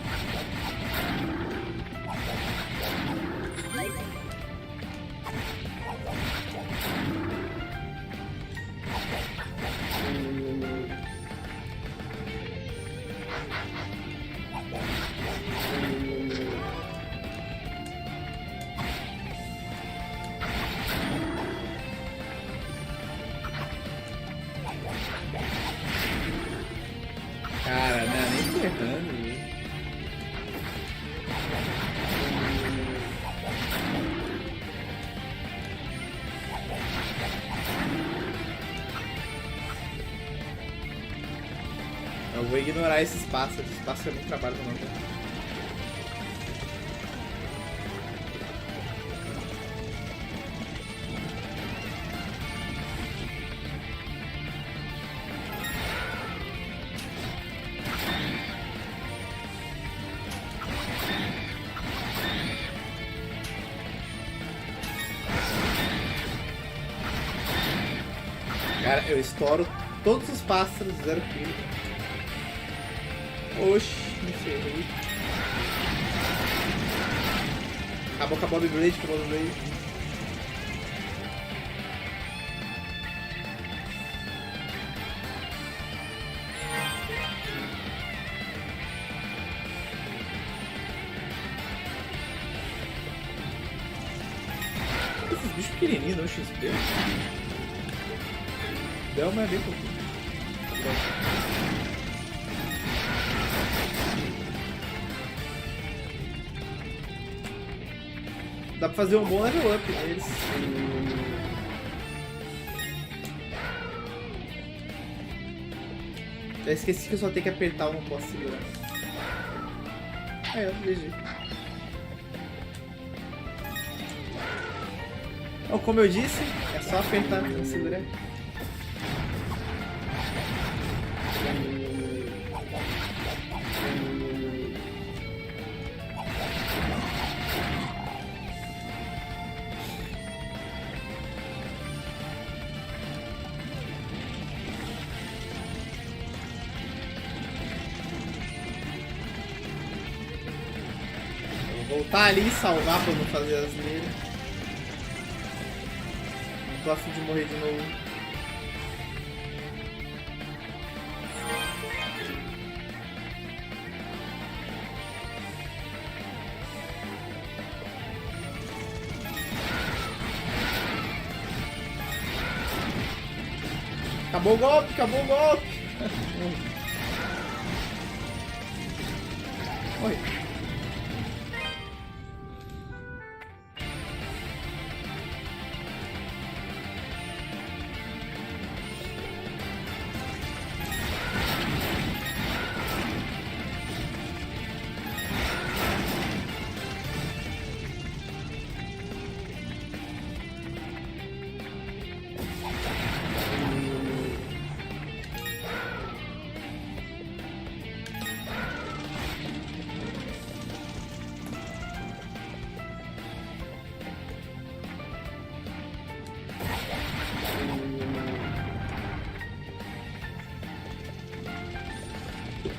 Cara, não, nem ferrando, viu? Eu vou ignorar esses pássaros. Esse pássaro é muito trabalho pra não. Cara, eu estouro todos os pássaros, 0 kill. Oxi, me ferrei. Acabou o Beyblade, acabou o Beyblade. Esses bichos pequenininhos, não XP. Deu uma bem pouquinho. Dá pra fazer um bom level up neles. Já esqueci que eu só tenho que apertar, eu não posso segurar. É, eu vejo. Então, como eu disse, é só apertar e segurar. Voltar ali e salvar pra não fazer as nele. Não tô a fim de morrer de novo. Acabou o golpe, acabou o golpe! Oi.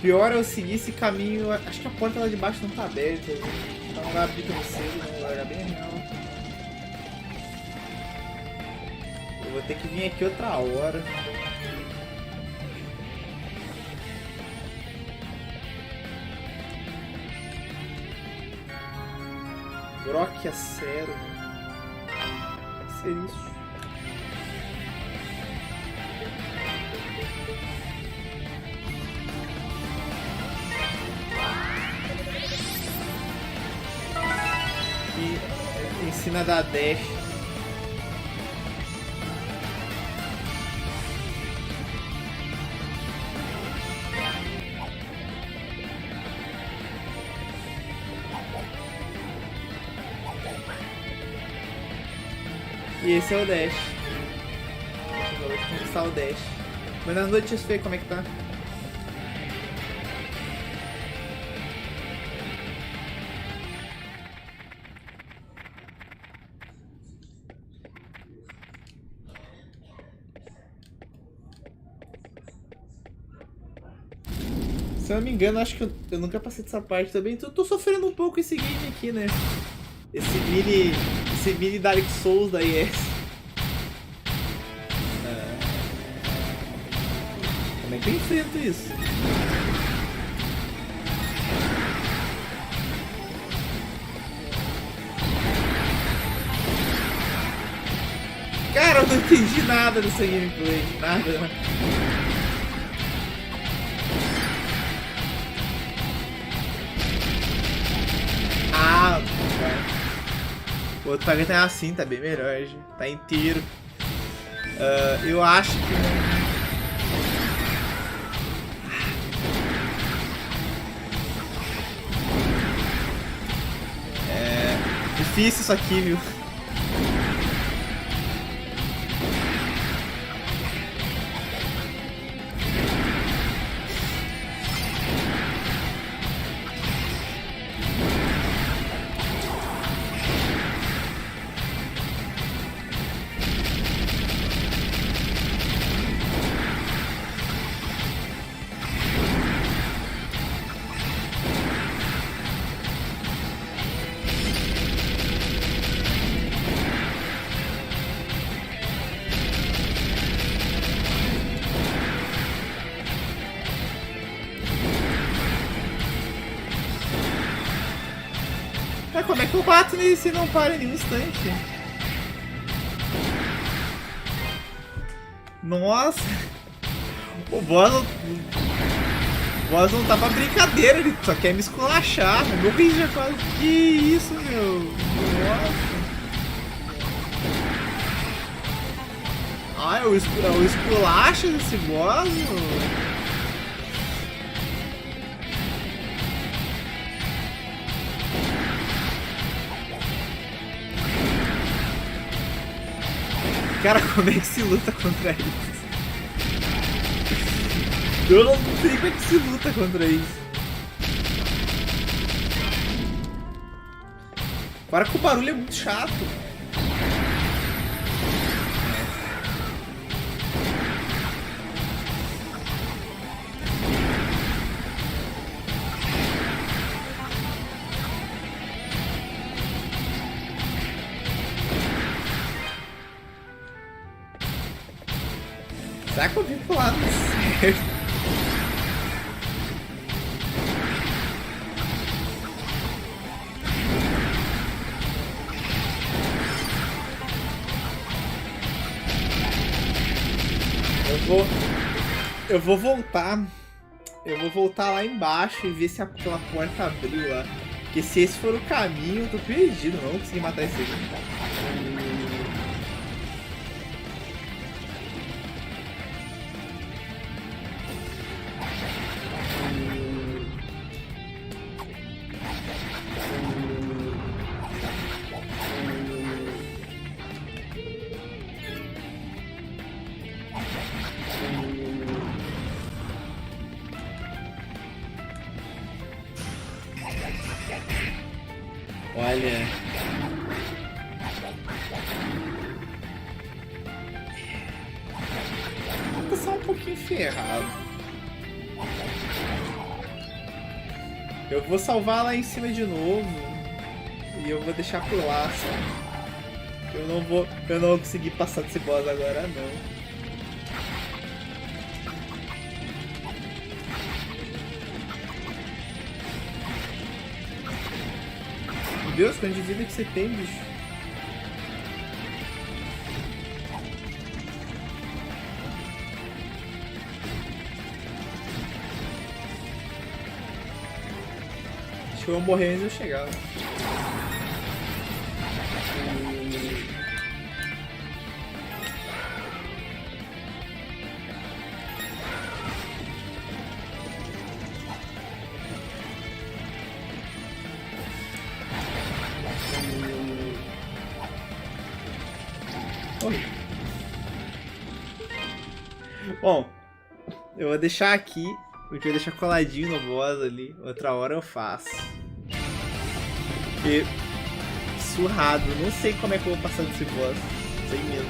pior é eu seguir esse caminho. Acho que a porta lá de baixo não tá aberta. Então não vai abrir tão cedo, não vai bem real. Eu vou ter que vir aqui outra hora. Brock a sério. Vai ser isso. E ensina a dar dash. E esse é o dash. Vou conquistar o dash. Mas nas noites feias, como é que tá? Se eu não me engano, acho que eu nunca passei dessa parte também. Então eu tô sofrendo um pouco esse game aqui, né? Esse mini Dark Souls da ES. Como é que eu enfrento isso? Cara, eu não entendi nada dessa gameplay. Nada. Ah, o outro pagamento é assim, tá bem melhor, gente. Tá inteiro. Eu acho que é difícil isso aqui, viu? Como é que eu bato nisso e não para em nenhum instante? Nossa! O boss não tá pra brincadeira, ele só quer me esculachar. Meu bicho já quase. Que isso, meu? Nossa! Ah, é o esculacho desse boss, meu? Cara, como é que se luta contra isso? Eu não sei como é que se luta contra isso. Para que o barulho é muito chato. Será que eu vim pro lado certo? Eu vou voltar. Eu vou voltar lá embaixo e ver se aquela porta abriu lá. Porque se esse for o caminho, eu tô perdido. Não vou conseguir matar esse aqui. Olha. Tô só um pouquinho ferrado. Eu vou salvar lá em cima de novo. E eu vou deixar pela, sabe? Eu não vou conseguir passar desse boss agora, não. Meu Deus, quanto de vida que você tem, bicho? Acho que eu vou morrer antes de eu chegar. Bom, eu vou deixar aqui, porque eu vou deixar coladinho no boss ali, outra hora eu faço. E Surrado, não sei como é que eu vou passar desse boss, sei mesmo.